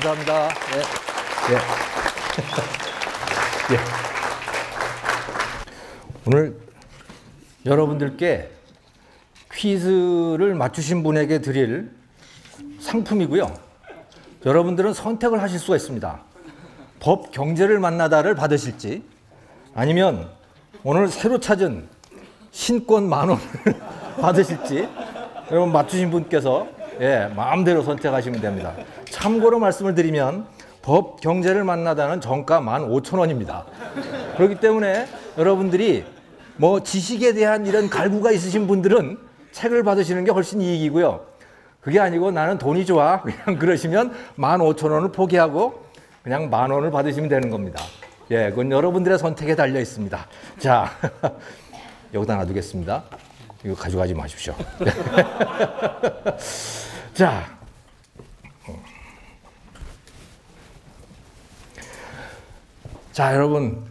감사합니다. 예. 예. 예. 오늘 여러분들께 퀴즈를 맞추신 분에게 드릴 상품이고요. 여러분들은 선택을 하실 수가 있습니다. 법 경제를 만나다를 받으실지, 아니면 오늘 새로 찾은 신권 10,000원을 받으실지, 여러분 맞추신 분께서 마음대로 선택하시면 됩니다. 참고로 말씀을 드리면 법 경제를 만나다는 정가 15,000원입니다. 그렇기 때문에 여러분들이 뭐 지식에 대한 이런 갈구가 있으신 분들은 책을 받으시는 게 훨씬 이익이고요. 그게 아니고 나는 돈이 좋아 그냥 그러시면 15,000원을 포기하고 그냥 10,000원을 받으시면 되는 겁니다. 예, 그건 여러분들의 선택에 달려 있습니다. 자, 여기다 놔두겠습니다. 이거 가져가지 마십시오. 자, 여러분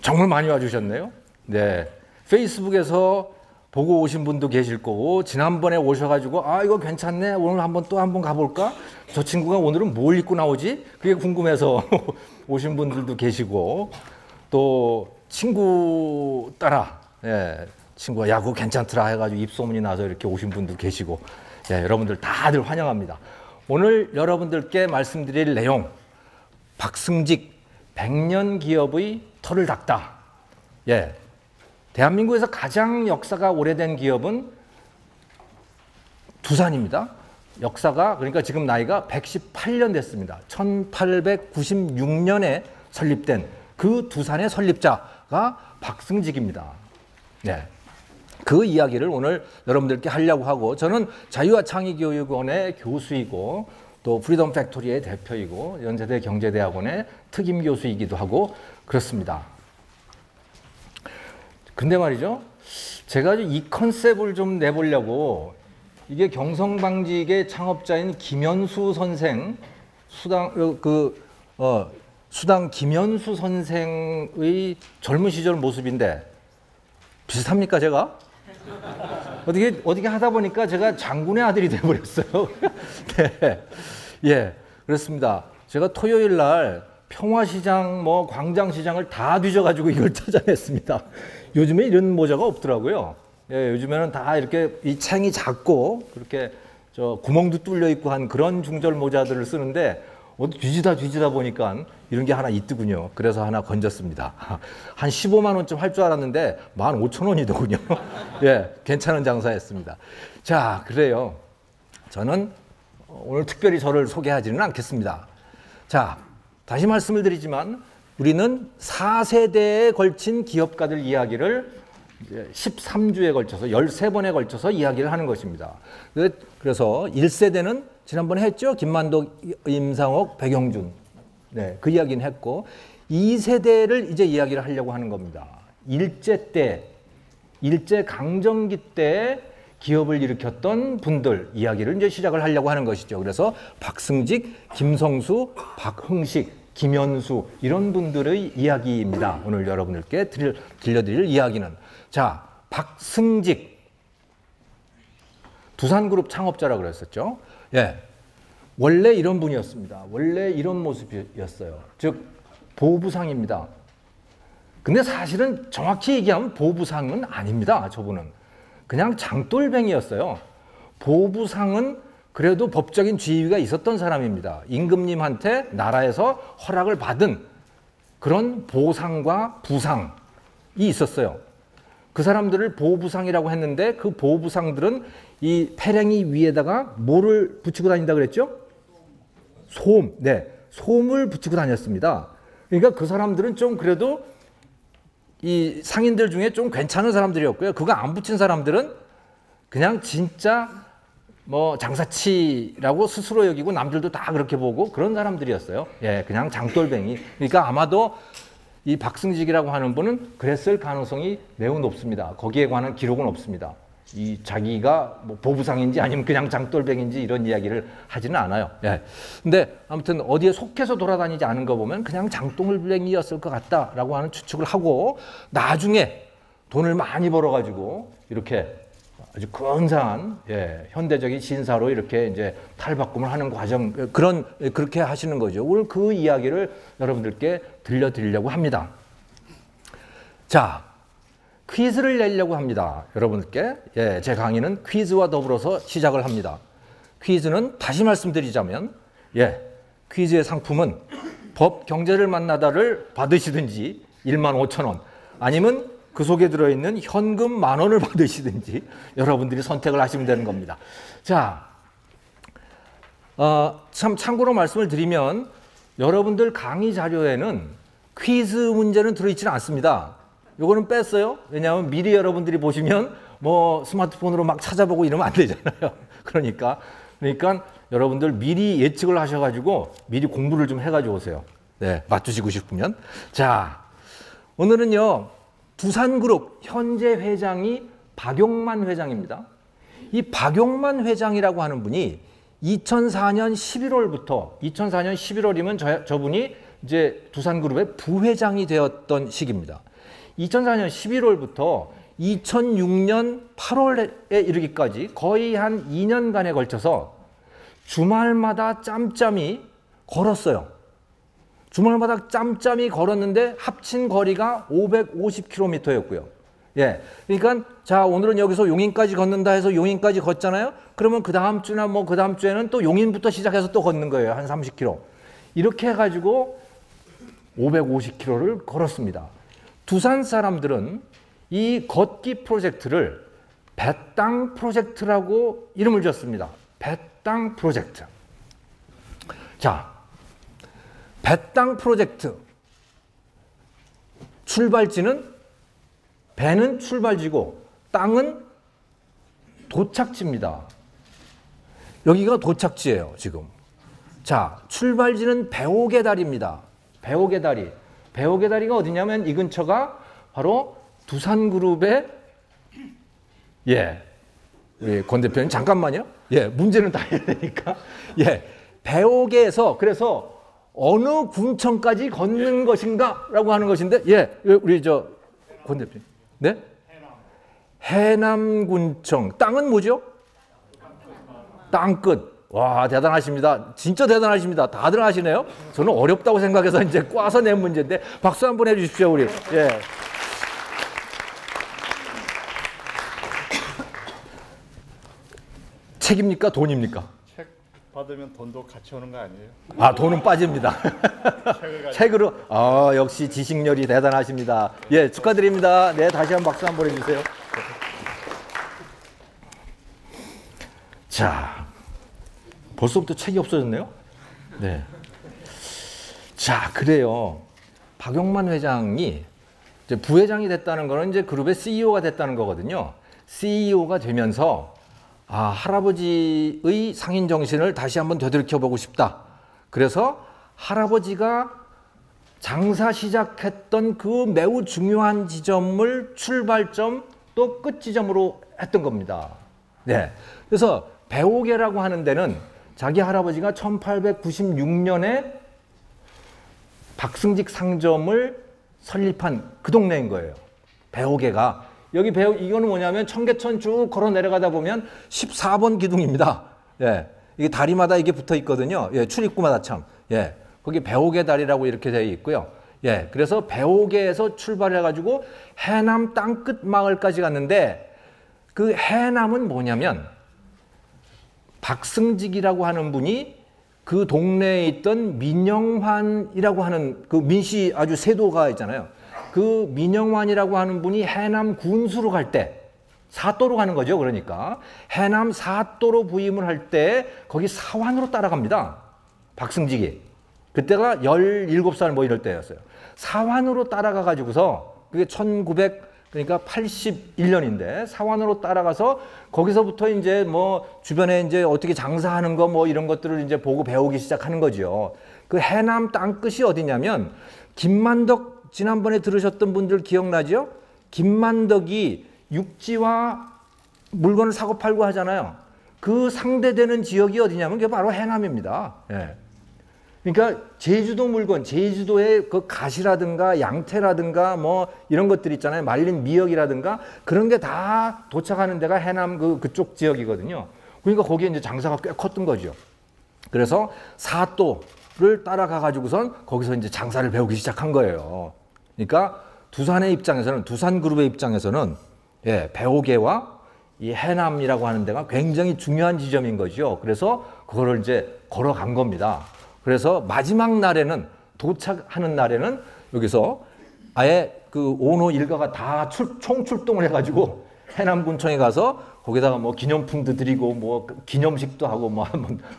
정말 많이 와주셨네요. 네, 페이스북에서 보고 오신 분도 계실 거고, 지난번에 오셔가지고 이거 괜찮네, 오늘 또 한번 가볼까? 저 친구가 오늘은 뭘 입고 나오지? 그게 궁금해서 오신 분들도 계시고, 또 친구 따라 친구가 야 그거 괜찮더라 해가지고 입소문이 나서 이렇게 오신 분도 계시고, 여러분들 다들 환영합니다. 오늘 여러분들께 말씀드릴 내용, 박승직 100년 기업의 털을 닦다. 대한민국에서 가장 역사가 오래된 기업은 두산입니다. 역사가, 그러니까 지금 나이가 118년 됐습니다. 1896년에 설립된 그 두산의 설립자가 박승직입니다. 그 이야기를 오늘 여러분들께 하려고 하고, 저는 자유와 창의교육원의 교수이고 또 프리덤 팩토리의 대표이고 연세대 경제대학원의 특임 교수이기도 하고 그렇습니다. 근데 말이죠, 제가 이 컨셉을 좀 내보려고, 이게 경성방직의 창업자인 김현수 선생, 수당 김현수 선생의 젊은 시절 모습인데 비슷합니까, 제가? 어떻게 하다 보니까 제가 장군의 아들이 돼버렸어요. 그렇습니다. 제가 토요일 날 평화시장, 광장시장을 다 뒤져가지고 이걸 찾아냈습니다. 요즘에 이런 모자가 없더라고요. 요즘에는 다 이렇게 이 챙이 작고 그렇게 구멍도 뚫려 있고 한 그런 중절 모자들을 쓰는데, 어디 뒤지다 보니까 이런 게 하나 있더군요. 그래서 하나 건졌습니다. 한 15만 원쯤 할 줄 알았는데 15,000원이더군요. 괜찮은 장사였습니다. 자, 그래요. 저는 오늘 특별히 저를 소개하지는 않겠습니다. 자, 다시 말씀을 드리지만 우리는 4세대에 걸친 기업가들 이야기를 13주에 걸쳐서 13번에 걸쳐서 이야기를 하는 것입니다. 그래서 1세대는 지난번에 했죠. 김만독, 임상옥, 백영준. 그 이야기는 했고, 2세대를 이제 이야기를 하려고 하는 겁니다. 일제강점기 때 기업을 일으켰던 분들 이야기를 이제 시작을 하려고 하는 것이죠. 그래서 박승직, 김성수, 박흥식, 김현수 이런 분들의 이야기입니다. 오늘 여러분들께 들려드릴 이야기는. 자, 박승직 두산그룹 창업자라고 그랬었죠. 원래 이런 분이었습니다. 원래 이런 모습이었어요. 즉 보부상입니다. 근데 사실은 정확히 얘기하면 보부상은 아닙니다. 저분은 그냥 장돌뱅이였어요. 보부상은 그래도 법적인 지위가 있었던 사람입니다. 임금님한테 나라에서 허락을 받은 그런 보상과 부상이 있었어요. 그 사람들을 보부상이라고 했는데, 그 보부상들은 이 패랭이 위에다가 뭐를 붙이고 다닌다 그랬죠? 솜. 솜을 붙이고 다녔습니다. 그러니까 그 사람들은 좀 그래도 이 상인들 중에 좀 괜찮은 사람들이었고요. 그거 안 붙인 사람들은 그냥 진짜 장사치라고 스스로 여기고 남들도 다 그렇게 보고 그런 사람들이었어요. 그냥 장돌뱅이. 그러니까 아마도 이 박승직이라고 하는 분은 그랬을 가능성이 매우 높습니다. 거기에 관한 기록은 없습니다. 이 자기가 보부상인지 아니면 그냥 장돌뱅인지 이런 이야기를 하지는 않아요. 근데 아무튼 어디에 속해서 돌아다니지 않은 거 보면 그냥 장돌뱅이였을 것 같다라고 하는 추측을 하고, 나중에 돈을 많이 벌어가지고 이렇게 아주 근사한 현대적인 신사로 이렇게 이제 탈바꿈을 하는 과정 그렇게 하시는 거죠. 오늘 그 이야기를 여러분들께 들려드리려고 합니다. 자, 퀴즈를 내려고 합니다. 여러분들께 제 강의는 퀴즈와 더불어서 시작을 합니다. 퀴즈는 다시 말씀드리자면 퀴즈의 상품은 법 경제를 만나다를 받으시든지 15,000원 아니면 그 속에 들어있는 현금 10,000원을 받으시든지 여러분들이 선택을 하시면 되는 겁니다. 자, 참 참고로 말씀을 드리면 여러분들 강의 자료에는 퀴즈 문제는 들어있지는 않습니다. 요거는 뺐어요. 왜냐하면 미리 여러분들이 보시면 뭐 스마트폰으로 막 찾아보고 이러면 안 되잖아요. 그러니까 여러분들 미리 예측을 하셔가지고 미리 공부를 좀 해가지고 오세요. 네, 맞추시고 싶으면. 자, 오늘은요. 두산그룹 현재 회장이 박용만 회장입니다. 이 박용만 회장이라고 하는 분이 2004년 11월부터 2004년 11월이면 저분이 이제 두산그룹의 부회장이 되었던 시기입니다. 2004년 11월부터 2006년 8월에 이르기까지 거의 한 2년간에 걸쳐서 주말마다 짬짬이 걸었어요. 주말마다 짬짬이 걸었는데 합친 거리가 550km였고요. 그러니까 자, 오늘은 여기서 용인까지 걷는다 해서 용인까지 걷잖아요. 그러면 그 다음 주나 뭐 그 다음 주에는 또 용인부터 시작해서 또 걷는 거예요. 한 30km. 이렇게 해가지고 550km를 걸었습니다. 두산 사람들은 이 걷기 프로젝트를 배땅 프로젝트라고 이름을 지었습니다. 배땅 프로젝트. 자, 배땅 프로젝트. 출발지는 배는 출발지고 땅은 도착지입니다. 여기가 도착지예요, 지금. 자, 출발지는 배옥의 다리입니다. 배옥의 다리. 배옥의 다리가 어디냐면 이 근처가 바로 두산그룹의 우리 권 대표님 잠깐만요. 문제는 다 해야 되니까. 배옥에서 그래서 어느 군청까지 걷는 것인가라고 하는 것인데, 우리 권 대표님, 네? 해남군청. 땅은 뭐죠? 땅끝. 와, 대단하십니다. 진짜 대단하십니다. 다들 하시네요. 저는 어렵다고 생각해서 이제 꽈서 낸 문제인데 박수 한번 해주십시오, 우리. 책입니까? 돈입니까? 책 받으면 돈도 같이 오는 거 아니에요? 아, 돈은 빠집니다. 책으로. 아, 역시 지식열이 대단하십니다. 축하드립니다. 네, 다시 한번 박수 한번 해주세요. 자, 벌써부터 책이 없어졌네요. 네. 자, 그래요. 박용만 회장이 이제 부회장이 됐다는 거는 이제 그룹의 CEO가 됐다는 거거든요. CEO가 되면서 할아버지의 상인 정신을 다시 한번 되돌이켜보고 싶다. 그래서 할아버지가 장사 시작했던 그 매우 중요한 지점을 출발점 또 끝 지점으로 했던 겁니다. 네. 그래서 배옥계라고 하는 데는 자기 할아버지가 1896년에 박승직 상점을 설립한 그 동네인 거예요. 배옥계가. 여기 이거는 뭐냐면 청계천 쭉 걸어 내려가다 보면 14번 기둥입니다. 이게 다리마다 이게 붙어 있거든요. 출입구마다 참. 거기 배옥계 다리라고 이렇게 되어 있고요. 그래서 배옥계에서 출발해가지고 해남 땅끝 마을까지 갔는데 그 해남은 뭐냐면 박승직이라고 하는 분이 그 동네에 있던 민영환이라고 하는 그 민씨 아주 세도가 있잖아요. 그 민영환이라고 하는 분이 해남 군수로 갈 때 사도로 가는 거죠. 그러니까 해남 사도로 부임을 할 때 거기 사환으로 따라갑니다. 박승직이. 그때가 17살 뭐 이럴 때였어요. 사환으로 따라가 가지고서 그게 1900그러니까 81년인데 사환으로 따라가서 거기서부터 이제 뭐 주변에 이제 어떻게 장사하는 거 뭐 이런 것들을 이제 보고 배우기 시작하는 거죠. 그 해남 땅끝이 어디냐면 김만덕 지난번에 들으셨던 분들 기억나죠? 김만덕이 육지와 물건을 사고 팔고 하잖아요. 그 상대되는 지역이 어디냐면 그게 바로 해남입니다. 그러니까 제주도 물건, 제주도의 그 가시라든가 양태라든가 뭐 이런 것들 있잖아요. 말린 미역이라든가 그런 게 다 도착하는 데가 해남 그쪽 지역이거든요. 그러니까 거기에 이제 장사가 꽤 컸던 거죠. 그래서 사또를 따라가 가지고선 거기서 이제 장사를 배우기 시작한 거예요. 그러니까 두산의 입장에서는, 두산그룹의 입장에서는 예, 배오계와 이 해남이라고 하는 데가 굉장히 중요한 지점인 거죠. 그래서 그거를 이제 걸어간 겁니다. 그래서 마지막 날에는, 도착하는 날에는 여기서 아예 그 오노 일가가 다 총출동을 해가지고 해남군청에 가서 거기다가 뭐 기념품도 드리고 뭐 기념식도 하고 뭐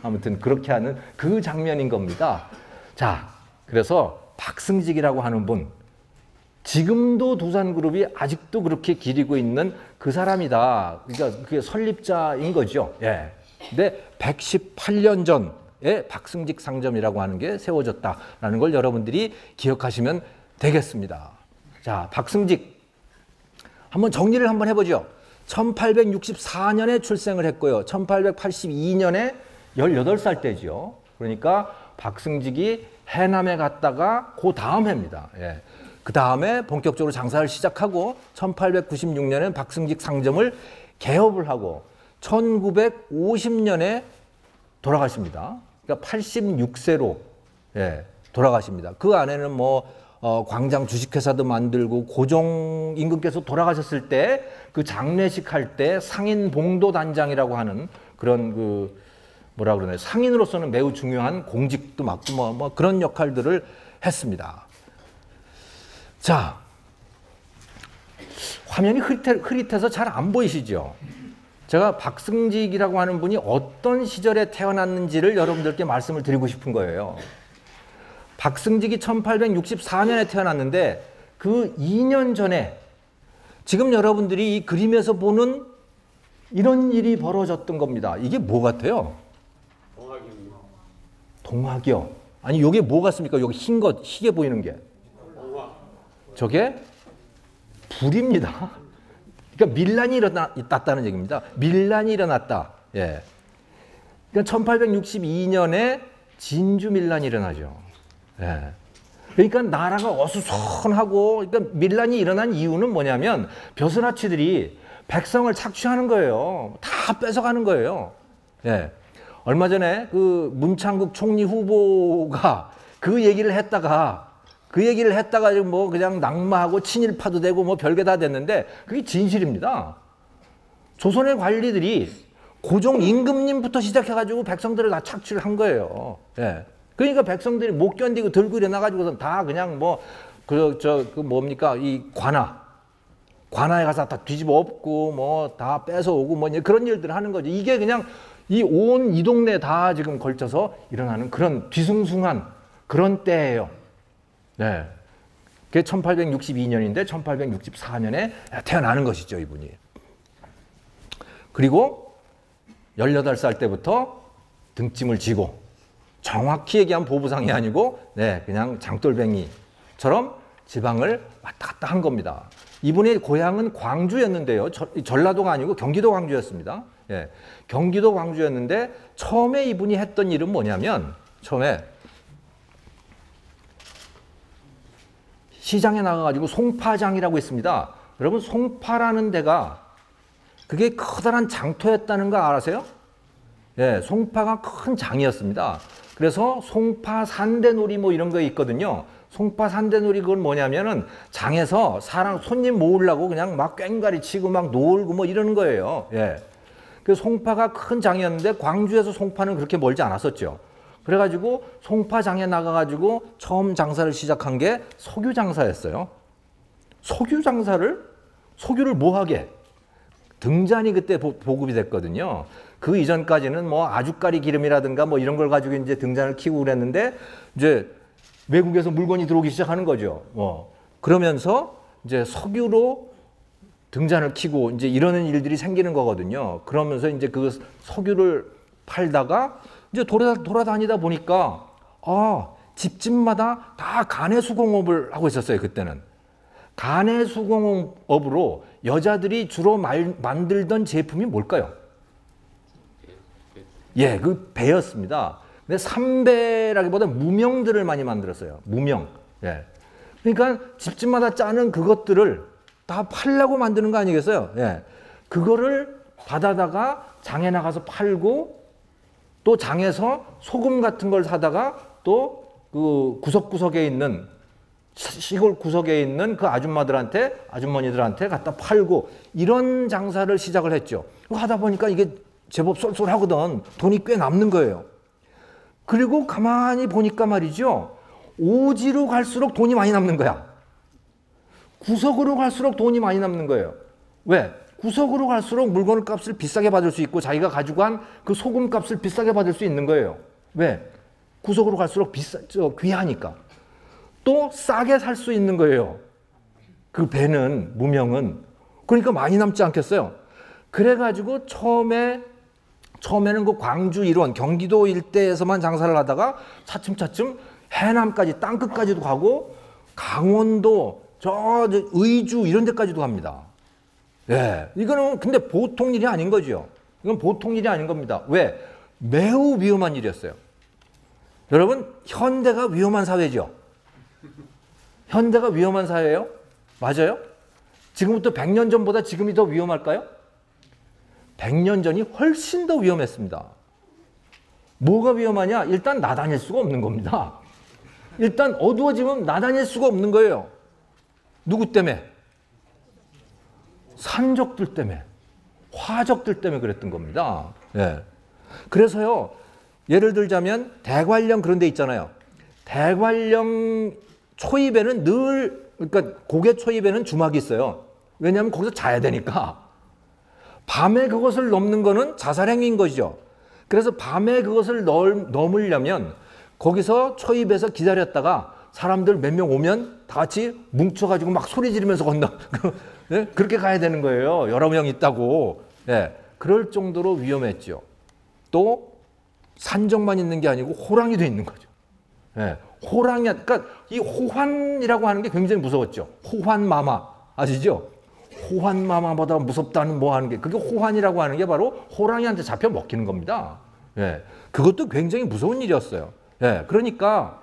아무튼 그렇게 하는 그 장면인 겁니다. 자, 그래서 박승직이라고 하는 분, 지금도 두산그룹이 아직도 그렇게 기리고 있는 그 사람이다. 그러니까 그게 설립자인 거죠. 예. 근데 118년 전에 박승직 상점이라고 하는 게 세워졌다라는 걸 여러분들이 기억하시면 되겠습니다. 자, 박승직 한번 정리를 한번 해보죠. 1864년에 출생을 했고요. 1882년에 18살 때죠. 그러니까 박승직이 해남에 갔다가 그 다음 해입니다. 예. 그 다음에 본격적으로 장사를 시작하고 1896년에 박승직 상점을 개업을 하고 1950년에 돌아가십니다. 그러니까 86세로 예, 돌아가십니다. 그 안에는 뭐 광장 주식회사도 만들고 고종 임금께서 돌아가셨을 때 그 장례식 할 때 상인 봉도 단장이라고 하는 그런 그 뭐라 그러나요? 상인으로서는 매우 중요한 공직도 맡고 뭐 그런 역할들을 했습니다. 자, 화면이 흐릿해서 잘 안 보이시죠? 제가 박승직이라고 하는 분이 어떤 시절에 태어났는지를 여러분들께 말씀을 드리고 싶은 거예요. 박승직이 1864년에 태어났는데 그 2년 전에 지금 여러분들이 이 그림에서 보는 이런 일이 벌어졌던 겁니다. 이게 뭐 같아요? 동학이요. 아니, 이게 뭐 같습니까? 여기 흰 것, 희게 보이는 게. 저게 불입니다. 그러니까 밀란이 일어났다는 얘기입니다. 밀란이 일어났다. 예. 그러니까 1862년에 진주 밀란이 일어나죠. 예. 그러니까 나라가 어수선하고, 그러니까 밀란이 일어난 이유는 뭐냐면 벼슬아치들이 백성을 착취하는 거예요. 다 뺏어가는 거예요. 예. 얼마 전에 그 문창국 총리 후보가 그 얘기를 했다가 지금 뭐 그냥 낙마하고 친일파도 되고 뭐 별게 다 됐는데 그게 진실입니다. 조선의 관리들이 고종 임금님부터 시작해가지고 백성들을 다 착취를 한 거예요. 예. 그러니까 백성들이 못 견디고 들고 일어나가지고선 다 그냥 뭐 뭡니까 이 관아에 가서 다 뒤집어 엎고 뭐 다 뺏어오고 뭐 그런 일들을 하는 거죠. 이게 그냥 이 동네 다 지금 걸쳐서 일어나는 그런 뒤숭숭한 그런 때예요. 네. 그게 1862년인데 1864년에 태어나는 것이죠, 이분이. 그리고 18살 때부터 등짐을 지고 정확히 얘기하면 보부상이 아니고 네, 그냥 장돌뱅이처럼 지방을 왔다 갔다 한 겁니다. 이분의 고향은 광주였는데요. 전라도가 아니고 경기도 광주였습니다. 예, 경기도 광주였는데 처음에 이분이 했던 일은 뭐냐면 처음에 시장에 나가가지고 송파장이라고 있습니다. 여러분 송파라는 데가 그게 커다란 장터였다는 거 아세요? 예, 송파가 큰 장이었습니다. 그래서 송파 산대놀이 뭐 이런 거 있거든요. 송파 산대놀이 그건 뭐냐면은 장에서 손님 모으려고 그냥 막 꽹과리 치고 막 놀고 뭐 이러는 거예요. 예. 그 송파가 큰 장이었는데 광주에서 송파는 그렇게 멀지 않았었죠. 그래가지고 송파장에 나가가지고 처음 장사를 시작한 게 석유 장사였어요. 석유를 뭐하게? 등잔이 그때 보급이 됐거든요. 그 이전까지는 뭐 아주까리 기름이라든가 뭐 이런 걸 가지고 이제 등잔을 키우고 그랬는데 이제 외국에서 물건이 들어오기 시작하는 거죠. 그러면서 이제 석유로 등잔을 키고 이제 이러는 일들이 생기는 거거든요. 그러면서 이제 그 석유를 팔다가 이제 돌아다니다 보니까 집집마다 다 가내수공업을 하고 있었어요. 그때는 가내수공업으로 여자들이 주로 만들던 제품이 뭘까요? 예, 그 배였습니다. 근데 삼배라기보다 무명들을 많이 만들었어요. 무명. 예. 그러니까 집집마다 짜는 그것들을 다 팔려고 만드는 거 아니겠어요? 예. 그거를 받아다가 장에 나가서 팔고 또 장에서 소금 같은 걸 사다가 또 그 구석구석에 있는 시골 구석에 있는 그 아줌마들한테 아주머니들한테 갖다 팔고 이런 장사를 시작을 했죠. 하다 보니까 이게 제법 쏠쏠하거든. 돈이 꽤 남는 거예요. 그리고 가만히 보니까 말이죠. 오지로 갈수록 돈이 많이 남는 거야. 구석으로 갈수록 돈이 많이 남는 거예요. 왜? 구석으로 갈수록 물건 값을 비싸게 받을 수 있고 자기가 가지고 간 그 소금 값을 비싸게 받을 수 있는 거예요. 왜? 구석으로 갈수록 귀하니까. 또 싸게 살 수 있는 거예요. 그 배는, 무명은. 그러니까 많이 남지 않겠어요? 그래가지고 처음에는 그 광주 일원, 경기도 일대에서만 장사를 하다가 차츰차츰 해남까지, 땅끝까지도 가고 강원도, 저 의주 이런 데까지도 갑니다. 예. 이거는 근데 보통 일이 아닌 거죠. 이건 보통 일이 아닌 겁니다. 왜? 매우 위험한 일이었어요. 여러분, 현대가 위험한 사회죠. 현대가 위험한 사회예요? 맞아요? 지금부터 100년 전보다 지금이 더 위험할까요? 100년 전이 훨씬 더 위험했습니다. 뭐가 위험하냐? 일단 나다닐 수가 없는 겁니다. 일단 어두워지면 나다닐 수가 없는 거예요. 누구 때문에? 산적들 때문에, 화적들 때문에 그랬던 겁니다. 예. 그래서요, 예를 들자면 대관령 그런 데 있잖아요. 대관령 초입에는 그러니까 고개 초입에는 주막이 있어요. 왜냐하면 거기서 자야 되니까. 밤에 그것을 넘는 거는 자살행위인 거죠. 그래서 밤에 그것을 넘으려면 거기서 초입에서 기다렸다가 사람들 몇 명 오면 다 같이 뭉쳐가지고 막 소리 지르면서 건너. 네? 그렇게 가야 되는 거예요. 여러 명 있다고. 네. 그럴 정도로 위험했죠. 또 산적만 있는 게 아니고 호랑이도 있는 거죠. 네. 호랑이, 그러니까 이 호환이라고 하는 게 굉장히 무서웠죠. 호환마마 아시죠? 호환마마보다 무섭다는 뭐 하는 게 그게 호환이라고 하는 게 바로 호랑이한테 잡혀 먹히는 겁니다. 네. 그것도 굉장히 무서운 일이었어요. 네. 그러니까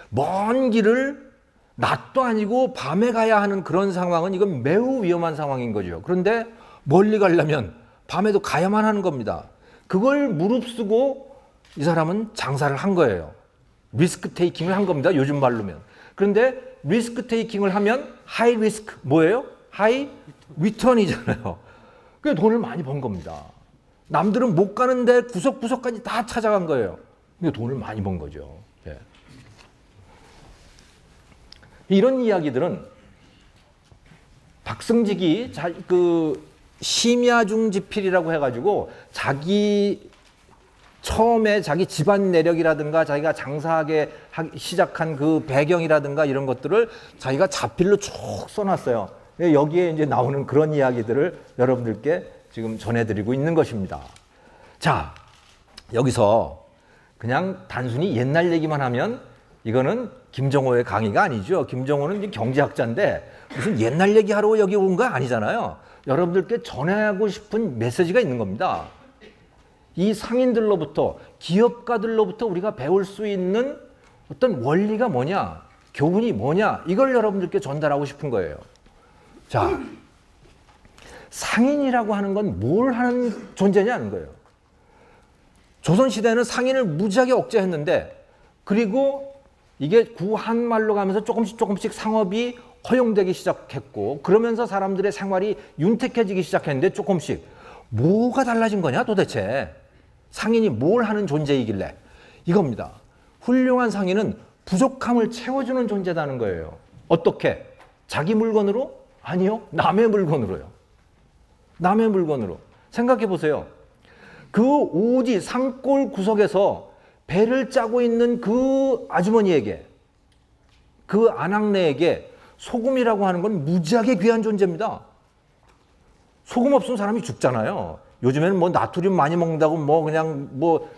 먼 길을 낮도 아니고 밤에 가야 하는 그런 상황은 이건 매우 위험한 상황인 거죠. 그런데 멀리 가려면 밤에도 가야만 하는 겁니다. 그걸 무릅쓰고 이 사람은 장사를 한 거예요. 리스크 테이킹을 한 겁니다. 요즘 말로면. 그런데 리스크 테이킹을 하면 하이 리스크 뭐예요? 하이 리턴이잖아요. 그게 돈을 많이 번 겁니다. 남들은 못 가는데 구석구석까지 다 찾아간 거예요. 근데 돈을 많이 번 거죠. 예. 이런 이야기들은 박승직이 심야중지필이라고 해가지고 처음에 자기 집안 내력이라든가 자기가 장사하기 시작한 그 배경이라든가 이런 것들을 자기가 자필로 쭉 써놨어요. 여기에 이제 나오는 그런 이야기들을 여러분들께 지금 전해드리고 있는 것입니다. 자, 여기서 그냥 단순히 옛날 얘기만 하면 이거는 김정호의 강의가 아니죠. 김정호는 이제 경제학자인데 무슨 옛날 얘기하러 여기 온 거 아니잖아요. 여러분들께 전하고 싶은 메시지가 있는 겁니다. 이 상인들로부터, 기업가들로부터 우리가 배울 수 있는 어떤 원리가 뭐냐, 교훈이 뭐냐, 이걸 여러분들께 전달하고 싶은 거예요. 자, 상인이라고 하는 건 뭘 하는 존재냐는 거예요. 조선시대는 상인을 무지하게 억제했는데, 그리고 이게 구한말로 가면서 조금씩 상업이 허용되기 시작했고, 그러면서 사람들의 생활이 윤택해지기 시작했는데 조금씩 뭐가 달라진 거냐 도대체. 상인이 뭘 하는 존재이길래. 이겁니다. 훌륭한 상인은 부족함을 채워주는 존재라는 거예요. 어떻게? 자기 물건으로? 아니요. 남의 물건으로요. 남의 물건으로. 생각해 보세요. 그 오지 산골 구석에서 배를 짜고 있는 그 아주머니에게, 그 아낙네에게 소금이라고 하는 건 무지하게 귀한 존재입니다. 소금 없으면 사람이 죽잖아요. 요즘에는 뭐 나트륨 많이 먹는다고 뭐 그냥 뭐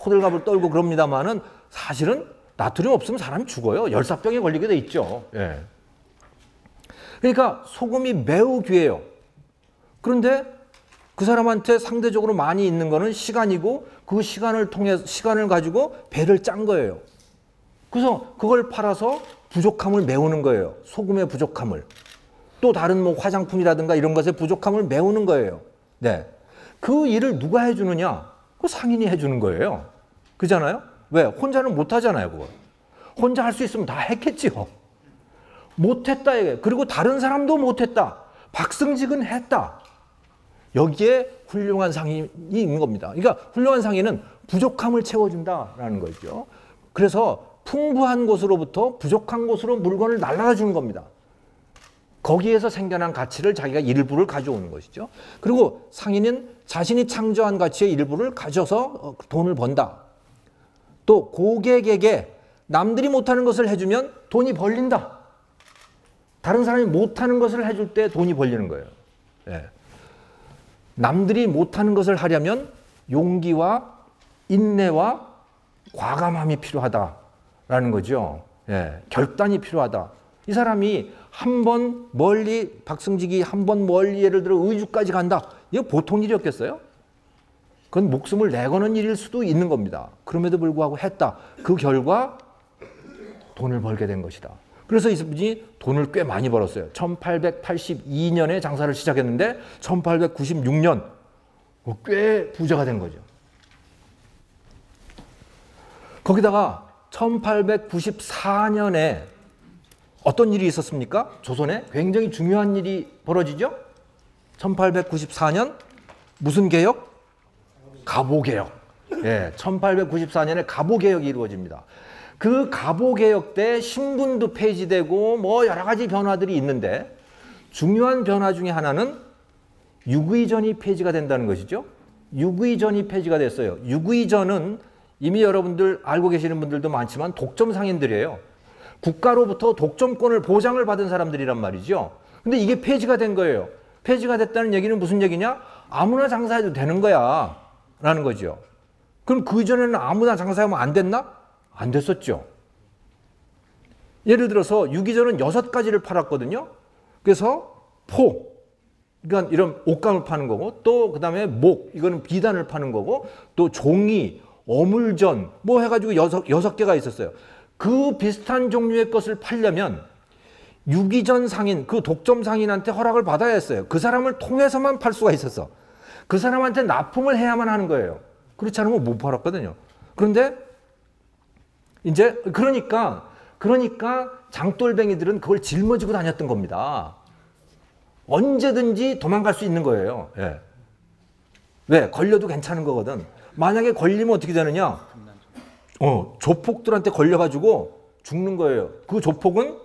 호들갑을 떨고 그럽니다만은 사실은 나트륨 없으면 사람이 죽어요. 열사병에 걸리게 돼 있죠. 예. 그러니까 소금이 매우 귀해요. 그런데 그 사람한테 상대적으로 많이 있는 거는 시간이고 그 시간을 가지고 배를 짠 거예요. 그래서 그걸 팔아서 부족함을 메우는 거예요. 소금의 부족함을. 또 다른 뭐 화장품이라든가 이런 것의 부족함을 메우는 거예요. 네. 그 일을 누가 해주느냐? 그 상인이 해주는 거예요. 그잖아요? 왜? 혼자는 못 하잖아요, 그걸. 혼자 할 수 있으면 다 했겠지요. 못했다. 그리고 다른 사람도 못했다. 박승직은 했다. 여기에 훌륭한 상인이 있는 겁니다. 그러니까 훌륭한 상인은 부족함을 채워준다라는 거죠. 그래서 풍부한 곳으로부터 부족한 곳으로 물건을 날라가 주는 겁니다. 거기에서 생겨난 가치를 자기가 일부를 가져오는 것이죠. 그리고 상인은 자신이 창조한 가치의 일부를 가져서 돈을 번다. 또 고객에게 남들이 못하는 것을 해주면 돈이 벌린다. 다른 사람이 못하는 것을 해줄 때 돈이 벌리는 거예요. 예. 남들이 못하는 것을 하려면 용기와 인내와 과감함이 필요하다라는 거죠. 예. 결단이 필요하다. 이 사람이 박승직이 한 번 멀리 예를 들어 의주까지 간다. 이거 보통 일이었겠어요? 그건 목숨을 내거는 일일 수도 있는 겁니다. 그럼에도 불구하고 했다. 그 결과 돈을 벌게 된 것이다. 그래서 이분이 돈을 꽤 많이 벌었어요. 1882년에 장사를 시작했는데 1896년 꽤 부자가 된 거죠. 거기다가 1894년에 어떤 일이 있었습니까? 조선에 굉장히 중요한 일이 벌어지죠. 1894년 무슨 개혁? 갑오개혁. 예, 1894년에 갑오개혁이 이루어집니다. 그 갑오개혁 때 신분도 폐지되고 뭐 여러 가지 변화들이 있는데 중요한 변화 중에 하나는 육의전이 폐지가 된다는 것이죠. 육의전이 폐지가 됐어요. 육의전은 이미 여러분들 알고 계시는 분들도 많지만 독점 상인들이에요. 국가로부터 독점권을 보장을 받은 사람들이란 말이죠. 근데 이게 폐지가 된 거예요. 폐지가 됐다는 얘기는 무슨 얘기냐? 아무나 장사해도 되는 거야 라는 거죠. 그럼 그 이전에는 아무나 장사하면 안 됐나? 안 됐었죠. 예를 들어서 유기전은 6가지를 팔았거든요. 그래서 포, 그러니까 이런 옷감을 파는 거고, 또 그 다음에 목, 이거는 비단을 파는 거고, 또 종이, 어물전 뭐 해가지고 6개가 있었어요. 그 비슷한 종류의 것을 팔려면 유기전 상인, 그 독점 상인한테 허락을 받아야 했어요. 그 사람을 통해서만 팔 수가 있었어. 그 사람한테 납품을 해야만 하는 거예요. 그렇지 않으면 못 팔았거든요. 그런데 이제 그러니까 장돌뱅이들은 그걸 짊어지고 다녔던 겁니다. 언제든지 도망갈 수 있는 거예요. 예. 왜? 걸려도 괜찮은 거거든. 만약에 걸리면 어떻게 되느냐? 조폭들한테 걸려가지고 죽는 거예요. 그 조폭은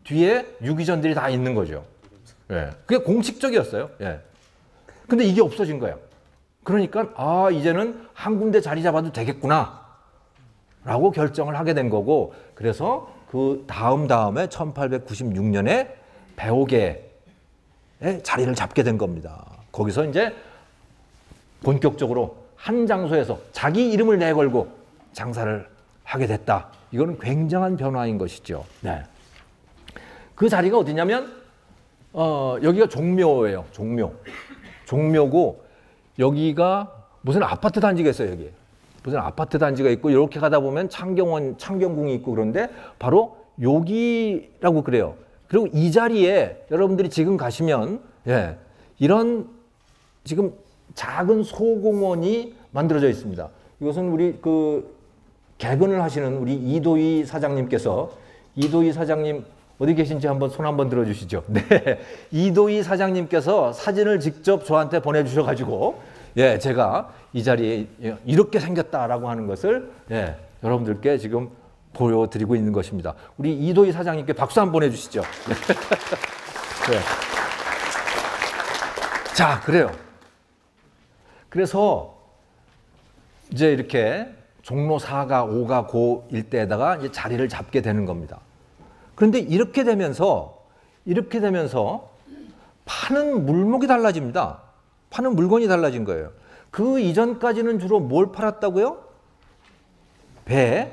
뒤에 유기전들이 다 있는 거죠. 예. 그게 공식적이었어요. 예. 근데 이게 없어진 거예요. 그러니까 이제는 한 군데 자리 잡아도 되겠구나 라고 결정을 하게 된 거고, 그래서 그 다음에 1896년에 배옥에 자리를 잡게 된 겁니다. 거기서 이제 본격적으로 한 장소에서 자기 이름을 내걸고 장사를 하게 됐다. 이거는 굉장한 변화인 것이죠. 네. 그 자리가 어디냐면 여기가 종묘예요. 종묘고 여기가 무슨 아파트 단지가 있어요. 여기 무슨 아파트 단지가 있고 이렇게 가다 보면 창경궁이 있고 그런데 바로 여기라고 그래요. 그리고 이 자리에 여러분들이 지금 가시면 이런 지금 작은 소공원이 만들어져 있습니다. 이것은 우리 개근을 하시는 우리 이도희 사장님께서, 이도희 사장님 어디 계신지 한번 손 한번 들어주시죠. 네, 이도희 사장님께서 사진을 직접 저한테 보내주셔가지고 제가 이 자리에 이렇게 생겼다라고 하는 것을 여러분들께 지금 보여드리고 있는 것입니다. 우리 이도희 사장님께 박수 한번 보내주시죠. 네. 자, 그래요. 그래서 이제 이렇게 종로 4가 5가 고 일대에다가 이제 자리를 잡게 되는 겁니다. 그런데 이렇게 되면서 파는 물목이 달라집니다. 파는 물건이 달라진 거예요. 그 이전까지는 주로 뭘 팔았다고요? 배.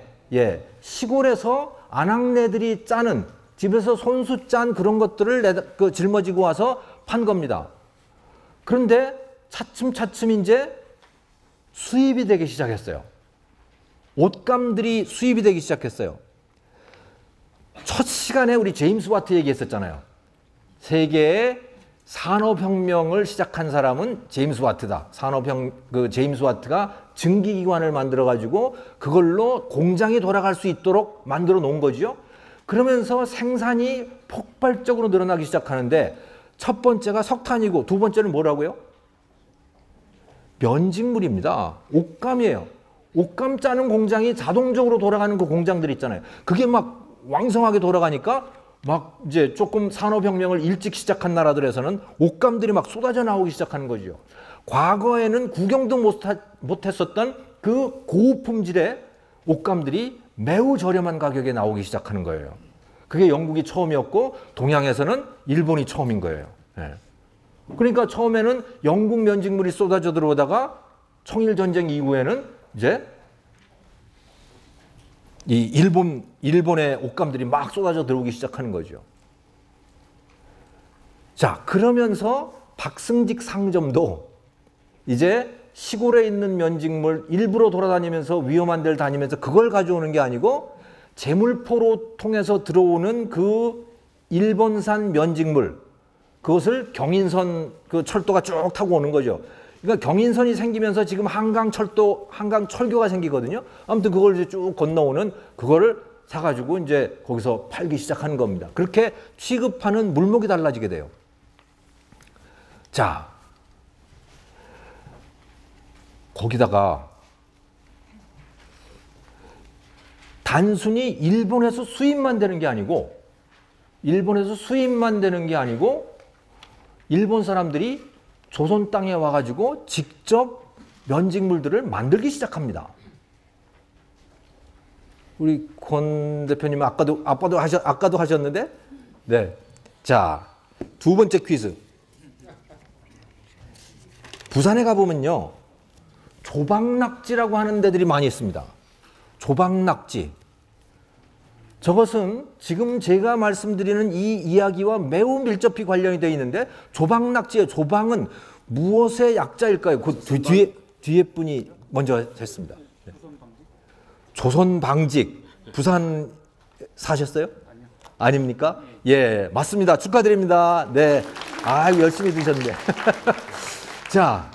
시골에서 아낙네들이 짜는, 집에서 손수 짠 그런 것들을 짊어지고 와서 판 겁니다. 그런데 차츰차츰 이제 수입이 되기 시작했어요. 옷감들이 수입이 되기 시작했어요. 첫 시간에 우리 제임스 와트 얘기했었잖아요. 세계의 산업혁명을 시작한 사람은 제임스 와트다. 제임스 와트가 증기기관을 만들어가지고 그걸로 공장이 돌아갈 수 있도록 만들어 놓은 거죠. 그러면서 생산이 폭발적으로 늘어나기 시작하는데 첫 번째가 석탄이고 두 번째는 뭐라고요? 면직물입니다. 옷감이에요. 옷감 짜는 공장이 자동적으로 돌아가는 그 공장들 있잖아요. 그게 막 왕성하게 돌아가니까 막 이제 조금 산업혁명을 일찍 시작한 나라들에서는 옷감들이 막 쏟아져 나오기 시작하는 거죠. 과거에는 구경도 못했었던 그 고품질의 옷감들이 매우 저렴한 가격에 나오기 시작하는 거예요. 그게 영국이 처음이었고 동양에서는 일본이 처음인 거예요. 예. 그러니까 처음에는 영국 면직물이 쏟아져 들어오다가 청일전쟁 이후에는 이제 이 일본의 옷감들이 막 쏟아져 들어오기 시작하는 거죠. 자, 그러면서 박승직 상점도 이제 시골에 있는 면직물 일부러 돌아다니면서 위험한 데를 다니면서 그걸 가져오는 게 아니고 제물포로 통해서 들어오는 그 일본산 면직물, 그것을 경인선 그 철도가 쭉 타고 오는 거죠. 그러니까 경인선이 생기면서 지금 한강철도, 한강철교가 생기거든요. 아무튼 그걸 이제 쭉 건너오는 그거를 사가지고 이제 거기서 팔기 시작하는 겁니다. 그렇게 취급하는 물목이 달라지게 돼요. 자, 거기다가 단순히 일본에서 수입만 되는 게 아니고 일본 사람들이 조선 땅에 와가지고 직접 면직물들을 만들기 시작합니다. 우리 권 대표님 아까도 하셨는데, 네. 자, 두 번째 퀴즈. 부산에 가보면요, 조박낙지라고 하는 데들이 많이 있습니다. 조박낙지. 저것은 지금 제가 말씀드리는 이 이야기와 매우 밀접히 관련이 되어 있는데 조박낙지의 조방은 무엇의 약자일까요? 그 뒤에 분이 먼저 했습니다. 네. 조선방직. 부산 사셨어요? 아니요. 아닙니까? 예, 맞습니다. 축하드립니다. 네. 아, 열심히 드셨네. 자,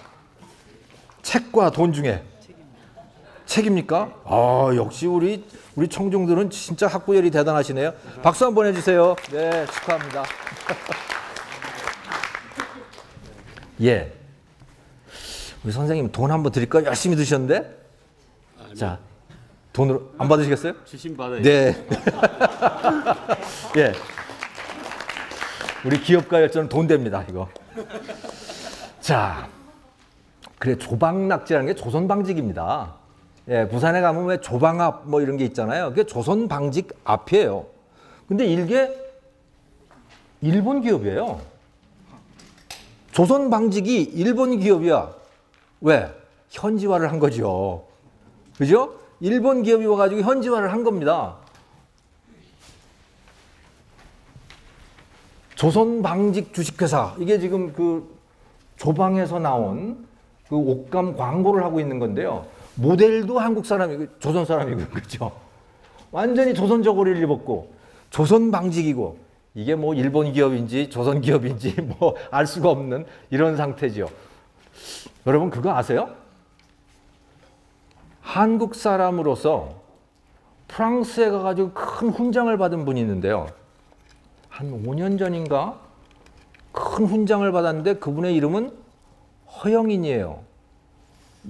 책과 돈 중에 책입니까? 아, 역시 우리 청중들은 진짜 학구열이 대단하시네요. 박수 한번 해주세요. 네, 축하합니다. 예. 우리 선생님 돈 한번 드릴까요? 열심히 드셨는데? 자, 돈으로 안 받으시겠어요? 주신 받아요. 네. 예. 우리 기업가 열전은 돈 됩니다, 이거. 자, 그래, 조박낙지라는 게 조선방직입니다. 예, 부산에 가면 왜 조방앞 뭐 이런 게 있잖아요. 그게 조선방직 앞이에요. 근데 이게 일본 기업이에요. 조선방직이 일본 기업이야. 왜? 현지화를 한 거죠. 그죠? 일본 기업이 와가지고 현지화를 한 겁니다. 조선방직 주식회사. 이게 지금 그 조방에서 나온 그 옷감 광고를 하고 있는 건데요. 모델도 한국 사람이고 조선 사람이고 그렇죠. 완전히 조선 저고리를 입었고 조선 방직이고 이게 뭐 일본 기업인지 조선 기업인지 뭐 알 수가 없는 이런 상태죠. 여러분 그거 아세요? 한국 사람으로서 프랑스에 가가지고 큰 훈장을 받은 분이 있는데요. 한 5년 전인가 큰 훈장을 받았는데 그분의 이름은 허영인이에요.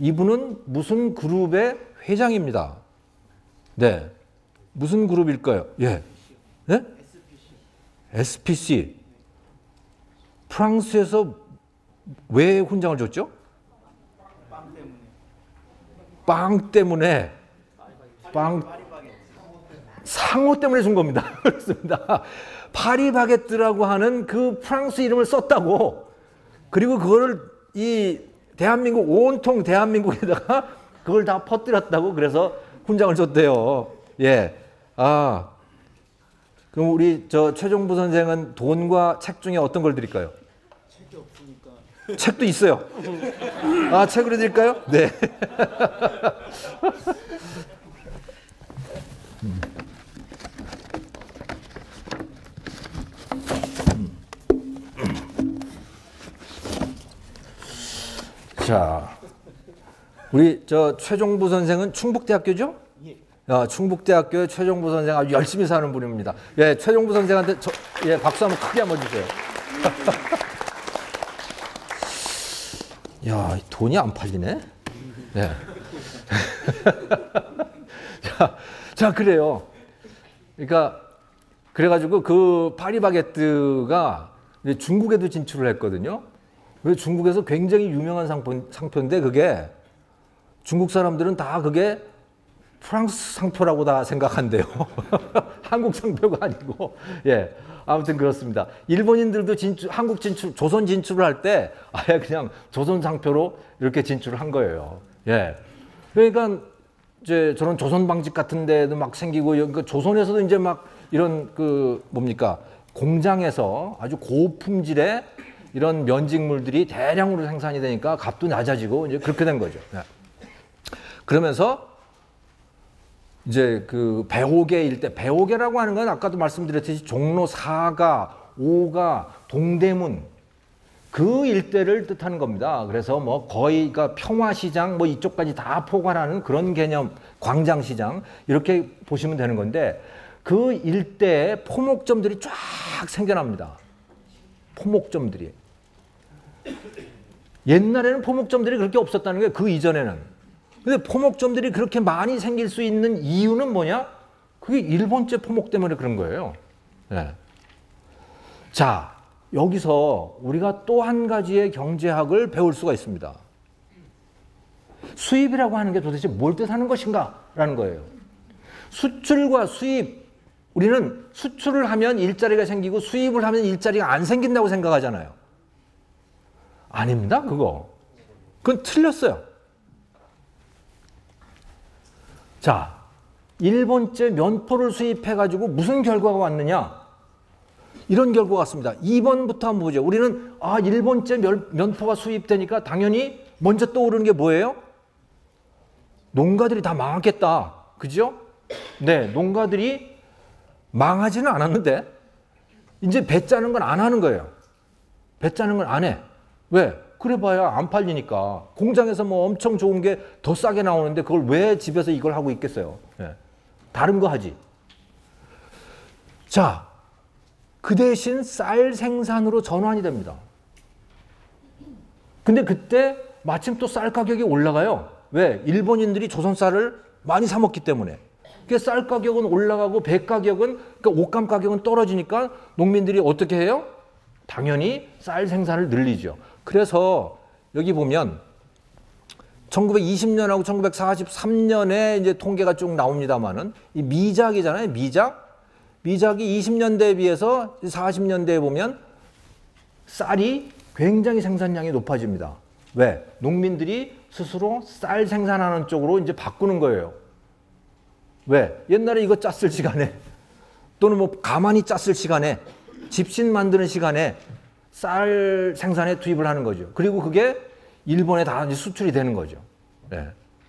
이분은 무슨 그룹의 회장입니다. 네. 무슨 그룹일까요? 예. 네? SPC. 프랑스에서 왜 훈장을 줬죠? 빵 때문에. 상호 때문에 준 겁니다. 그렇습니다. 파리바게뜨라고 하는 그 프랑스 이름을 썼다고. 그리고 그거를 이 대한민국 온통 대한민국에다가 그걸 다 퍼뜨렸다고 그래서 훈장을 줬대요. 예. 아. 그럼 우리 저 최종부 선생은 돈과 책 중에 어떤 걸 드릴까요? 책이 없으니까 책도 있어요. 아, 책으로 드릴까요? 네. 자, 우리 저 최종부 선생은 충북대학교죠? 충북대학교의 최종부 선생 아주 열심히 사는 분입니다. 예, 최종부 선생한테 예, 박수 한번 크게 한번 주세요. 야, 돈이 안 팔리네. 예. 자, 그래요. 그러니까 그래가지고 그 파리바게뜨가 중국에도 진출을 했거든요. 그래서 중국에서 굉장히 유명한 상표인데 그게 중국 사람들은 다 그게 프랑스 상표라고 다 생각한대요. 한국 상표가 아니고. 예. 아무튼 그렇습니다. 일본인들도 한국 진출, 조선 진출을 할 때 아예 그냥 조선 상표로 이렇게 진출을 한 거예요. 예. 그러니까 이제 저런 조선 방직 같은 데도 막 생기고, 그러니까 조선에서도 이제 막 이런 그 뭡니까? 공장에서 아주 고품질의 이런 면직물들이 대량으로 생산이 되니까 값도 낮아지고 이제 그렇게 된 거죠. 예. 그러면서 이제 그 배옥의 일대, 배옥이라고 하는 건 아까도 말씀드렸듯이 종로 4가, 5가, 동대문 그 일대를 뜻하는 겁니다. 그래서 뭐 거의 그러니까 평화시장 뭐 이쪽까지 다 포괄하는 그런 개념, 광장시장 이렇게 보시면 되는 건데 그 일대에 포목점들이 쫙 생겨납니다. 포목점들이. 옛날에는 포목점들이 그렇게 없었다는 게 그 이전에는. 근데 포목점들이 그렇게 많이 생길 수 있는 이유는 뭐냐? 그게 일본제 포목 때문에 그런 거예요. 네. 자, 여기서 우리가 또 한 가지의 경제학을 배울 수가 있습니다. 수입이라고 하는 게 도대체 뭘 뜻하는 것인가? 라는 거예요. 수출과 수입, 우리는 수출을 하면 일자리가 생기고 수입을 하면 일자리가 안 생긴다고 생각하잖아요. 아닙니다, 그거. 그건 틀렸어요. 자, 일본제 면포를 수입해가지고 무슨 결과가 왔느냐? 이런 결과가 왔습니다. 2번부터 한번 보죠. 우리는 일본제 면포가 수입되니까 당연히 먼저 떠오르는 게 뭐예요? 농가들이 다 망하겠다. 그죠? 네, 농가들이 망하지는 않았는데 이제 배 짜는 건 안 하는 거예요. 배 짜는 건 안 해. 왜? 그래봐야 안 팔리니까. 공장에서 뭐 엄청 좋은 게 더 싸게 나오는데 그걸 왜 집에서 이걸 하고 있겠어요? 예. 다른 거 하지. 자, 그 대신 쌀 생산으로 전환이 됩니다. 근데 그때 마침 또 쌀 가격이 올라가요. 왜? 일본인들이 조선 쌀을 많이 사 먹기 때문에. 그래서 쌀 가격은 올라가고 배 가격은, 그러니까 옷감 가격은 떨어지니까 농민들이 어떻게 해요? 당연히 쌀 생산을 늘리죠. 그래서 여기 보면 1920년하고 1943년에 이제 통계가 쭉 나옵니다만은 이 미작이잖아요. 미작이 20년대에 비해서 40년대에 보면 쌀이 굉장히 생산량이 높아집니다. 왜? 농민들이 스스로 쌀 생산하는 쪽으로 이제 바꾸는 거예요. 왜? 옛날에 이거 짰을 시간에 또는 뭐 가만히 짰을 시간에 집신 만드는 시간에 쌀 생산에 투입을 하는 거죠. 그리고 그게 일본에 다 이제 수출이 되는 거죠. 네.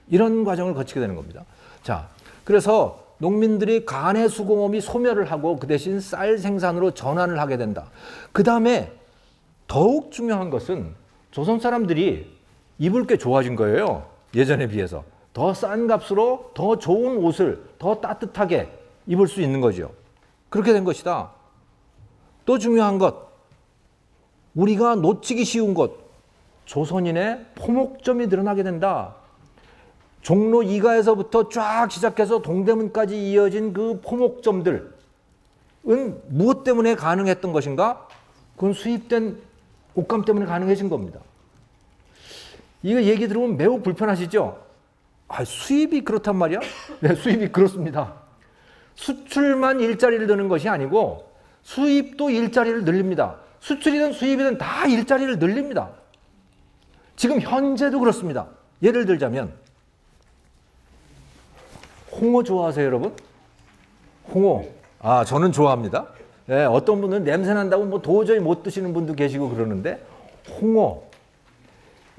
이런 과정을 거치게 되는 겁니다. 자, 그래서 농민들이 간의 수공업이 소멸을 하고 그 대신 쌀 생산으로 전환을 하게 된다. 그 다음에 더욱 중요한 것은 조선 사람들이 입을 게 좋아진 거예요. 예전에 비해서. 더 싼 값으로 더 좋은 옷을 더 따뜻하게 입을 수 있는 거죠. 그렇게 된 것이다. 또 중요한 것, 우리가 놓치기 쉬운 것, 조선인의 포목점이 늘어나게 된다. 종로 2가에서부터 쫙 시작해서 동대문까지 이어진 그 포목점들은 무엇 때문에 가능했던 것인가? 그건 수입된 옷감 때문에 가능해진 겁니다. 이거 얘기 들으면 매우 불편하시죠? 수입이 그렇단 말이야? 네, 수입이 그렇습니다. 수출만 일자리를 드는 것이 아니고 수입도 일자리를 늘립니다. 수출이든 수입이든 다 일자리를 늘립니다. 지금 현재도 그렇습니다. 예를 들자면 홍어 좋아하세요, 여러분? 홍어. 저는 좋아합니다. 네, 어떤 분은 냄새 난다고 뭐 도저히 못 드시는 분도 계시고 그러는데 홍어.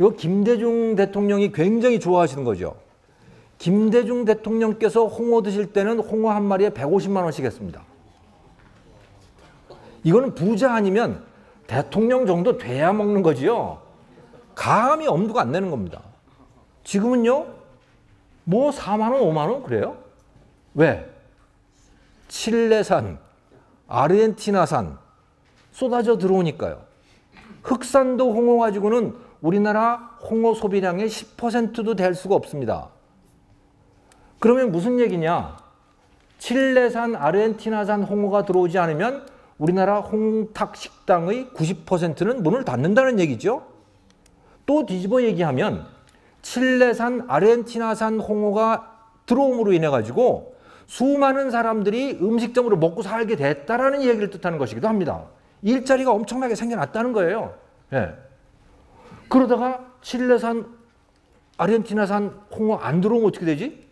이거 김대중 대통령이 굉장히 좋아하시는 거죠. 김대중 대통령께서 홍어 드실 때는 홍어 한 마리에 150만 원씩 했습니다. 이거는 부자 아니면 대통령 정도 돼야 먹는 거지요. 감히 엄두가 안 내는 겁니다. 지금은요, 뭐 4만 원, 5만 원 그래요? 왜? 칠레산, 아르헨티나산 쏟아져 들어오니까요. 흑산도 홍어 가지고는 우리나라 홍어 소비량의 10%도 될 수가 없습니다. 그러면 무슨 얘기냐? 칠레산, 아르헨티나산 홍어가 들어오지 않으면 우리나라 홍탁 식당의 90%는 문을 닫는다는 얘기죠. 또 뒤집어 얘기하면 칠레산, 아르헨티나산 홍어가 들어옴으로 인해 가지고 수많은 사람들이 음식점으로 먹고 살게 됐다라는 얘기를 뜻하는 것이기도 합니다. 일자리가 엄청나게 생겨났다는 거예요. 예. 그러다가 칠레산, 아르헨티나산 홍어 안 들어오면 어떻게 되지?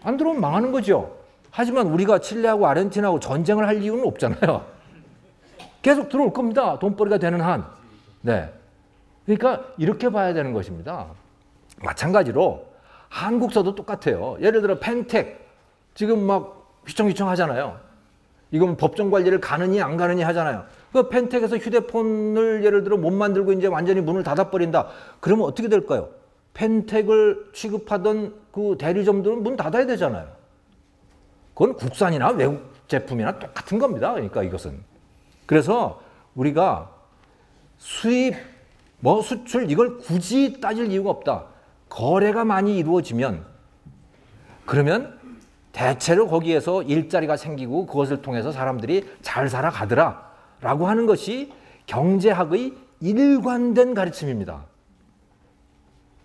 안 들어오면 망하는 거죠. 하지만 우리가 칠레하고 아르헨티나하고 전쟁을 할 이유는 없잖아요. 계속 들어올 겁니다. 돈벌이가 되는 한. 네. 그러니까 이렇게 봐야 되는 것입니다. 마찬가지로 한국서도 똑같아요. 예를 들어 펜텍 지금 막 휘청휘청 하잖아요. 이건 법정 관리를 가느니 안 가느니 하잖아요. 그 펜텍에서 휴대폰을 예를 들어 못 만들고 이제 완전히 문을 닫아버린다. 그러면 어떻게 될까요? 펜텍을 취급하던 그 대리점들은 문 닫아야 되잖아요. 그건 국산이나 외국 제품이나 똑같은 겁니다. 그러니까 이것은. 그래서 우리가 수입, 뭐 수출 이걸 굳이 따질 이유가 없다. 거래가 많이 이루어지면 그러면 대체로 거기에서 일자리가 생기고 그것을 통해서 사람들이 잘 살아가더라 라고 하는 것이 경제학의 일관된 가르침입니다.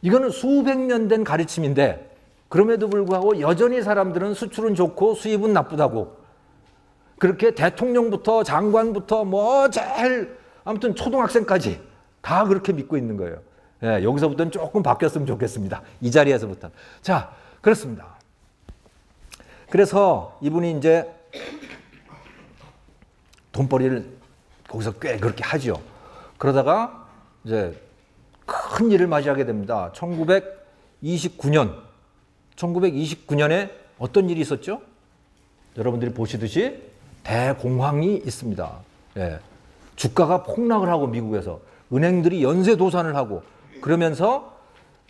이거는 수백 년 된 가르침인데 그럼에도 불구하고 여전히 사람들은 수출은 좋고 수입은 나쁘다고 그렇게 대통령부터 장관부터 뭐 제일 아무튼 초등학생까지 다 그렇게 믿고 있는 거예요. 예, 여기서부터는 조금 바뀌었으면 좋겠습니다. 이 자리에서부터. 자, 그렇습니다. 그래서 이분이 이제 돈벌이를 거기서 꽤 그렇게 하죠. 그러다가 이제 큰 일을 맞이하게 됩니다. 1929년에 어떤 일이 있었죠? 여러분들이 보시듯이 대공황이 있습니다. 예. 주가가 폭락을 하고 미국에서 은행들이 연쇄도산을 하고 그러면서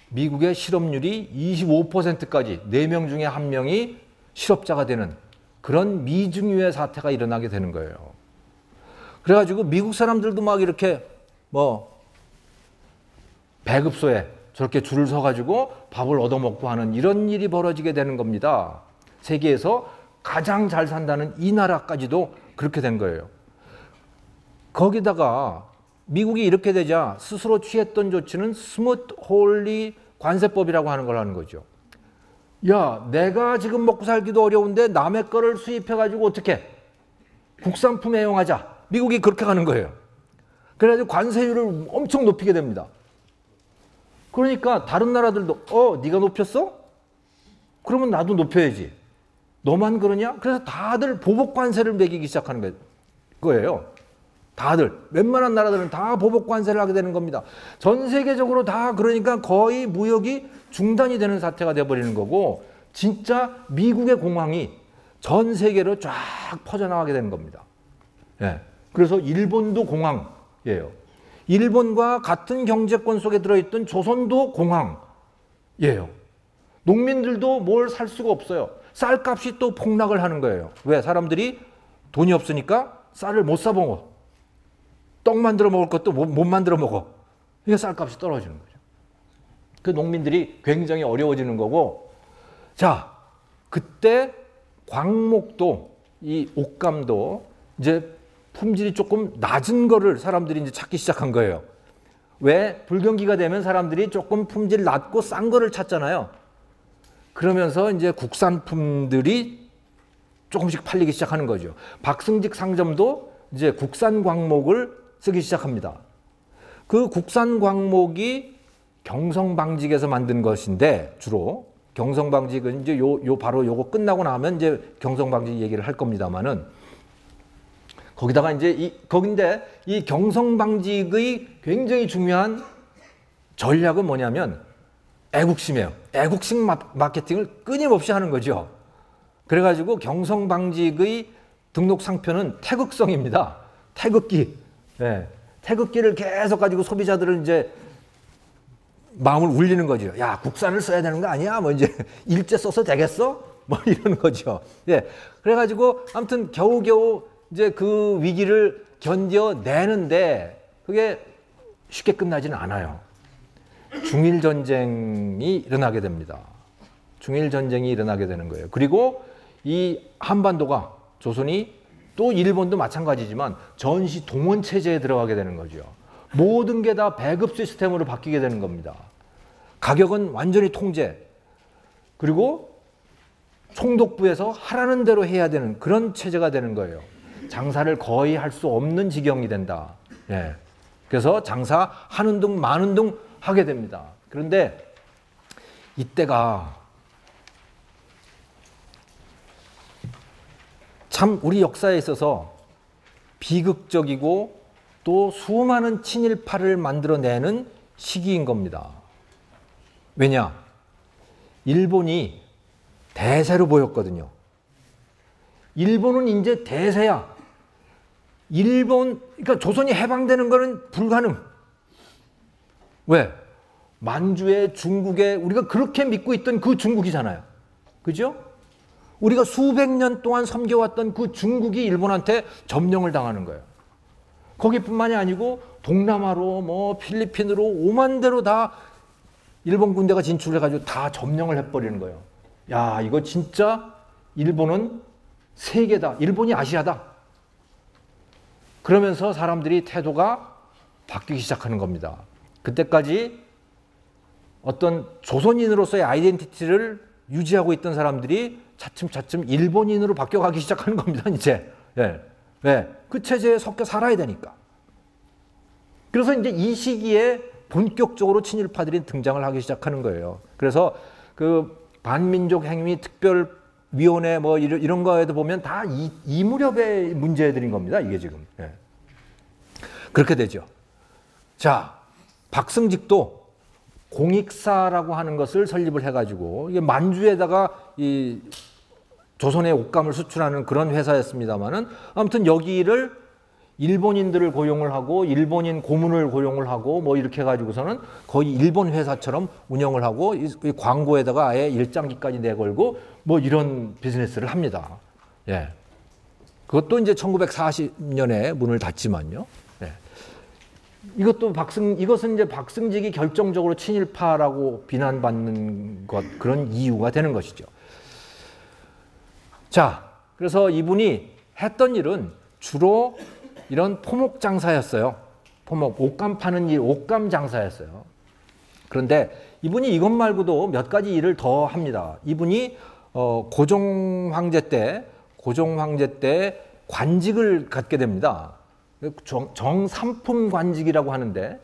미국의 실업률이 25%까지 4명 중에 1명이 실업자가 되는 그런 미중유의 사태가 일어나게 되는 거예요. 그래가지고 미국 사람들도 막 이렇게 뭐 배급소에 저렇게 줄을 서가지고 밥을 얻어먹고 하는 이런 일이 벌어지게 되는 겁니다. 세계에서 가장 잘 산다는 이 나라까지도 그렇게 된 거예요. 거기다가 미국이 이렇게 되자 스스로 취했던 조치는 스무트 홀리 관세법이라고 하는 걸 하는 거죠. 야, 내가 지금 먹고 살기도 어려운데 남의 거를 수입해가지고 어떻게 국산품 애용하자. 미국이 그렇게 가는 거예요. 그래가지고 관세율을 엄청 높이게 됩니다. 그러니까 다른 나라들도 네가 높였어? 그러면 나도 높여야지. 너만 그러냐? 그래서 다들 보복 관세를 매기기 시작하는 거예요. 다들 웬만한 나라들은 다 보복 관세를 하게 되는 겁니다. 전 세계적으로 다 그러니까 거의 무역이 중단이 되는 사태가 돼버리는 거고 진짜 미국의 공황이 전 세계로 쫙 퍼져나가게 되는 겁니다. 예. 그래서 일본도 공황이에요. 일본과 같은 경제권 속에 들어있던 조선도 공황이에요. 농민들도 뭘 살 수가 없어요. 쌀값이 또 폭락을 하는 거예요. 왜? 사람들이 돈이 없으니까 쌀을 못 사 먹어. 떡 만들어 먹을 것도 못 만들어 먹어. 이게 쌀값이 떨어지는 거죠. 그 농민들이 굉장히 어려워지는 거고 자, 그때 광목도 이 옥감도 이제 품질이 조금 낮은 거를 사람들이 이제 찾기 시작한 거예요. 왜? 불경기가 되면 사람들이 조금 품질 낮고 싼 거를 찾잖아요. 그러면서 이제 국산품들이 조금씩 팔리기 시작하는 거죠. 박승직 상점도 이제 국산 광목을 쓰기 시작합니다. 그 국산 광목이 경성방직에서 만든 것인데 주로 경성방직은 이제 바로 요거 끝나고 나면 이제 경성방직 얘기를 할 겁니다만은 거기다가 이제 거긴데 이 경성방직의 굉장히 중요한 전략은 뭐냐면 애국심이에요. 애국심 마케팅을 끊임없이 하는 거죠. 그래가지고 경성방직의 등록 상표는 태극성입니다. 태극기. 예. 태극기를 계속 가지고 소비자들을 이제 마음을 울리는 거죠. 야, 국산을 써야 되는 거 아니야? 뭐 이제 일제 써서 되겠어? 뭐 이러는 거죠. 예. 그래가지고 아무튼 겨우겨우 이제 그 위기를 견뎌내는데 그게 쉽게 끝나지는 않아요. 중일전쟁이 일어나게 됩니다. 중일전쟁이 일어나게 되는 거예요. 그리고 이 한반도가 조선이 또 일본도 마찬가지지만 전시 동원 체제에 들어가게 되는 거죠. 모든 게 다 배급 시스템으로 바뀌게 되는 겁니다. 가격은 완전히 통제. 그리고 총독부에서 하라는 대로 해야 되는 그런 체제가 되는 거예요. 장사를 거의 할 수 없는 지경이 된다. 예. 그래서 장사하는 둥 마는 둥 하게 됩니다. 그런데 이때가 참 우리 역사에 있어서 비극적이고 또 수많은 친일파를 만들어내는 시기인 겁니다. 왜냐? 일본이 대세로 보였거든요. 일본은 이제 대세야. 그러니까 조선이 해방되는 거는 불가능. 왜? 만주의 중국에 우리가 그렇게 믿고 있던 그 중국이잖아요. 그죠? 우리가 수백 년 동안 섬겨왔던 그 중국이 일본한테 점령을 당하는 거예요. 거기뿐만이 아니고 동남아로 뭐 필리핀으로 오만 대로 다 일본 군대가 진출해가지고 다 점령을 해버리는 거예요. 야, 이거 진짜 일본은 세계다. 일본이 아시아다. 그러면서 사람들이 태도가 바뀌기 시작하는 겁니다. 그때까지 어떤 조선인으로서의 아이덴티티를 유지하고 있던 사람들이 차츰차츰 일본인으로 바뀌어가기 시작하는 겁니다. 이제. 예. 왜? 그 체제에 섞여 살아야 되니까. 그래서 이제 이 시기에 본격적으로 친일파들이 등장을 하기 시작하는 거예요. 그래서 그 반민족 행위 특별위원회 뭐 이런 거에도 보면 다 이 무렵의 문제들인 겁니다. 이게 지금. 예. 그렇게 되죠. 자, 박승직도 공익사라고 하는 것을 설립을 해가지고 이게 만주에다가 이 조선의 옷감을 수출하는 그런 회사였습니다만은 아무튼 여기를 일본인들을 고용을 하고 일본인 고문을 고용을 하고 뭐 이렇게 해가지고서는 거의 일본 회사처럼 운영을 하고 이 광고에다가 아예 일장기까지 내걸고 뭐 이런 비즈니스를 합니다. 예. 그것도 이제 1940년에 문을 닫지만요. 예. 이것은 이제 박승직이 결정적으로 친일파라고 비난받는 것, 그런 이유가 되는 것이죠. 자, 그래서 이분이 했던 일은 주로 이런 포목 장사였어요. 포목, 옷감 파는 일, 옷감 장사였어요. 그런데 이분이 이것 말고도 몇 가지 일을 더 합니다. 이분이 고종 황제 때 관직을 갖게 됩니다. 정삼품 관직이라고 하는데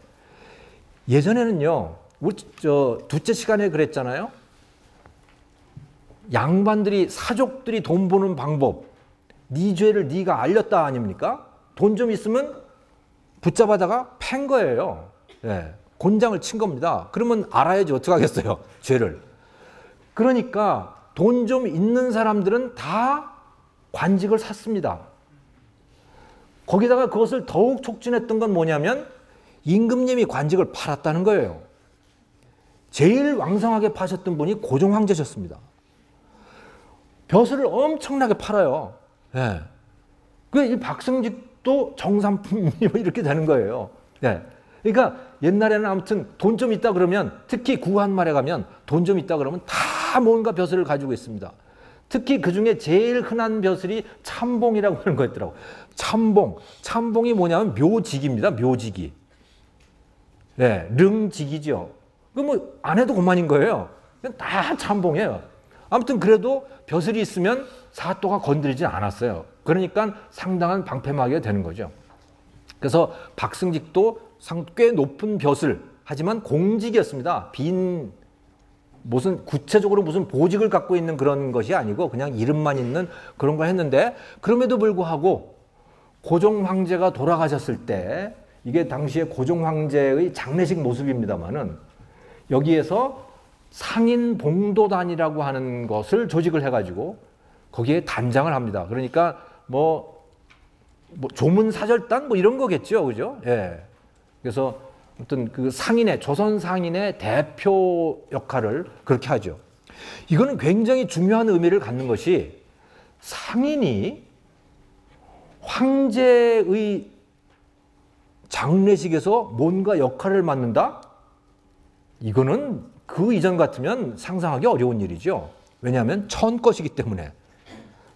예전에는요, 우리 둘째 시간에 그랬잖아요. 양반들이 사족들이 돈 버는 방법, 네 죄를 네가 알렸다 아닙니까? 돈 좀 있으면 붙잡아다가 팬 거예요. 예, 곤장을 친 겁니다. 그러면 알아야지 어떻게 하겠어요, 죄를. 그러니까 돈 좀 있는 사람들은 다 관직을 샀습니다. 거기다가 그것을 더욱 촉진했던 건 뭐냐면 임금님이 관직을 팔았다는 거예요. 제일 왕성하게 파셨던 분이 고종 황제셨습니다. 벼슬을 엄청나게 팔아요. 예. 이 박승직도 정삼품이 이렇게 되는 거예요. 예. 그러니까 옛날에는 아무튼 돈 좀 있다 그러면, 특히 구한말에 가면 돈 좀 있다 그러면 다 뭔가 벼슬을 가지고 있습니다. 특히 그 중에 제일 흔한 벼슬이 참봉이라고 하는 거였더라고요. 참봉이 뭐냐면 묘직입니다. 묘직이. 예, 릉직이죠. 그 뭐 안 해도 그만인 거예요. 다 참봉이에요. 아무튼 그래도 벼슬이 있으면 사또가 건드리지 않았어요. 그러니까 상당한 방패막이가 되는 거죠. 그래서 박승직도 꽤 높은 벼슬, 하지만 공직이었습니다. 구체적으로 무슨 보직을 갖고 있는 그런 것이 아니고 그냥 이름만 있는 그런 걸 했는데, 그럼에도 불구하고 고종 황제가 돌아가셨을 때 이게 당시에 고종 황제의 장례식 모습입니다만은 여기에서 상인 봉도단이라고 하는 것을 조직을 해가지고 거기에 단장을 합니다. 그러니까 뭐 조문사절단 뭐 이런 거겠죠, 그죠? 예. 그래서 어떤 그 상인의 조선 상인의 대표 역할을 그렇게 하죠. 이거는 굉장히 중요한 의미를 갖는 것이 상인이 황제의 장례식에서 뭔가 역할을 맡는다? 이거는 그 이전 같으면 상상하기 어려운 일이죠. 왜냐하면 천 것이기 때문에.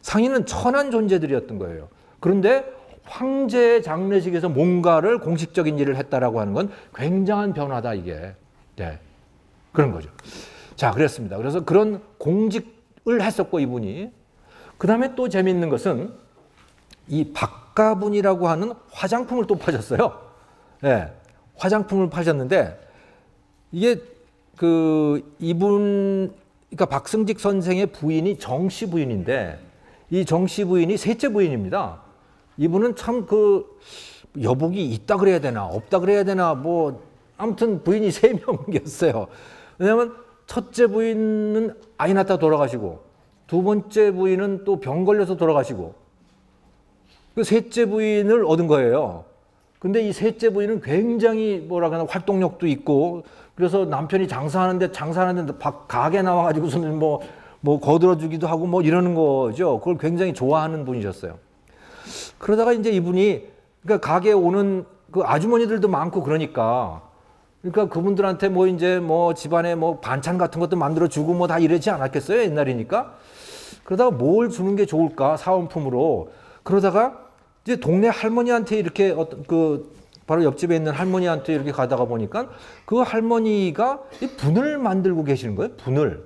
상인은 천한 존재들이었던 거예요. 그런데 황제의 장례식에서 뭔가를 공식적인 일을 했다라고 하는 건 굉장한 변화다, 이게. 네. 그런 거죠. 자, 그랬습니다. 그래서 그런 공직을 했었고, 이분이. 그 다음에 또 재미있는 것은 이 박가분이라고 하는 화장품을 또 파셨어요. 네. 화장품을 파셨는데, 이게 그러니까 박승직 선생의 부인이 정씨 부인인데, 이 정씨 부인이 셋째 부인입니다. 이분은 참 여복이 있다 그래야 되나 없다 그래야 되나 뭐 아무튼 부인이 3명이었어요. 왜냐하면 첫째 부인은 아이 낳다 돌아가시고 두 번째 부인은 또 병 걸려서 돌아가시고 그 셋째 부인을 얻은 거예요. 근데 이 셋째 부인은 굉장히 뭐라 하나 활동력도 있고 그래서 남편이 장사하는데 가게 나와가지고서는 뭐 거들어주기도 하고 뭐 이러는 거죠. 그걸 굉장히 좋아하는 분이셨어요. 그러다가 이제 이분이 그러니까 가게에 오는 그 아주머니들도 많고 그러니까 그분들한테 뭐 이제 뭐 집안에 뭐 반찬 같은 것도 만들어 주고 뭐 다 이러지 않았겠어요, 옛날이니까. 그러다가 뭘 주는 게 좋을까 사은품으로. 그러다가 이제 동네 할머니한테 이렇게 바로 옆집에 있는 할머니한테 이렇게 가다가 보니까 그 할머니가 분을 만들고 계시는 거예요, 분을.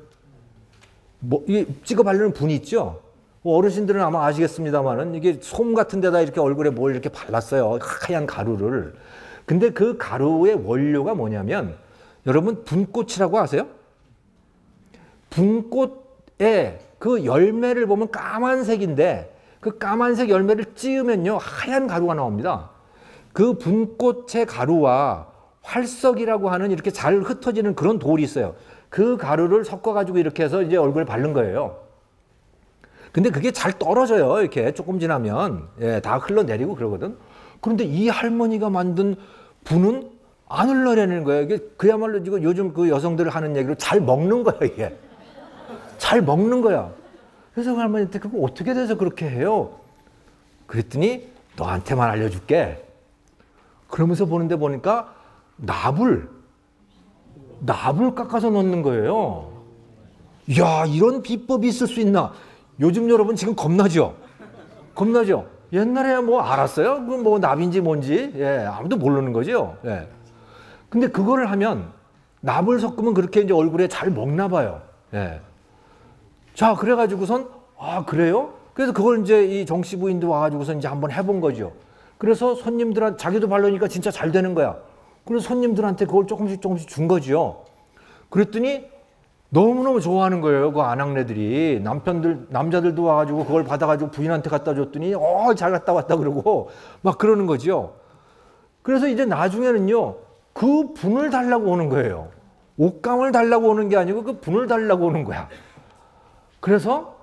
이 찍어 바르는 분이 있죠. 어르신들은 아마 아시겠습니다만은 이게 솜 같은 데다 이렇게 얼굴에 뭘 이렇게 발랐어요. 하얀 가루를. 근데 그 가루의 원료가 뭐냐면 여러분 분꽃이라고 아세요? 분꽃의 그 열매를 보면 까만색인데 그 까만색 열매를 찌우면요 하얀 가루가 나옵니다. 그 분꽃의 가루와 활석이라고 하는 이렇게 잘 흩어지는 그런 돌이 있어요. 그 가루를 섞어가지고 이렇게 해서 이제 얼굴에 바른 거예요. 근데 그게 잘 떨어져요. 이렇게 조금 지나면. 예, 다 흘러내리고 그러거든. 그런데 이 할머니가 만든 분은 안 흘러내리는 거예요. 이게 그야말로 지금 요즘 그 여성들 하는 얘기로 잘 먹는 거예요, 이게. 잘 먹는 거야. 그래서 그 할머니한테 그거 어떻게 돼서 그렇게 해요? 그랬더니 너한테만 알려줄게. 그러면서 보니까 납을 깎아서 넣는 거예요. 이야, 이런 비법이 있을 수 있나? 요즘 여러분 지금 겁나죠? 겁나죠? 옛날에 뭐 알았어요? 그 뭐 납인지 뭔지. 예, 아무도 모르는 거죠. 예. 근데 그거를 하면 납을 섞으면 그렇게 이제 얼굴에 잘 먹나 봐요. 예. 자, 그래가지고선 그래요? 그래서 그걸 이제 이 정씨 부인도 와가지고서 이제 한번 해본 거죠. 그래서 손님들한테 자기도 바르니까 진짜 잘 되는 거야. 그래서 손님들한테 그걸 조금씩 준 거죠. 그랬더니 너무너무 좋아하는 거예요. 그 아낙네들이. 남자들도 와가지고 그걸 받아가지고 부인한테 갖다 줬더니 잘 갔다 왔다 그러고 막 그러는 거죠. 그래서 이제 나중에는요 그 분을 달라고 오는 거예요. 옷감을 달라고 오는 게 아니고 그 분을 달라고 오는 거야. 그래서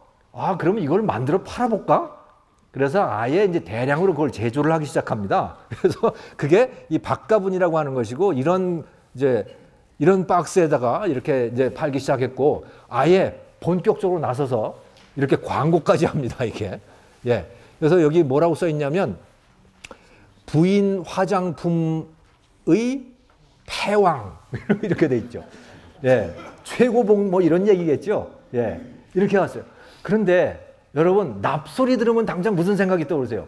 그럼 이걸 만들어 팔아볼까? 그래서 아예 이제 대량으로 그걸 제조를 하기 시작합니다. 그래서 그게 이 박가분이라고 하는 것이고 이런 박스에다가 이렇게 이제 팔기 시작했고 아예 본격적으로 나서서 이렇게 광고까지 합니다, 이게. 예. 그래서 여기 뭐라고 써 있냐면 부인 화장품의 패왕 이렇게 돼 있죠. 예. 최고봉 뭐 이런 얘기겠죠. 예. 이렇게 왔어요. 그런데 여러분 납소리 들으면 당장 무슨 생각이 떠오르세요?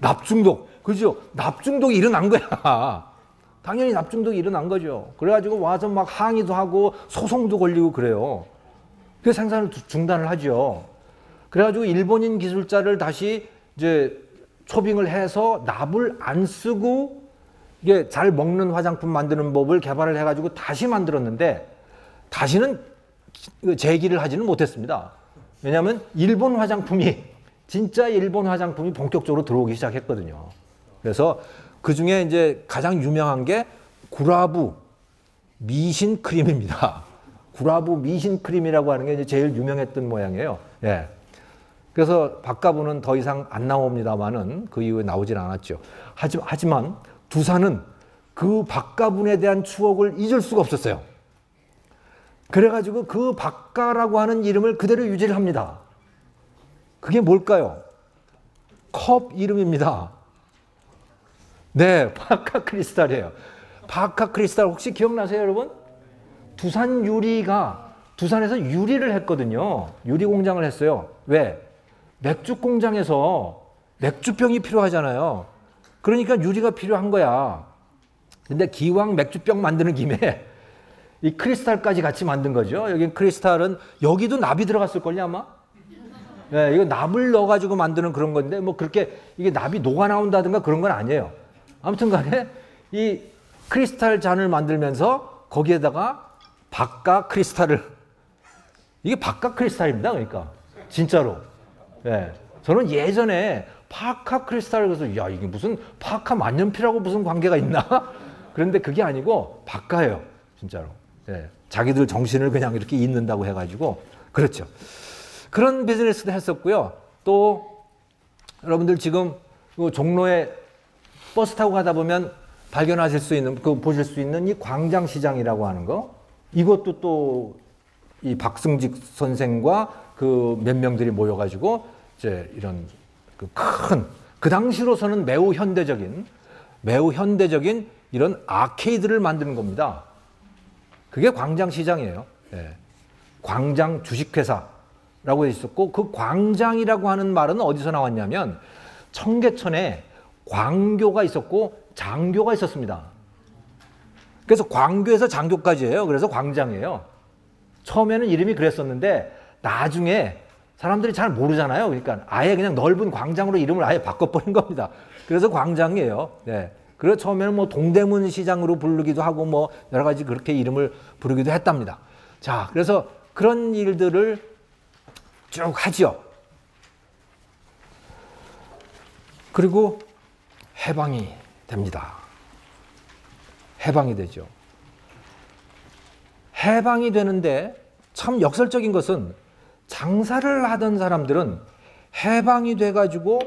납중독. 그죠? 납중독이 일어난 거야. 당연히 납중독이 일어난 거죠. 그래가지고 와서 막 항의도 하고 소송도 걸리고 그래요. 그래서 생산을 중단을 하죠. 그래가지고 일본인 기술자를 다시 이제 초빙을 해서 납을 안 쓰고 이게 잘 먹는 화장품 만드는 법을 개발을 해가지고 다시 만들었는데 다시는 재기를 하지는 못했습니다. 왜냐하면 진짜 일본 화장품이 본격적으로 들어오기 시작했거든요. 그래서 그 중에 이제 가장 유명한 게 구라부 미신 크림입니다. 구라부 미신 크림이라고 하는 게 이제 제일 유명했던 모양이에요. 예. 그래서 박가부는 더 이상 안 나옵니다만은 그 이후에 나오질 않았죠. 하지만 두산은 그 박가분에 대한 추억을 잊을 수가 없었어요. 그래가지고 그 박가라고 하는 이름을 그대로 유지를 합니다. 그게 뭘까요? 컵 이름입니다. 네, 바카 크리스탈이에요. 바카 크리스탈 혹시 기억나세요, 여러분? 두산 유리가 두산에서 유리를 했거든요. 유리 공장을 했어요. 왜? 맥주 공장에서 맥주병이 필요하잖아요. 그러니까 유리가 필요한 거야. 근데 기왕 맥주병 만드는 김에 이 크리스탈까지 같이 만든 거죠. 여기 크리스탈은 여기도 납이 들어갔을걸요, 아마? 네, 이거 납을 넣어가지고 만드는 그런 건데 뭐 그렇게 이게 납이 녹아 나온다든가 그런 건 아니에요. 아무튼 간에 이 크리스탈 잔을 만들면서 거기에다가 바카 크리스탈을 이게 바카 크리스탈입니다. 그러니까 진짜로. 예. 저는 예전에 파카 크리스탈을 그래서 야 이게 무슨 파카 만년필하고 무슨 관계가 있나? 그런데 그게 아니고 바카예요. 진짜로. 예. 자기들 정신을 그냥 이렇게 잇는다고 해가지고 그렇죠. 그런 비즈니스도 했었고요. 또 여러분들 지금 종로에 버스 타고 가다 보면 발견하실 수 있는, 보실 수 있는 이 광장시장이라고 하는 거, 이것도 또 이 박승직 선생과 그 몇 명들이 모여가지고 이제 이런 그 당시로서는 매우 현대적인 이런 아케이드를 만드는 겁니다. 그게 광장시장이에요. 예. 광장 주식회사라고 있었고, 그 광장이라고 하는 말은 어디서 나왔냐면 청계천에 광교가 있었고 장교가 있었습니다. 그래서 광교에서 장교까지예요. 그래서 광장이에요. 처음에는 이름이 그랬었는데 나중에 사람들이 잘 모르잖아요. 그러니까 아예 그냥 넓은 광장으로 이름을 아예 바꿔버린 겁니다. 그래서 광장이에요. 네. 그래서 처음에는 뭐 동대문 시장으로 부르기도 하고 뭐 여러 가지 그렇게 이름을 부르기도 했답니다. 자, 그래서 그런 일들을 쭉 하죠. 그리고 해방이 됩니다. 해방이 되죠. 해방이 되는데 참 역설적인 것은 장사를 하던 사람들은 해방이 돼가지고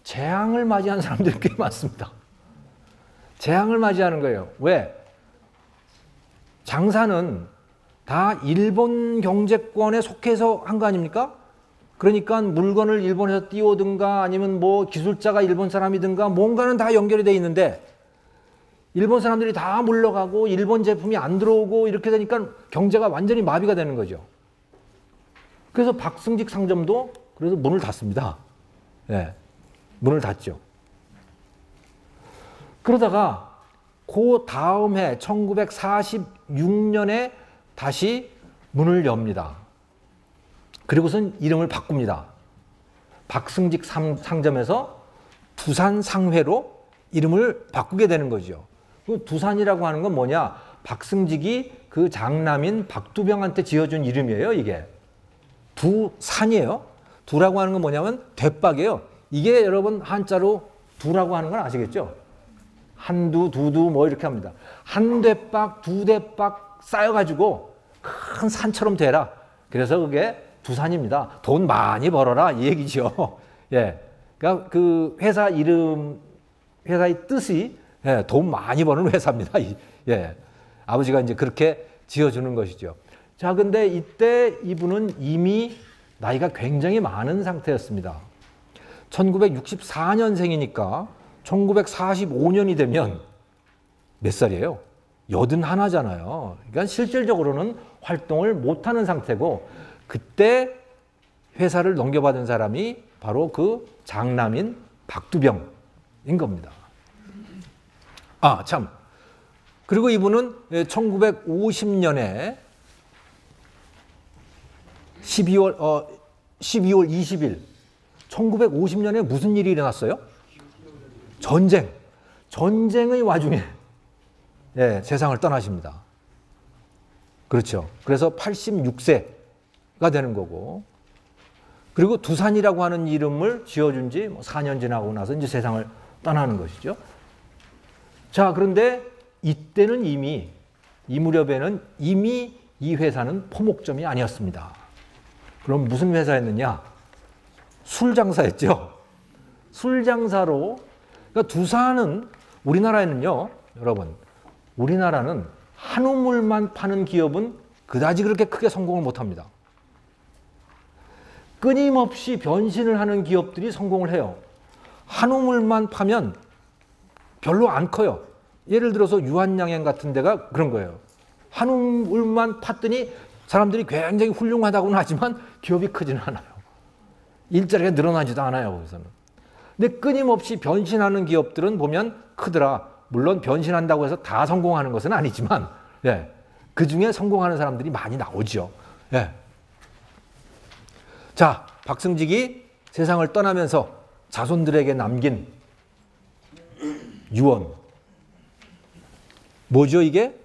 재앙을 맞이한 사람들이 꽤 많습니다. 재앙을 맞이하는 거예요. 왜? 장사는 다 일본 경제권에 속해서 한 거 아닙니까? 그러니까 물건을 일본에서 띄우든가 아니면 뭐 기술자가 일본 사람이든가 뭔가는 다 연결이 돼 있는데 일본 사람들이 다 물러가고 일본 제품이 안 들어오고 이렇게 되니까 경제가 완전히 마비가 되는 거죠. 그래서 박승직 상점도 그래서 문을 닫습니다. 네, 문을 닫죠. 그러다가 그 다음 해 1946년에 다시 문을 엽니다. 그리고선 이름을 바꿉니다. 박승직 상점에서 두산상회로 이름을 바꾸게 되는 거죠. 그 두산이라고 하는 건 뭐냐? 박승직이 그 장남인 박두병한테 지어준 이름이에요, 이게. 두산이에요. 두라고 하는 건 뭐냐면 대박이에요. 이게 여러분 한자로 두라고 하는 건 아시겠죠? 한두, 두두 뭐 이렇게 합니다. 한 대박, 두 대박 쌓여가지고 큰 산처럼 되라. 그래서 그게 두산입니다. 돈 많이 벌어라 이 얘기죠. 예, 그러니까 그 회사 이름, 회사의 뜻이 예, 돈 많이 버는 회사입니다. 예, 아버지가 이제 그렇게 지어주는 것이죠. 자, 근데 이때 이분은 이미 나이가 굉장히 많은 상태였습니다. 1964년생이니까 1945년이 되면 몇 살이에요? 81잖아요. 그러니까 실질적으로는 활동을 못하는 상태고 그때 회사를 넘겨받은 사람이 바로 그 장남인 박두병인 겁니다. 아, 참. 그리고 이분은 1950년에 12월 20일 1950년에 무슨 일이 일어났어요? 전쟁의 와중에 예, 세상을 떠나십니다. 그렇죠. 그래서 86세가 되는 거고, 그리고 두산이라고 하는 이름을 지어준 지 4년 지나고 나서 이제 세상을 떠나는 것이죠. 자, 그런데 이때는 이미 이 무렵에는 이미 이 회사는 포목점이 아니었습니다. 그럼 무슨 회사였느냐? 술 장사였죠. 술 장사로, 그러니까 두산은 우리나라에는요, 여러분, 우리나라는 한우물만 파는 기업은 그다지 그렇게 크게 성공을 못합니다. 끊임없이 변신을 하는 기업들이 성공을 해요. 한우물만 파면 별로 안 커요. 예를 들어서 유한양행 같은 데가 그런 거예요. 한우물만 팠더니 사람들이 굉장히 훌륭하다고는 하지만 기업이 크지는 않아요. 일자리가 늘어나지도 않아요. 거기서는. 근데 끊임없이 변신하는 기업들은 보면 크더라. 물론 변신한다고 해서 다 성공하는 것은 아니지만, 예, 그 중에 성공하는 사람들이 많이 나오죠. 예. 자, 박승직이 세상을 떠나면서 자손들에게 남긴 유언. 뭐죠, 이게?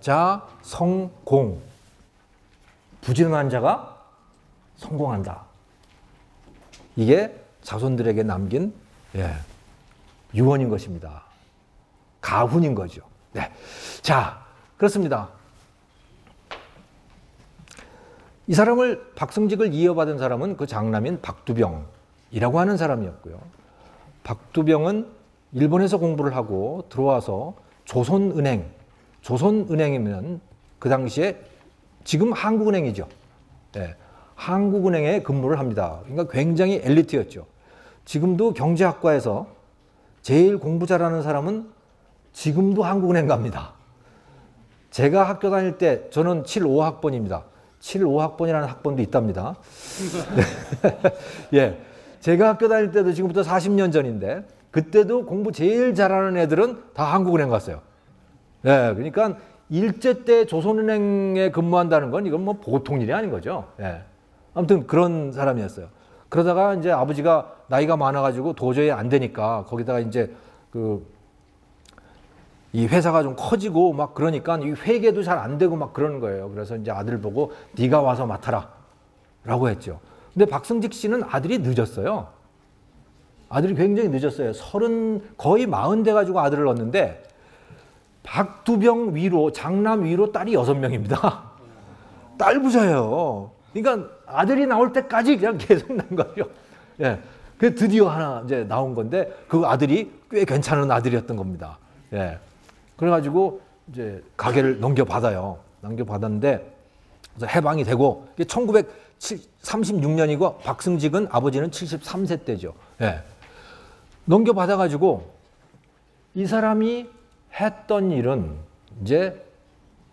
근자성공. 부지런한 자가 성공한다. 이게 자손들에게 남긴, 예, 유언인 것입니다. 가훈인 거죠. 네. 자, 그렇습니다. 이 사람을, 박승직을 이어받은 사람은 그 장남인 박두병이라고 하는 사람이었고요. 박두병은 일본에서 공부를 하고 들어와서 조선은행이면 그 당시에 지금 한국은행이죠. 네. 한국은행에 근무를 합니다. 그러니까 굉장히 엘리트였죠. 지금도 경제학과에서 제일 공부 잘하는 사람은 지금도 한국은행 갑니다. 제가 학교 다닐 때 저는 75학번입니다. 75학번이라는 학번도 있답니다. 예, 제가 학교 다닐 때도 지금부터 40년 전인데 그때도 공부 제일 잘하는 애들은 다 한국은행 갔어요. 예, 그러니까 일제 때 조선은행에 근무한다는 건 이건 뭐 보통 일이 아닌 거죠. 예. 아무튼 그런 사람이었어요. 그러다가 이제 아버지가 나이가 많아가지고 도저히 안 되니까 거기다가 이제 이 회사가 좀 커지고 막 그러니까 이 회계도 잘 안 되고 막 그러는 거예요. 그래서 이제 아들 보고 네가 와서 맡아라 라고 했죠. 근데 박승직 씨는 아들이 늦었어요. 아들이 굉장히 늦었어요. 거의 40 돼가지고 아들을 얻는데 박두병 위로, 장남 위로 딸이 6명입니다. 딸 부자예요. 그러니까 아들이 나올 때까지 그냥 계속 난 거죠. 예. 그 드디어 하나 이제 나온 건데 그 아들이 꽤 괜찮은 아들이었던 겁니다. 예. 그래가지고 이제 가게를 넘겨받아요. 넘겨받았는데 그래서 해방이 되고 1936년이고 박승직은 아버지는 73세 때죠. 예. 넘겨받아가지고 이 사람이 했던 일은 이제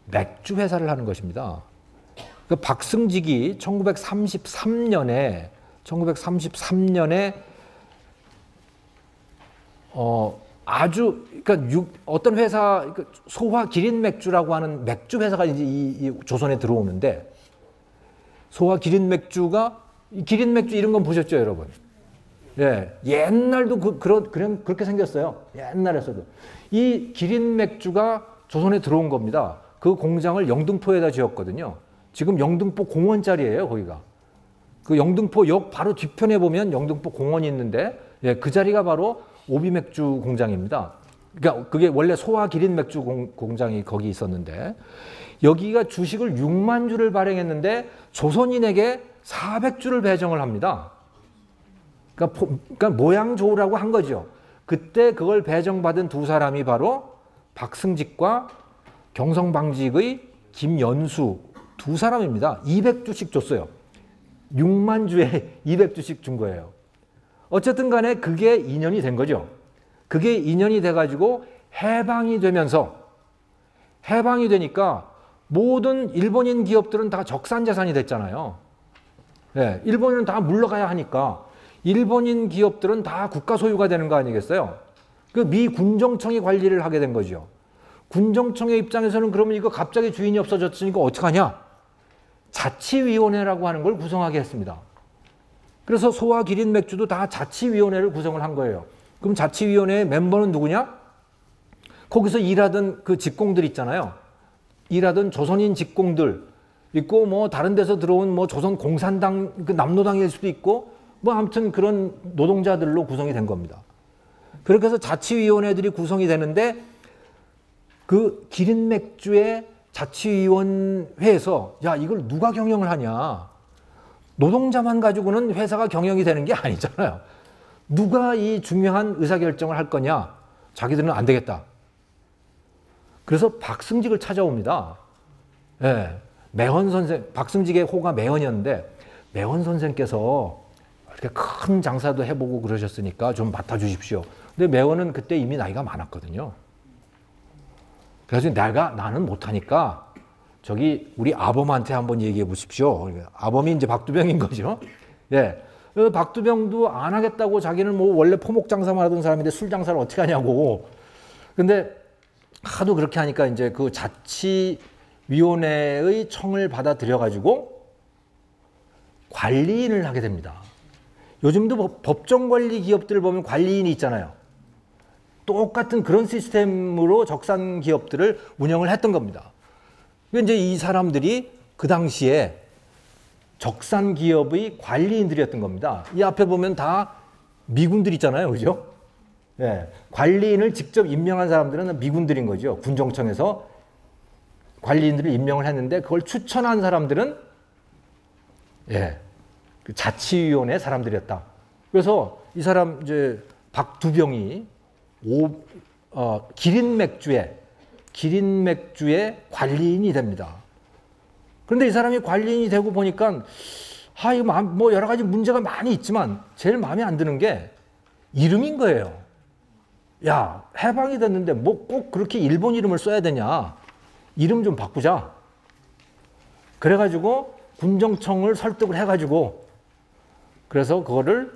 맥주 회사를 하는 것입니다. 그 박승직이 1933년에 아주 그러니까 어떤 회사 소화 기린 맥주라고 하는 맥주 회사가 이제 이 조선에 들어오는데 소화 기린 맥주가 기린 맥주 이런 건 보셨죠, 여러분? 예, 옛날도 그렇게 생겼어요. 옛날에서도 이 기린 맥주가 조선에 들어온 겁니다. 그 공장을 영등포에다 지었거든요. 지금 영등포 공원 자리예요, 거기가. 그 영등포 역 바로 뒤편에 보면 영등포 공원이 있는데, 예, 그 자리가 바로 오비맥주 공장입니다. 그러니까 그게 원래 소화 기린 맥주 공장이 거기 있었는데, 여기가 주식을 6만 주를 발행했는데 조선인에게 400주를 배정을 합니다. 그러니까 모양 좋으라고 한 거죠. 그때 그걸 배정받은 두 사람이 바로 박승직과 경성방직의 김연수 두 사람입니다. 200주씩 줬어요. 6만 주에 200주씩 준 거예요. 어쨌든 간에 그게 인연이 된 거죠. 그게 인연이 돼가지고 해방이 되니까 모든 일본인 기업들은 다 적산재산이 됐잖아요. 네, 일본인은 다 물러가야 하니까 일본인 기업들은 다 국가 소유가 되는 거 아니겠어요? 그 미 군정청이 관리를 하게 된 거죠. 군정청의 입장에서는 그러면 이거 갑자기 주인이 없어졌으니까 어떡하냐? 자치위원회라고 하는 걸 구성하게 했습니다. 그래서 소화 기린 맥주도 다 자치위원회를 구성을 한 거예요. 그럼 자치위원회의 멤버는 누구냐? 거기서 일하던 그 직공들 있잖아요. 일하던 조선인 직공들 있고 뭐 다른 데서 들어온 뭐 조선 공산당 그 남노당일 수도 있고 뭐 아무튼 그런 노동자들로 구성이 된 겁니다. 그렇게 해서 자치위원회들이 구성이 되는데 그 기린 맥주의 자치위원회에서 야, 이걸 누가 경영을 하냐. 노동자만 가지고는 회사가 경영이 되는 게 아니잖아요. 누가 이 중요한 의사결정을 할 거냐. 자기들은 안 되겠다. 그래서 박승직을 찾아옵니다. 예, 매헌 선생, 박승직의 호가 매헌이었는데 매헌 선생께서 이렇게 큰 장사도 해보고 그러셨으니까 좀 맡아주십시오. 근데 매헌은 그때 이미 나이가 많았거든요. 그래서 나는 못하니까 저기 우리 아범한테 한번 얘기해 보십시오. 아범이 이제 박두병인 거죠. 예. 박두병도 안 하겠다고 자기는 뭐 원래 포목 장사만 하던 사람인데 술 장사를 어떻게 하냐고. 근데 하도 그렇게 하니까 이제 그 자치위원회의 청을 받아들여 가지고 관리인을 하게 됩니다. 요즘도 법정관리 기업들을 보면 관리인이 있잖아요. 똑같은 그런 시스템으로 적산 기업들을 운영을 했던 겁니다. 이제 이 사람들이 그 당시에 적산 기업의 관리인들이었던 겁니다. 이 앞에 보면 다 미군들 있잖아요. 그죠? 예. 관리인을 직접 임명한 사람들은 미군들인 거죠. 군정청에서 관리인들을 임명을 했는데 그걸 추천한 사람들은 예. 그 자치위원회 사람들이었다. 그래서 이 사람 이제 박두병이 기린 맥주의 관리인이 됩니다. 그런데 이 사람이 관리인이 되고 보니까 이거 뭐 여러 가지 문제가 많이 있지만 제일 마음에 안 드는 게 이름인 거예요. 야, 해방이 됐는데 뭐 꼭 그렇게 일본 이름을 써야 되냐. 이름 좀 바꾸자. 그래가지고 군정청을 설득을 해가지고 그래서 그거를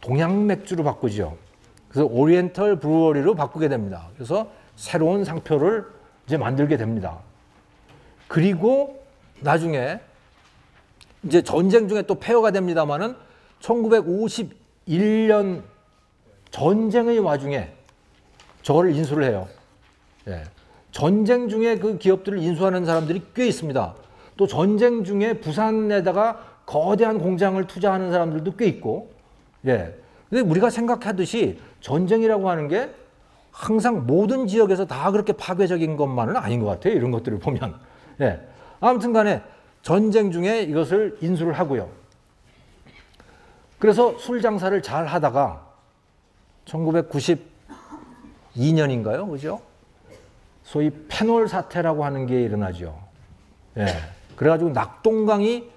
동양맥주로 바꾸죠. 그래서 오리엔털 브루어리로 바꾸게 됩니다. 그래서 새로운 상표를 이제 만들게 됩니다. 그리고 나중에 이제 전쟁 중에 또 폐허가 됩니다만은 1951년 전쟁의 와중에 저거를 인수를 해요. 예. 전쟁 중에 그 기업들을 인수하는 사람들이 꽤 있습니다. 또 전쟁 중에 부산에다가 거대한 공장을 투자하는 사람들도 꽤 있고. 예. 근데 우리가 생각하듯이 전쟁이라고 하는 게 항상 모든 지역에서 다 그렇게 파괴적인 것만은 아닌 것 같아요. 이런 것들을 보면. 예. 아무튼 간에 전쟁 중에 이것을 인수를 하고요. 그래서 술 장사를 잘 하다가 1992년인가요? 그죠? 소위 페놀 사태라고 하는 게 일어나죠. 예. 그래가지고 낙동강이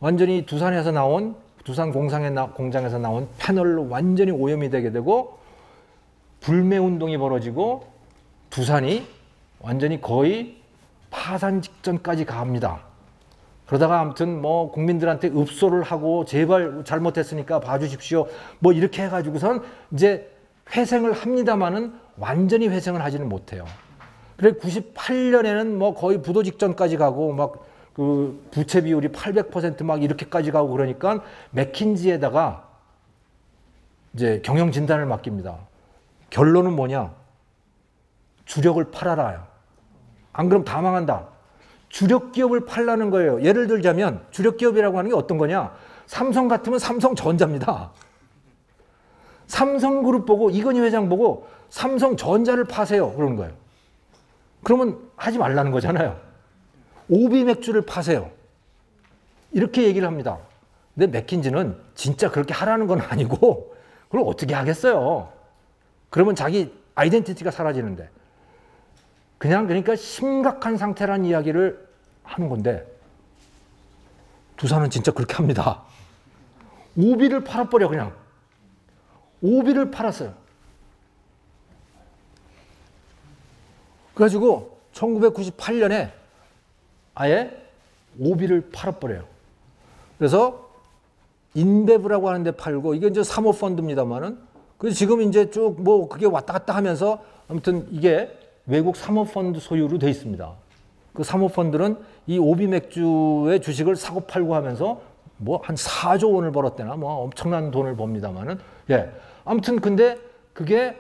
완전히 두산에서 나온 두산 공장에서 나온 페놀로 완전히 오염이 되게 되고 불매 운동이 벌어지고 두산이 완전히 거의 파산 직전까지 갑니다. 그러다가 아무튼 뭐 국민들한테 읍소를 하고 제발 잘못했으니까 봐주십시오. 뭐 이렇게 해가지고선 이제 회생을 합니다만은 완전히 회생을 하지는 못해요. 그래 98년에는 뭐 거의 부도 직전까지 가고 막 그 부채 비율이 800% 막 이렇게까지 가고 그러니까 맥킨지에다가 이제 경영 진단을 맡깁니다. 결론은 뭐냐? 주력을 팔아라. 안 그럼 다 망한다. 주력 기업을 팔라는 거예요. 예를 들자면 주력 기업이라고 하는 게 어떤 거냐? 삼성 같으면 삼성전자입니다. 삼성그룹 보고 이건희 회장 보고 삼성전자를 파세요. 그러는 거예요. 그러면 하지 말라는 거잖아요. 오비맥주를 파세요. 이렇게 얘기를 합니다. 근데 맥킨지는 진짜 그렇게 하라는 건 아니고 그걸 어떻게 하겠어요. 그러면 자기 아이덴티티가 사라지는데. 그냥 그러니까 심각한 상태라는 이야기를 하는 건데 두산은 진짜 그렇게 합니다. 오비를 팔아버려 그냥. 오비를 팔았어요. 그래가지고 1998년에 아예 오비를 팔아버려요. 그래서 인베브라고 하는 데 팔고 이게 이제 사모펀드입니다만은 그래서 지금 이제 쭉 뭐 그게 왔다 갔다 하면서 아무튼 이게 외국 사모펀드 소유로 돼 있습니다. 그 사모펀드는 이 오비 맥주의 주식을 사고 팔고 하면서 뭐 한 4조 원을 벌었대나 뭐 엄청난 돈을 법니다만은 예. 아무튼 근데 그게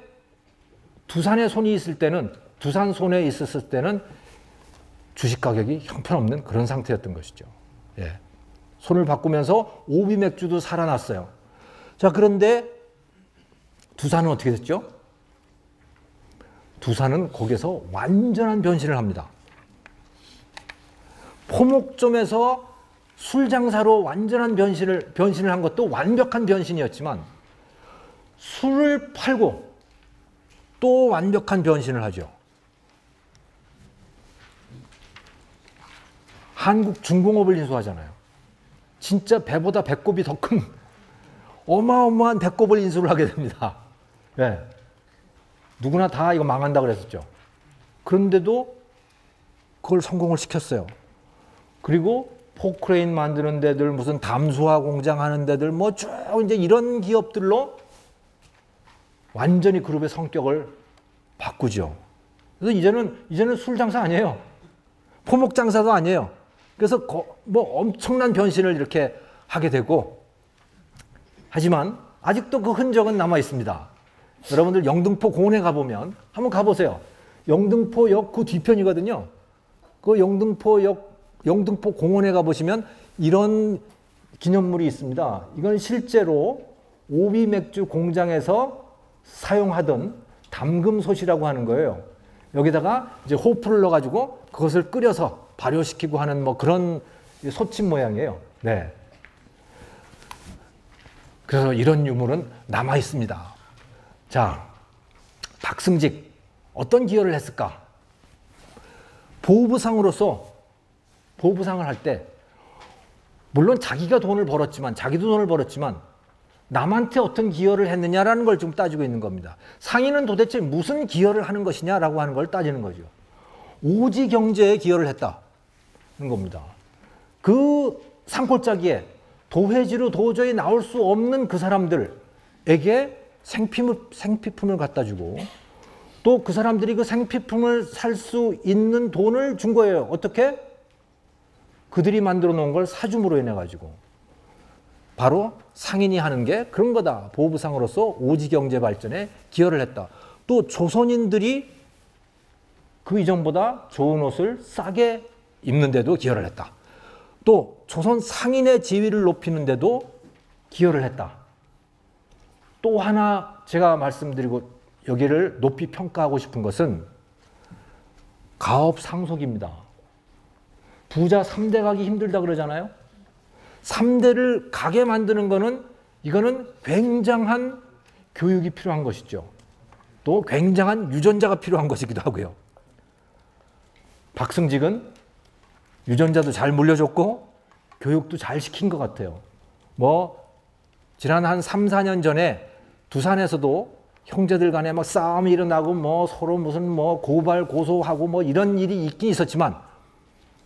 두산의 손이 있을 때는 두산 손에 있었을 때는 주식 가격이 형편없는 그런 상태였던 것이죠. 예. 손을 바꾸면서 오비 맥주도 살아났어요. 자, 그런데 두산은 어떻게 됐죠? 두산은 거기서 완전한 변신을 합니다. 포목점에서 술 장사로 완전한 변신을 한 것도 완벽한 변신이었지만 술을 팔고 또 완벽한 변신을 하죠. 한국 중공업을 인수하잖아요. 진짜 배보다 배꼽이 더 큰 어마어마한 배꼽을 인수를 하게 됩니다. 네. 누구나 다 이거 망한다 그랬었죠. 그런데도 그걸 성공을 시켰어요. 그리고 포크레인 만드는 데들, 무슨 담수화 공장 하는 데들, 뭐 쭉 이제 이런 기업들로 완전히 그룹의 성격을 바꾸죠. 그래서 이제는 술 장사 아니에요. 포목 장사도 아니에요. 그래서 뭐 엄청난 변신을 이렇게 하게 되고, 하지만 아직도 그 흔적은 남아 있습니다. 여러분들 영등포 공원에 가보면 한번 가보세요. 영등포역 그 뒤편이거든요. 그 영등포 공원에 가보시면 이런 기념물이 있습니다. 이건 실제로 오비 맥주 공장에서 사용하던 담금솥이라고 하는 거예요. 여기다가 이제 호프를 넣어가지고 그것을 끓여서 발효시키고 하는 뭐 그런 솥집 모양이에요. 네. 그래서 이런 유물은 남아 있습니다. 자, 박승직 어떤 기여를 했을까? 보부상으로서 보부상을 할 때 물론 자기도 돈을 벌었지만 남한테 어떤 기여를 했느냐라는 걸 좀 따지고 있는 겁니다. 상인은 도대체 무슨 기여를 하는 것이냐라고 하는 걸 따지는 거죠. 오지 경제에 기여를 했다는 겁니다. 그 산골짜기에 도회지로 도저히 나올 수 없는 그 사람들에게 생필품을 갖다 주고 또 그 사람들이 그 생필품을 살 수 있는 돈을 준 거예요. 어떻게? 그들이 만들어 놓은 걸 사줌으로 인해 가지고. 바로 상인이 하는 게 그런 거다. 보부상으로서 오지 경제 발전에 기여를 했다. 또 조선인들이 그 이전보다 좋은 옷을 싸게 입는데도 기여를 했다. 또 조선 상인의 지위를 높이는 데도 기여를 했다. 또 하나 제가 말씀드리고 여기를 높이 평가하고 싶은 것은 가업 상속입니다. 부자 3대 가기 힘들다 그러잖아요. 3대를 가게 만드는 거는 이거는 굉장한 교육이 필요한 것이죠. 또 굉장한 유전자가 필요한 것이기도 하고요. 박승직은 유전자도 잘 물려줬고 교육도 잘 시킨 것 같아요. 뭐 지난 한 3, 4년 전에 두산에서도 형제들 간에 막 싸움이 일어나고 뭐 서로 무슨 뭐 고발 고소하고 뭐 이런 일이 있긴 있었지만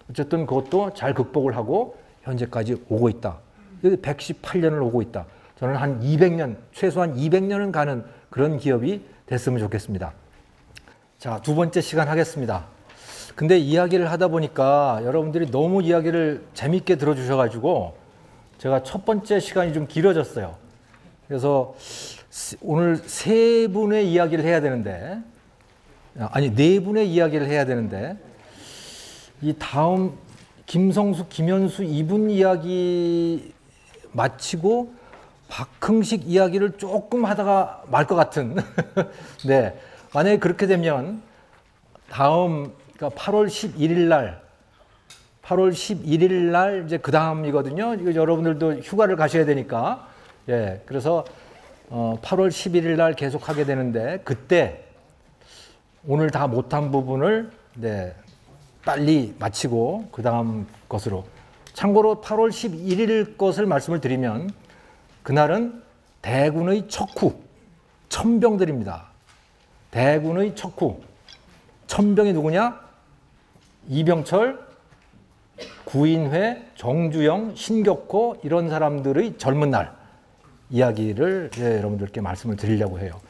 어쨌든 그것도 잘 극복을 하고 현재까지 오고 있다. 118년을 오고 있다. 저는 한 200년, 최소한 200년은 가는 그런 기업이 됐으면 좋겠습니다. 자, 두 번째 시간 하겠습니다. 근데 이야기를 하다 보니까 여러분들이 너무 이야기를 재밌게 들어주셔가지고 제가 첫 번째 시간이 좀 길어졌어요. 그래서 오늘 세 분의 이야기를 해야 되는데, 아니, 네 분의 이야기를 해야 되는데, 이 다음 김성수, 김현수 이분 이야기 마치고 박흥식 이야기를 조금 하다가 말 것 같은. 네. 만약에 그렇게 되면 다음, 그러니까 8월 11일 날 이제 그 다음이거든요. 이거 여러분들도 휴가를 가셔야 되니까. 예. 그래서 8월 11일 날 계속 하게 되는데 그때 오늘 다 못한 부분을 네, 빨리 마치고 그 다음 것으로. 참고로 8월 11일 것을 말씀을 드리면 그날은 대군의 척후, 천병들입니다. 대군의 척후. 천병이 누구냐? 이병철, 구인회, 정주영, 신격호 이런 사람들의 젊은 날 이야기를 여러분들께 말씀을 드리려고 해요.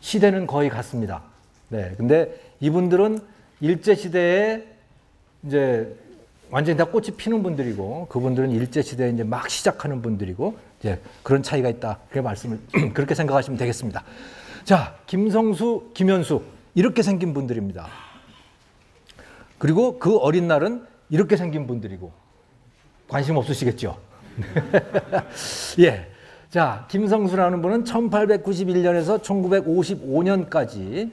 시대는 거의 같습니다. 네, 근데 이분들은 일제시대에 이제 완전히 다 꽃이 피는 분들이고 그분들은 일제시대에 이제 막 시작하는 분들이고 이제 그런 차이가 있다. 그렇게 말씀을 그렇게 생각하시면 되겠습니다. 자, 김성수, 김현수 이렇게 생긴 분들입니다. 그리고 그 어린 날은 이렇게 생긴 분들이고 관심 없으시겠죠? 예. 자, 김성수라는 분은 1891년에서 1955년까지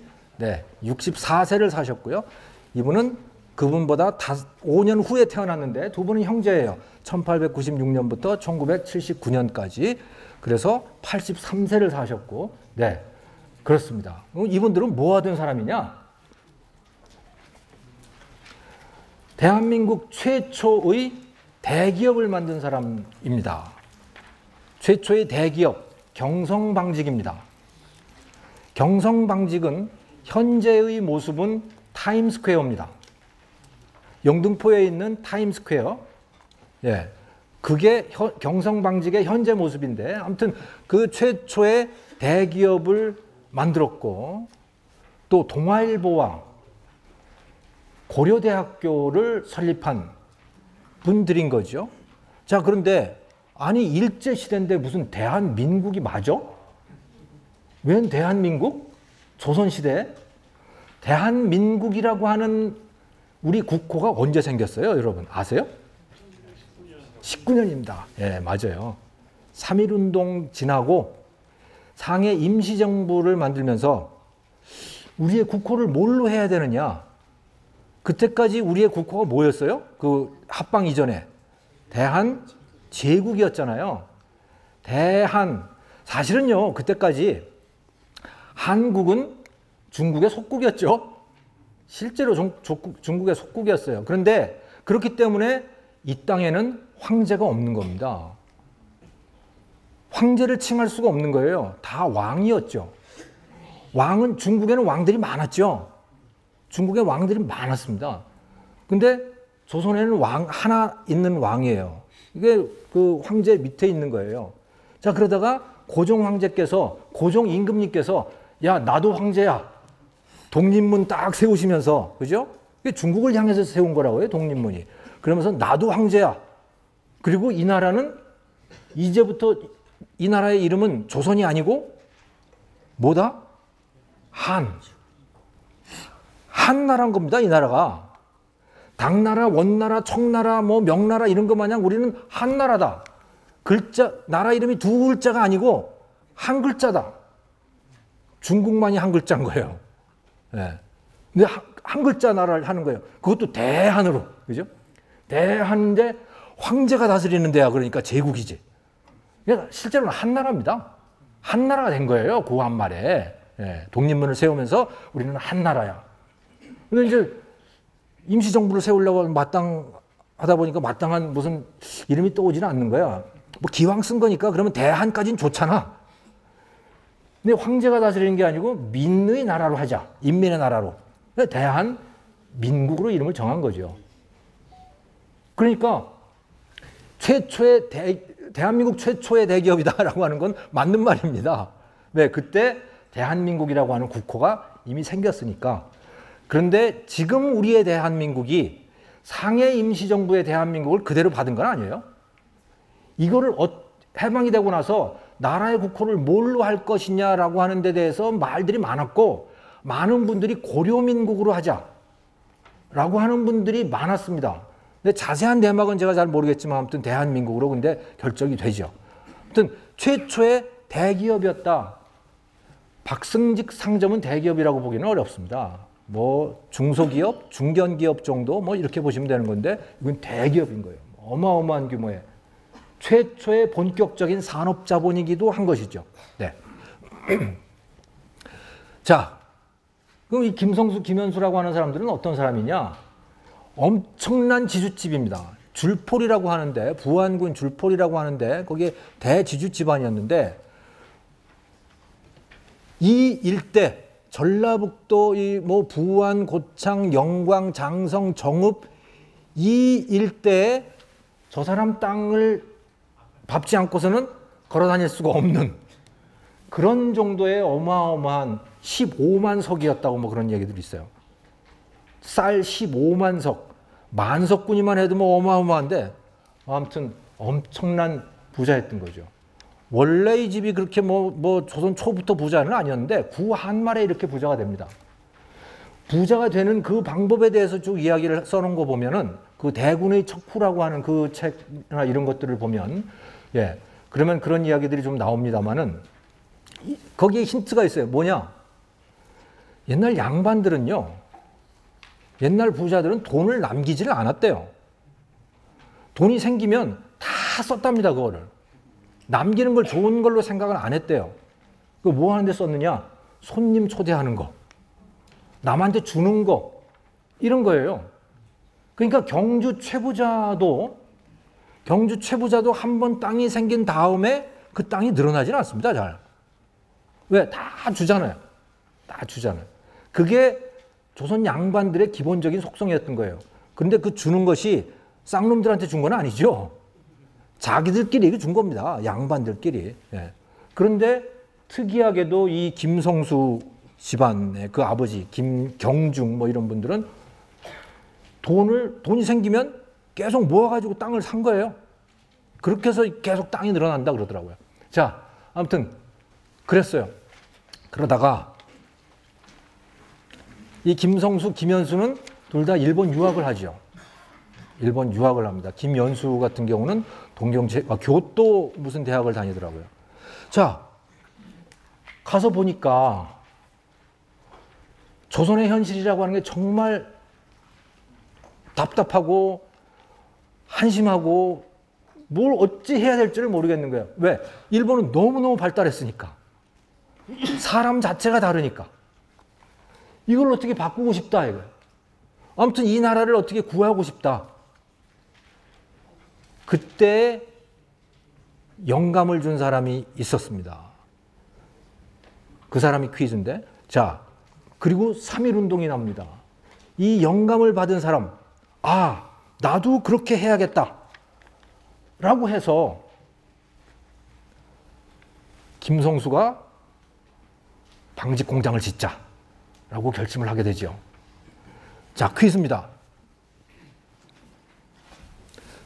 64세를 사셨고요. 이분은 그분보다 5년 후에 태어났는데 두 분은 형제예요. 1896년부터 1979년까지. 그래서 83세를 사셨고, 네, 그렇습니다. 이분들은 뭐 하던 사람이냐? 대한민국 최초의 대기업을 만든 사람입니다. 최초의 대기업, 경성방직입니다. 경성방직은 현재의 모습은 타임스퀘어입니다. 영등포에 있는 타임스퀘어. 예. 그게 경성방직의 현재 모습인데, 아무튼 그 최초의 대기업을 만들었고, 또 동아일보와 고려대학교를 설립한 분들인 거죠. 자, 그런데 아니 일제시대인데 무슨 대한민국이 맞아? 웬 대한민국? 조선시대? 대한민국이라고 하는 우리 국호가 언제 생겼어요? 여러분 아세요? 19년입니다. 예, 맞아요. 3.1운동 지나고 상해 임시정부를 만들면서 우리의 국호를 뭘로 해야 되느냐? 그때까지 우리의 국호가 뭐였어요? 그 합방 이전에 대한제국이었잖아요. 사실은요 그때까지 한국은 중국의 속국이었죠. 실제로 중국의 속국이었어요. 그런데 그렇기 때문에 이 땅에는 황제가 없는 겁니다. 황제를 칭할 수가 없는 거예요. 다 왕이었죠. 왕은 중국에는 왕들이 많았죠. 중국에 왕들이 많았습니다. 근데 조선에는 왕 하나 있는 왕이에요. 이게 그 황제 밑에 있는 거예요. 자, 그러다가 고종 황제께서, 고종 임금님께서 야, 나도 황제야. 독립문 딱 세우시면서, 그죠? 이게 중국을 향해서 세운 거라고요, 독립문이. 그러면서 나도 황제야. 그리고 이 나라는 이제부터 이 나라의 이름은 조선이 아니고 뭐다? 한나라인 겁니다, 이 나라가. 당나라, 원나라, 청나라, 뭐 명나라 이런 것 마냥 우리는 한나라다. 나라 이름이 두 글자가 아니고 한 글자다. 중국만이 한 글자인 거예요. 예. 근데 한 글자 나라를 하는 거예요. 그것도 대한으로. 그죠? 대한인데 황제가 다스리는 데야. 그러니까 제국이지. 그러니까 실제로는 한나라입니다. 한나라가 된 거예요. 그 한말에. 예. 독립문을 세우면서 우리는 한나라야. 근데 이제 임시정부를 세우려고 마땅하다 보니까 마땅한 무슨 이름이 떠오지는 않는 거야. 뭐 기왕 쓴 거니까 그러면 대한까지는 좋잖아. 근데 황제가 다스리는 게 아니고 민의 나라로 하자. 인민의 나라로. 대한민국으로 이름을 정한 거죠. 그러니까 대한민국 최초의 대기업이다라고 하는 건 맞는 말입니다. 왜? 그때 대한민국이라고 하는 국호가 이미 생겼으니까. 그런데 지금 우리의 대한민국이 상해 임시정부의 대한민국을 그대로 받은 건 아니에요. 이거를 해방이 되고 나서 나라의 국호를 뭘로 할 것이냐라고 하는 데 대해서 말들이 많았고, 많은 분들이 고려민국으로 하자라고 하는 분들이 많았습니다. 근데 자세한 내막은 제가 잘 모르겠지만 아무튼 대한민국으로 근데 결정이 되죠. 아무튼 최초의 대기업이었다. 박승직 상점은 대기업이라고 보기는 어렵습니다. 뭐 중소기업, 중견기업 정도 뭐 이렇게 보시면 되는 건데 이건 대기업인 거예요. 어마어마한 규모의 최초의 본격적인 산업자본이기도 한 것이죠. 네. 자, 그럼 이 김성수, 김현수라고 하는 사람들은 어떤 사람이냐? 엄청난 지주집입니다. 줄폴이라고 하는데, 부안군 줄폴이라고 하는데 거기에 대지주 집안이었는데, 이 일대 전라북도 뭐 부안, 고창, 영광, 장성, 정읍 이 일대에 저 사람 땅을 밟지 않고서는 걸어 다닐 수가 없는 그런 정도의 어마어마한 15만 석이었다고 뭐 그런 얘기들이 있어요. 쌀 15만 석, 만석군이만 해도 뭐 어마어마한데 아무튼 엄청난 부자였던 거죠. 원래 이 집이 그렇게 뭐 조선 초부터 부자는 아니었는데 구한말에 이렇게 부자가 됩니다. 부자가 되는 그 방법에 대해서 쭉 이야기를 써놓은 거 보면은 그 대군의 척후라고 하는 그 책이나 이런 것들을 보면, 예, 그러면 그런 이야기들이 좀 나옵니다만은 거기에 힌트가 있어요. 뭐냐? 옛날 양반들은요, 옛날 부자들은 돈을 남기지를 않았대요. 돈이 생기면 다 썼답니다, 그거를. 남기는 걸 좋은 걸로 생각을 안 했대요. 그 뭐 하는데 썼느냐? 손님 초대하는 거, 남한테 주는 거, 이런 거예요. 그러니까 경주 최부자도 한 번 땅이 생긴 다음에 그 땅이 늘어나지는 않습니다, 잘. 왜? 다 주잖아요. 다 주잖아요. 그게 조선 양반들의 기본적인 속성이었던 거예요. 그런데 그 주는 것이 쌍놈들한테 준 건 아니죠. 자기들끼리 준 겁니다. 양반들끼리. 예. 그런데 특이하게도 이 김성수 집안의 그 아버지 김경중 뭐 이런 분들은 돈이 생기면 계속 모아가지고 땅을 산 거예요. 그렇게 해서 계속 땅이 늘어난다 그러더라고요. 자, 아무튼 그랬어요. 그러다가 이 김성수, 김연수는 둘 다 일본 유학을 하죠. 일본 유학을 합니다. 김연수 같은 경우는 교토 무슨 대학을 다니더라고요. 자, 가서 보니까 조선의 현실이라고 하는 게 정말 답답하고 한심하고 뭘 어찌 해야 될지를 모르겠는 거예요. 왜? 일본은 너무너무 발달했으니까. 사람 자체가 다르니까. 이걸 어떻게 바꾸고 싶다 이거예요. 아무튼 이 나라를 어떻게 구하고 싶다. 그때 영감을 준 사람이 있었습니다. 그 사람이 퀴즈인데. 자, 그리고 3.1운동이 납니다. 이 영감을 받은 사람, 아, 나도 그렇게 해야겠다 라고 해서 김성수가 방직 공장을 짓자 라고 결심을 하게 되죠. 자, 퀴즈입니다.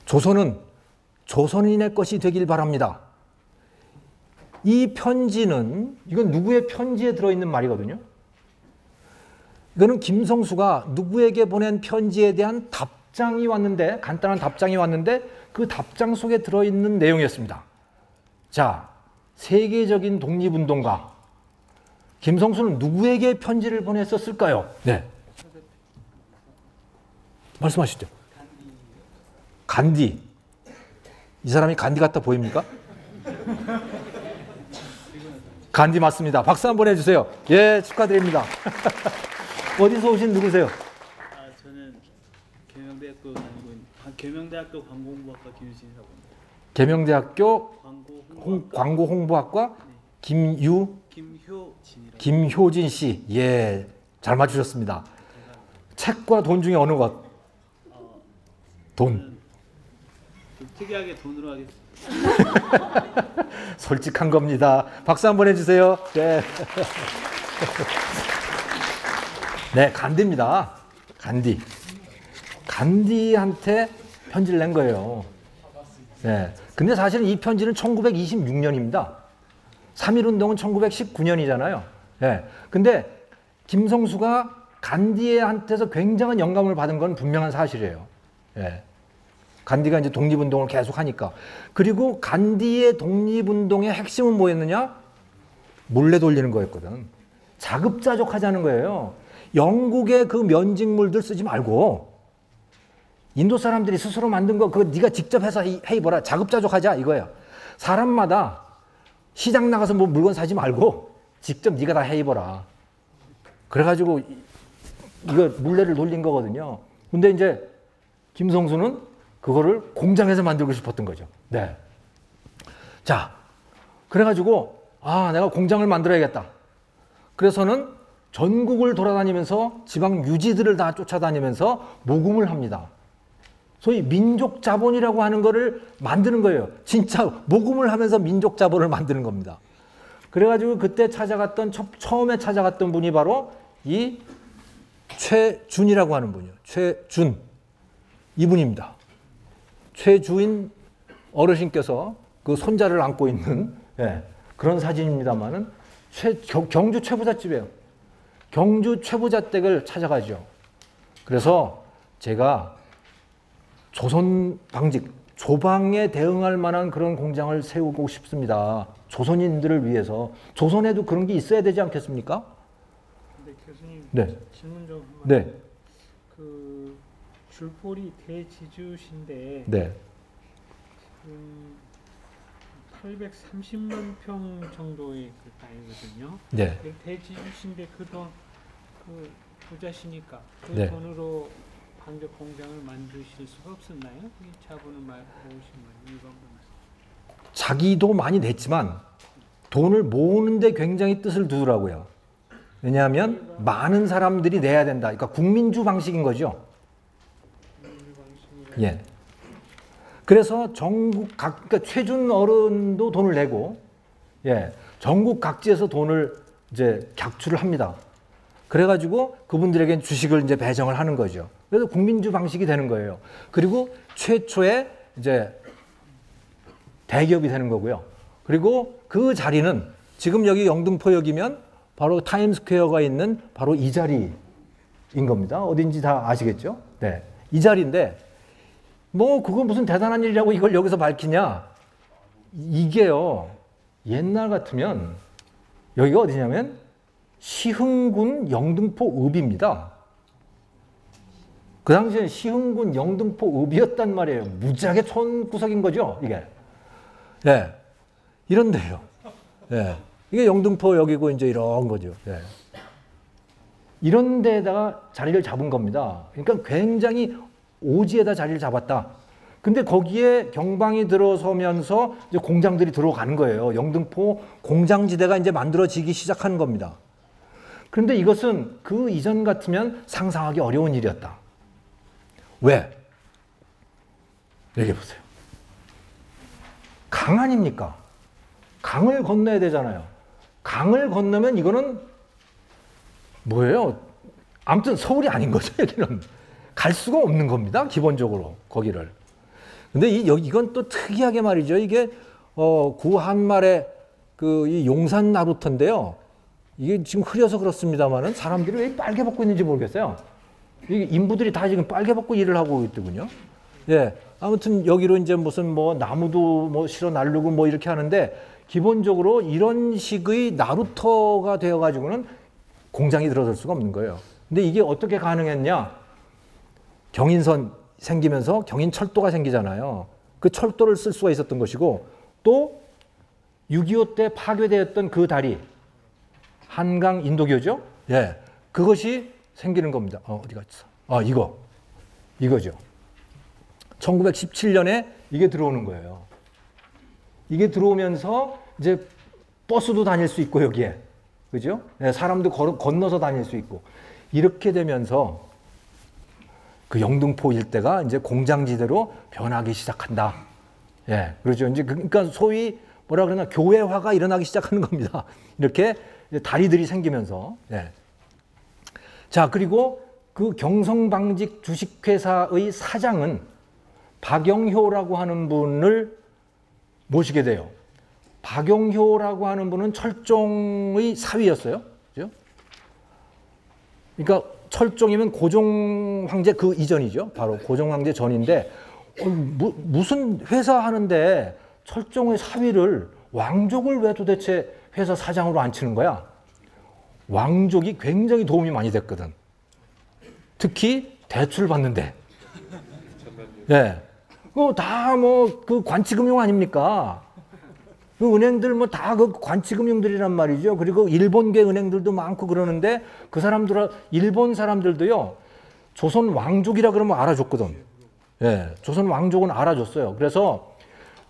조선은 조선인의 것이 되길 바랍니다. 이 편지는, 이건 누구의 편지에 들어있는 말이거든요. 이거는 김성수가 누구에게 보낸 편지에 대한 답장이 왔는데, 간단한 답장이 왔는데 그 답장 속에 들어있는 내용이었습니다. 자, 세계적인 독립운동가 김성수는 누구에게 편지를 보냈었을까요? 네. 말씀하시죠. 간디. 이 사람이 간디 같아 보입니까? 간디 맞습니다. 박수 한번 해주세요. 예, 축하드립니다. 어디서 오신 누구세요? 아, 저는 계명대학교 다니고 있는 계명대학교 광고홍보학과 김유진이라고 합니다. 계명대학교 광고홍보학과 김효진 씨. 예, 잘 맞추셨습니다. 책과 돈 중에 어느 것? 돈. 좀 특이하게 돈으로 하겠습니다. 솔직한 겁니다. 박수 한번 해주세요. 네. 네, 간디입니다. 간디. 간디한테 편지를 낸 거예요. 네. 근데 사실은 이 편지는 1926년입니다. 3.1운동은 1919년이잖아요. 네. 근데 김성수가 간디한테서 굉장한 영감을 받은 건 분명한 사실이에요. 네. 간디가 이제 독립운동을 계속 하니까. 그리고 간디의 독립운동의 핵심은 뭐였느냐? 몰래 돌리는 거였거든. 자급자족 하자는 거예요. 영국의 그 면직물들 쓰지 말고 인도 사람들이 스스로 만든 거 그거 네가 직접 해서 해입어라. 자급자족 하자 이거예요. 사람마다 시장 나가서 뭐 물건 사지 말고 직접 네가 다 해입어라. 그래가지고 이거 물레를 돌린 거거든요. 근데 이제 김성수는 그거를 공장에서 만들고 싶었던 거죠. 네. 자, 그래가지고 아, 내가 공장을 만들어야겠다. 그래서는 전국을 돌아다니면서 지방 유지들을 다 쫓아다니면서 모금을 합니다. 소위 민족 자본이라고 하는 거를 만드는 거예요. 진짜 모금을 하면서 민족 자본을 만드는 겁니다. 그래가지고 그때 처음에 찾아갔던 분이 바로 이 최준이라고 하는 분이에요. 최준. 이분입니다. 최주인 어르신께서 그 손자를 안고 있는 그런 사진입니다만은 경주 최부잣집이에요. 경주 최부잣댁을 찾아가죠. 그래서 제가 조선 방직, 조방에 대응할 만한 그런 공장을 세우고 싶습니다. 조선인들을 위해서. 조선에도 그런 게 있어야 되지 않겠습니까? 근데 교수님 네. 질문 좀 한번. 네. 그 줄포리 대지주신데 네. 지금 830만 평 정도의 그 땅이거든요. 네. 그 대지주신데 그 돈 그 부자시니까 그 네. 돈으로 방적 공장을 만드실 수가 없었나요? 이 자본을 모으신 이유가 뭐나요? 자기도 많이 냈지만 돈을 모으는데 굉장히 뜻을 두더라고요. 왜냐하면 많은 사람들이 내야 된다. 그러니까 국민주 방식인 거죠. 예. 그래서 전국 각, 그러니까 최준 어른도 돈을 내고, 예, 전국 각지에서 돈을 이제 객출을 합니다. 그래가지고 그분들에게 주식을 이제 배정을 하는 거죠. 그래서 국민주 방식이 되는 거예요. 그리고 최초의 이제 대기업이 되는 거고요. 그리고 그 자리는 지금 여기 영등포역이면 바로 타임스퀘어가 있는 바로 이 자리인 겁니다. 어딘지 다 아시겠죠? 네. 이 자리인데, 뭐, 그거 무슨 대단한 일이라고 이걸 여기서 밝히냐? 이게요, 옛날 같으면, 여기가 어디냐면, 시흥군 영등포읍입니다. 그 당시에 시흥군 영등포읍이었단 말이에요. 무지하게 촌구석인 거죠, 이게. 예. 이런데요. 예. 이게 영등포역이고, 이제 이런 거죠. 예. 이런 데다가 자리를 잡은 겁니다. 그러니까 굉장히 오지에다 자리를 잡았다. 근데 거기에 경방이 들어서면서 이제 공장들이 들어가는 거예요. 영등포 공장지대가 이제 만들어지기 시작하는 겁니다. 그런데 이것은 그 이전 같으면 상상하기 어려운 일이었다. 왜? 얘기해 보세요. 강 아닙니까? 강을 건너야 되잖아요. 강을 건너면 이거는 뭐예요? 아무튼 서울이 아닌 거죠, 여기는. 갈 수가 없는 겁니다, 기본적으로, 거기를. 근데 이건 또 특이하게 말이죠. 이게, 구한말의 이 용산 나루터인데요. 이게 지금 흐려서 그렇습니다만은 사람들이 왜 빨개 벗고 있는지 모르겠어요. 이게 인부들이 다 지금 빨개 벗고 일을 하고 있더군요. 예. 아무튼 여기로 이제 무슨 뭐 나무도 뭐 실어 나르고 뭐 이렇게 하는데 기본적으로 이런 식의 나루터가 되어가지고는 공장이 들어설 수가 없는 거예요. 근데 이게 어떻게 가능했냐? 경인선 생기면서 경인철도가 생기잖아요. 그 철도를 쓸 수가 있었던 것이고 또 6.25 때 파괴되었던 그 다리 한강 인도교죠. 예, 그것이 생기는 겁니다. 어디 갔어? 이거죠. 1917년에 이게 들어오는 거예요. 이게 들어오면서 이제 버스도 다닐 수 있고 여기에, 그죠? 예, 사람도 건너서 다닐 수 있고 이렇게 되면서 그 영등포 일대가 이제 공장지대로 변하기 시작한다. 예, 그렇죠. 이제 그러니까 소위 뭐라 그러나 교회화가 일어나기 시작하는 겁니다. 이렇게 다리들이 생기면서. 예. 자, 그리고 그 경성방직 주식회사의 사장은 박영효라고 하는 분을 모시게 돼요. 박영효라고 하는 분은 철종의 사위였어요. 그죠? 그러니까 철종이면 고종 황제 그 이전이죠. 바로 고종 황제 전인데 무슨 회사 하는데 철종의 사위를 왕족을 왜 도대체 회사 사장으로 앉히는 거야? 왕족이 굉장히 도움이 많이 됐거든. 특히 대출 받는데. 예. 그거 다 뭐 그 관치금융 아닙니까? 그 은행들 뭐 다 그 관치금융들이란 말이죠. 그리고 일본계 은행들도 많고 그러는데 그 사람들, 일본 사람들도요, 조선 왕족이라 그러면 알아줬거든. 예. 조선 왕족은 알아줬어요. 그래서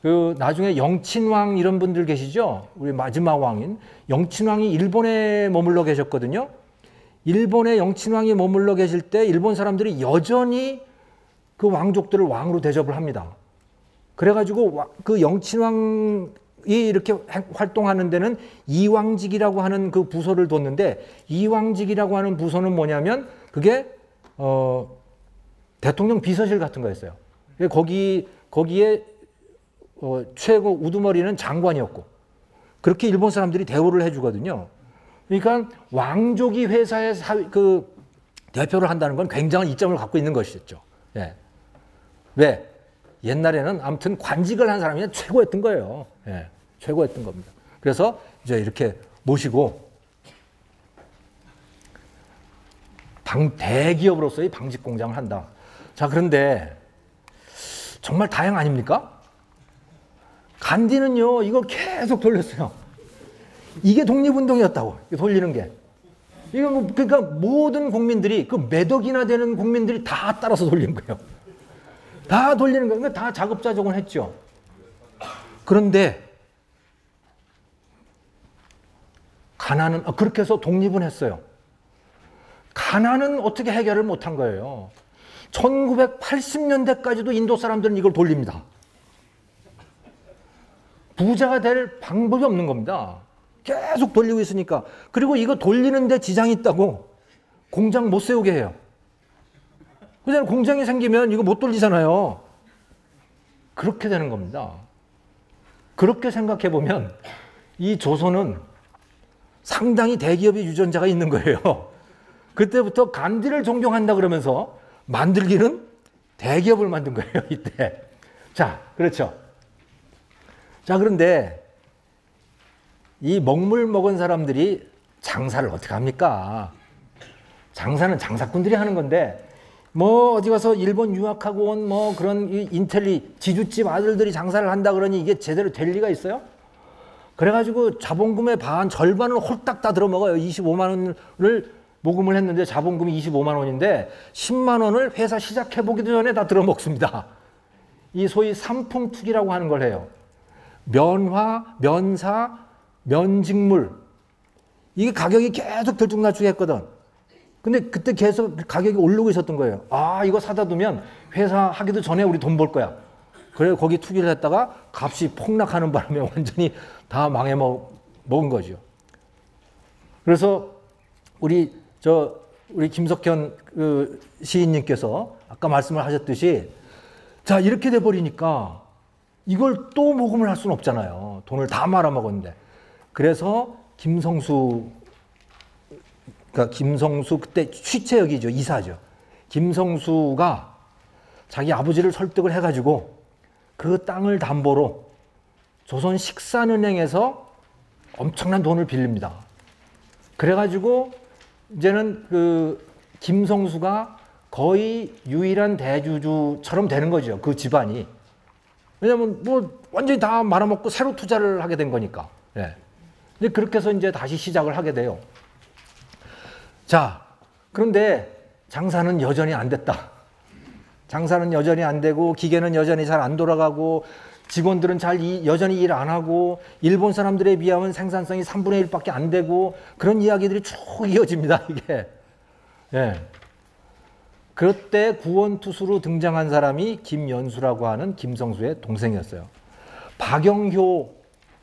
그 나중에 영친왕 이런 분들 계시죠? 우리 마지막 왕인 영친왕이 일본에 머물러 계셨거든요. 일본에 영친왕이 머물러 계실 때 일본 사람들이 여전히 그 왕족들을 왕으로 대접을 합니다. 그래가지고 그 영친왕이 이렇게 활동하는 데는 이왕직이라고 하는 그 부서를 뒀는데 이왕직이라고 하는 부서는 뭐냐면 그게 대통령 비서실 같은 거였어요. 거기에 최고 우두머리는 장관이었고 그렇게 일본 사람들이 대우를 해주거든요. 그러니까 왕족이 회사의 대표를 한다는 건 굉장한 이점을 갖고 있는 것이죠. 예. 왜? 옛날에는 아무튼 관직을 한 사람이 최고였던 거예요. 예, 최고였던 겁니다. 그래서 이제 이렇게 모시고 대기업으로서의 방직 공장을 한다. 자, 그런데 정말 다행 아닙니까? 간디는요, 이걸 계속 돌렸어요. 이게 독립운동이었다고, 돌리는 게. 이거 뭐, 그러니까 모든 국민들이, 그 몇 억이나 되는 국민들이 다 따라서 돌리는 거예요. 다 돌리는 거예요. 다 자급자족은 했죠. 그런데, 가난은, 그렇게 해서 독립은 했어요. 가난은 어떻게 해결을 못한 거예요. 1980년대까지도 인도 사람들은 이걸 돌립니다. 부자가 될 방법이 없는 겁니다. 계속 돌리고 있으니까. 그리고 이거 돌리는데 지장이 있다고 공장 못 세우게 해요. 그냥 공장이 생기면 이거 못 돌리잖아요. 그렇게 되는 겁니다. 그렇게 생각해 보면 이 조선은 상당히 대기업의 유전자가 있는 거예요. 그때부터 간디를 존경한다 그러면서 만들기는 대기업을 만든 거예요, 이때. 자, 그렇죠. 자, 그런데 이 먹물 먹은 사람들이 장사를 어떻게 합니까? 장사는 장사꾼들이 하는 건데, 뭐 어디 가서 일본 유학하고 온 뭐 그런 인텔리 지주집 아들들이 장사를 한다 그러니 이게 제대로 될 리가 있어요? 그래가지고 자본금의 절반을 홀딱 다 들어먹어요. 25만 원을 모금을 했는데 자본금이 25만 원인데 10만 원을 회사 시작해보기도 전에 다 들어먹습니다. 이 소위 삼품 투기라고 하는 걸 해요. 면화, 면사, 면직물. 이게 가격이 계속 들쭉날쭉했거든. 근데 그때 계속 가격이 오르고 있었던 거예요. 아, 이거 사다 두면 회사 하기도 전에 우리 돈 벌 거야. 그래 거기 투기를 했다가 값이 폭락하는 바람에 완전히 다 먹은 거죠. 그래서 우리 김석현 그 시인님께서 아까 말씀을 하셨듯이 자, 이렇게 돼 버리니까 이걸 또 모금을 할 수는 없잖아요. 돈을 다 말아먹었는데. 그래서 김성수 그때 취채역이죠. 이사죠. 김성수가 자기 아버지를 설득을 해가지고 그 땅을 담보로 조선식산은행에서 엄청난 돈을 빌립니다. 그래가지고 이제는 그 김성수가 거의 유일한 대주주처럼 되는 거죠. 그 집안이. 왜냐면 뭐 완전히 다 말아먹고 새로 투자를 하게 된 거니까. 예. 이제 그렇게 해서 이제 다시 시작을 하게 돼요. 자, 그런데 장사는 여전히 안 됐다. 장사는 여전히 안 되고 기계는 여전히 잘 안 돌아가고 직원들은 여전히 일 안 하고 일본 사람들에 비하면 생산성이 3분의 1밖에 안 되고 그런 이야기들이 쭉 이어집니다. 이게. 예. 그때 구원투수로 등장한 사람이 김연수라고 하는 김성수의 동생이었어요. 박영효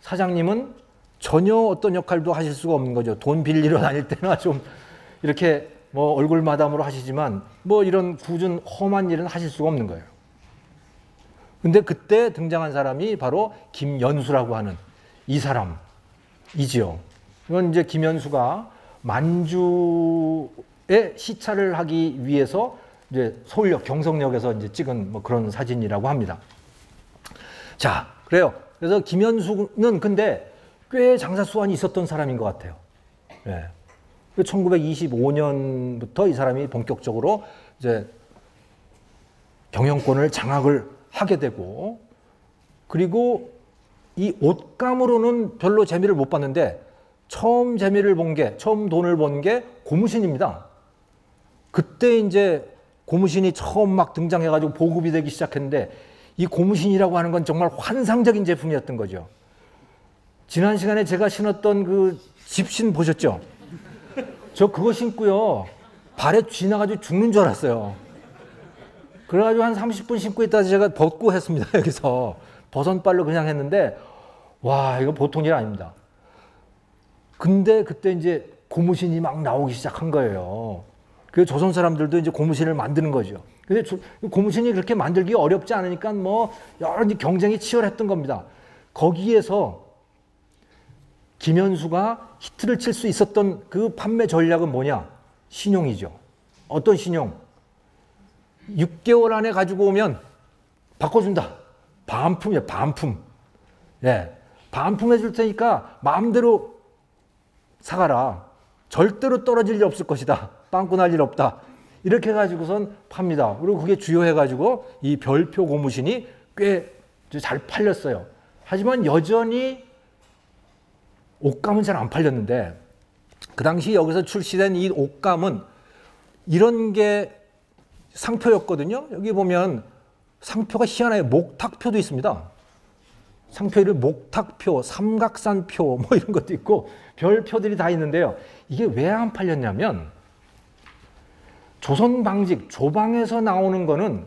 사장님은 전혀 어떤 역할도 하실 수가 없는 거죠. 돈 빌리러 다닐 때나 좀 이렇게 뭐 얼굴 마담으로 하시지만 뭐 이런 굳은 험한 일은 하실 수가 없는 거예요. 근데 그때 등장한 사람이 바로 김연수라고 하는 이 사람이지요. 이건 이제 김연수가 만주에 시찰을 하기 위해서 이제 서울역 경성역에서 이제 찍은 뭐 그런 사진이라고 합니다. 자, 그래요. 그래서 김연수는 근데 꽤 장사 수완이 있었던 사람인 것 같아요. 예. 1925년부터 이 사람이 본격적으로 이제 경영권을 장악을 하게 되고, 그리고 이 옷감으로는 별로 재미를 못 봤는데 처음 돈을 번 게 고무신입니다. 그때 이제 고무신이 처음 막 등장해가지고 보급이 되기 시작했는데 이 고무신이라고 하는 건 정말 환상적인 제품이었던 거죠. 지난 시간에 제가 신었던 그 집신 보셨죠? 저 그거 신고요. 발에 쥐 나가지고 죽는 줄 알았어요. 그래가지고 한 30분 신고 있다가 제가 벗고 했습니다. 여기서 버선발로 그냥 했는데 와, 이거 보통 일 아닙니다. 근데 그때 이제 고무신이 막 나오기 시작한 거예요. 그 조선 사람들도 이제 고무신을 만드는 거죠. 근데 고무신이 그렇게 만들기 어렵지 않으니까 뭐 여러 경쟁이 치열했던 겁니다. 거기에서 김연수가 히트를 칠 수 있었던 그 판매 전략은 뭐냐? 신용이죠. 어떤 신용? 6개월 안에 가지고 오면 바꿔준다. 반품이야, 반품. 예. 반품해 줄 테니까 마음대로 사가라. 절대로 떨어질 일 없을 것이다. 빵꾸 날 일 없다. 이렇게 해가지고선 팝니다. 그리고 그게 주요해가지고 이 별표 고무신이 꽤 잘 팔렸어요. 하지만 여전히 옷감은 잘 안 팔렸는데 그 당시 여기서 출시된 이 옷감은 이런 게 상표였거든요. 여기 보면 상표가 희한하게 목탁표도 있습니다. 상표 이름 목탁표, 삼각산표 뭐 이런 것도 있고 별표들이 다 있는데요. 이게 왜 안 팔렸냐면 조선방직 조방에서 나오는 거는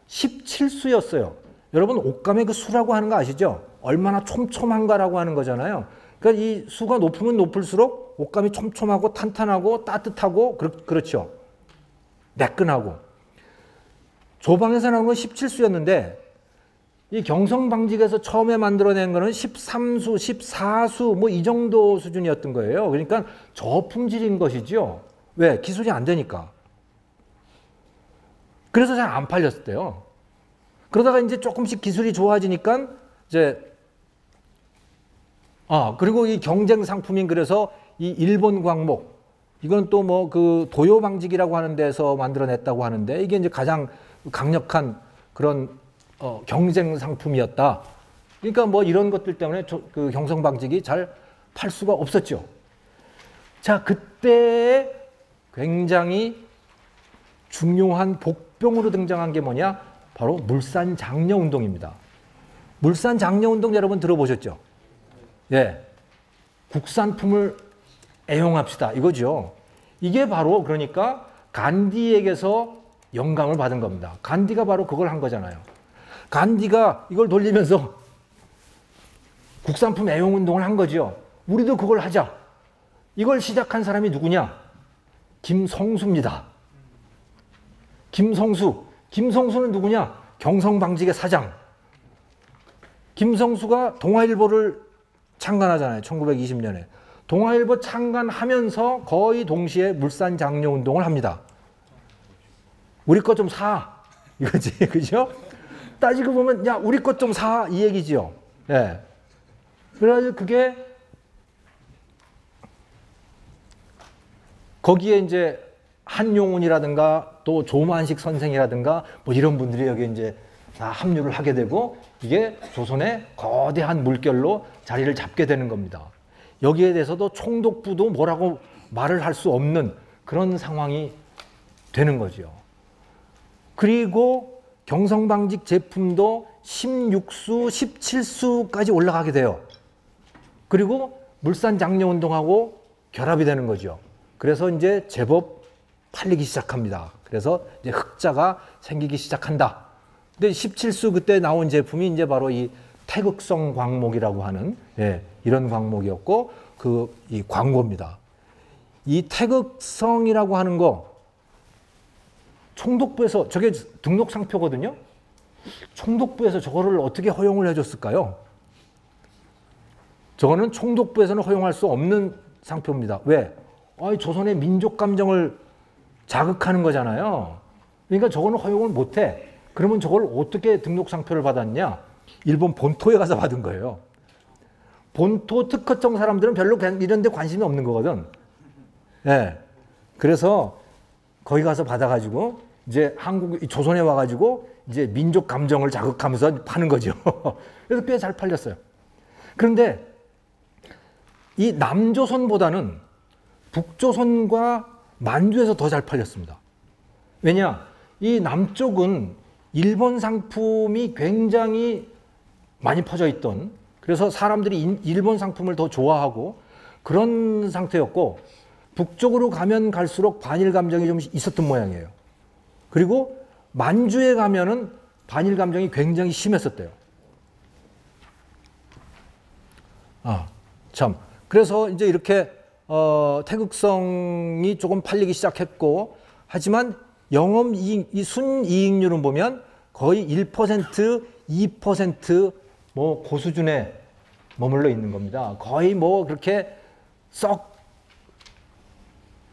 17수였어요. 여러분 옷감의 그 수라고 하는 거 아시죠? 얼마나 촘촘한가라고 하는 거잖아요. 그러니까 이 수가 높으면 높을수록 옷감이 촘촘하고 탄탄하고 따뜻하고 그렇죠. 매끈하고. 조방에서 나오는 건 17수였는데 이 경성방직에서 처음에 만들어낸 거는 13수, 14수 뭐 이 정도 수준이었던 거예요. 그러니까 저품질인 것이죠. 왜? 기술이 안 되니까. 그래서 잘 안 팔렸대요. 그러다가 이제 조금씩 기술이 좋아지니까 이제 그리고 이 경쟁 상품인 그래서 이 일본 광목 이건 또 뭐 그 도요방직이라고 하는 데서 만들어냈다고 하는데 이게 이제 가장 강력한 그런 경쟁 상품이었다. 그러니까 뭐 이런 것들 때문에 그 경성방직이 잘 팔 수가 없었죠. 자, 그때 굉장히 중요한 복병으로 등장한 게 뭐냐? 바로 물산장려운동입니다. 물산장려운동 여러분 들어보셨죠? 예, 국산품을 애용합시다 이거죠. 이게 바로 그러니까 간디에게서 영감을 받은 겁니다. 간디가 바로 그걸 한 거잖아요. 간디가 이걸 돌리면서 국산품 애용운동을 한 거죠. 우리도 그걸 하자. 이걸 시작한 사람이 누구냐? 김성수입니다. 김성수는 누구냐? 경성방직의 사장. 김성수가 동아일보를 창간하잖아요. 1920년에. 동아일보 창간하면서 거의 동시에 물산장려운동을 합니다. 우리 것 좀 사. 이거지. 그죠? 따지고 보면 야 우리 것 좀 사. 이 얘기지요. 예. 그래가지고 그게 거기에 이제 한용운이라든가 또 조만식 선생이라든가 뭐 이런 분들이 여기 이제 다 합류를 하게 되고 이게 조선의 거대한 물결로 자리를 잡게 되는 겁니다. 여기에 대해서도 총독부도 뭐라고 말을 할 수 없는 그런 상황이 되는 거죠. 그리고 경성방직 제품도 16수, 17수까지 올라가게 돼요. 그리고 물산장려운동하고 결합이 되는 거죠. 그래서 이제 제법 팔리기 시작합니다. 그래서 이제 흑자가 생기기 시작한다. 근데 17수 그때 나온 제품이 이제 바로 이 태극성 광목이라고 하는 이런 광목이었고 이 광고입니다. 이 태극성이라고 하는 거 총독부에서 저게 등록 상표거든요. 총독부에서 저거를 어떻게 허용을 해줬을까요? 저거는 총독부에서는 허용할 수 없는 상표입니다. 왜? 조선의 민족 감정을 자극하는 거잖아요. 그러니까 저거는 허용을 못해. 그러면 저걸 어떻게 등록 상표를 받았냐? 일본 본토에 가서 받은 거예요. 본토 특허청 사람들은 별로 이런 데 관심이 없는 거거든. 예. 그래서 거기 가서 받아가지고 이제 조선에 와가지고 이제 민족 감정을 자극하면서 파는 거죠. 그래서 꽤 잘 팔렸어요. 그런데 이 남조선보다는 북조선과 만주에서 더 잘 팔렸습니다. 왜냐? 이 남쪽은 일본 상품이 굉장히 많이 퍼져 있던, 그래서 사람들이 일본 상품을 더 좋아하고 그런 상태였고, 북쪽으로 가면 갈수록 반일 감정이 좀 있었던 모양이에요. 그리고 만주에 가면은 반일 감정이 굉장히 심했었대요. 그래서 이제 이렇게 태극성이 조금 팔리기 시작했고, 하지만 영업이익, 이 순이익률은 보면 거의 1%, 2% 뭐 고수준에 머물러 있는 겁니다. 거의 뭐 그렇게 썩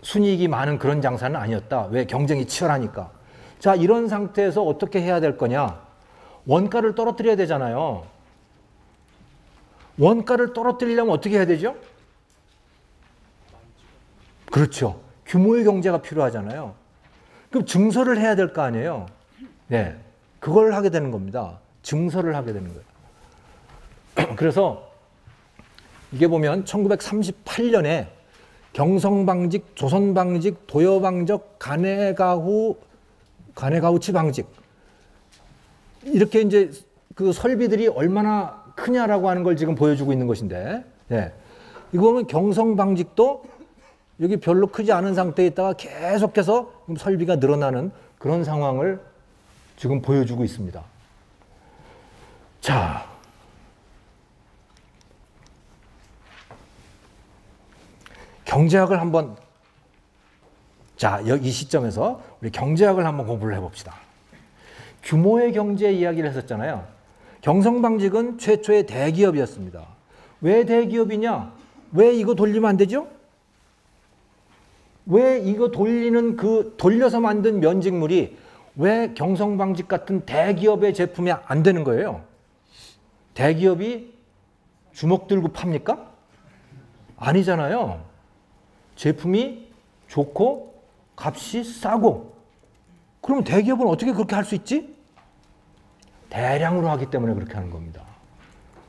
순이익이 많은 그런 장사는 아니었다. 왜? 경쟁이 치열하니까. 자, 이런 상태에서 어떻게 해야 될 거냐? 원가를 떨어뜨려야 되잖아요. 원가를 떨어뜨리려면 어떻게 해야 되죠? 그렇죠. 규모의 경제가 필요하잖아요. 그럼 증설을 해야 될 거 아니에요. 네, 그걸 하게 되는 겁니다. 증설을 하게 되는 거예요. 그래서 이게 보면 1938년에 경성방직, 조선방직, 도여방적, 가내가우치 방직 이렇게 이제 그 설비들이 얼마나 크냐라고 하는 걸 지금 보여주고 있는 것인데, 네. 이거 보면 경성방직도 여기 별로 크지 않은 상태에 있다가 계속해서 설비가 늘어나는 그런 상황을 지금 보여주고 있습니다. 자, 경제학을 한번, 자, 이 시점에서 우리 경제학을 한번 공부를 해봅시다. 규모의 경제 이야기를 했었잖아요. 경성방직은 최초의 대기업이었습니다. 왜 대기업이냐? 왜 이거 돌리면 안 되죠? 왜 이거 돌리는 그 돌려서 만든 면직물이 왜 경성방직 같은 대기업의 제품이 안 되는 거예요? 대기업이 주먹 들고 팝니까? 아니잖아요. 제품이 좋고 값이 싸고. 그러면 대기업은 어떻게 그렇게 할 수 있지? 대량으로 하기 때문에 그렇게 하는 겁니다.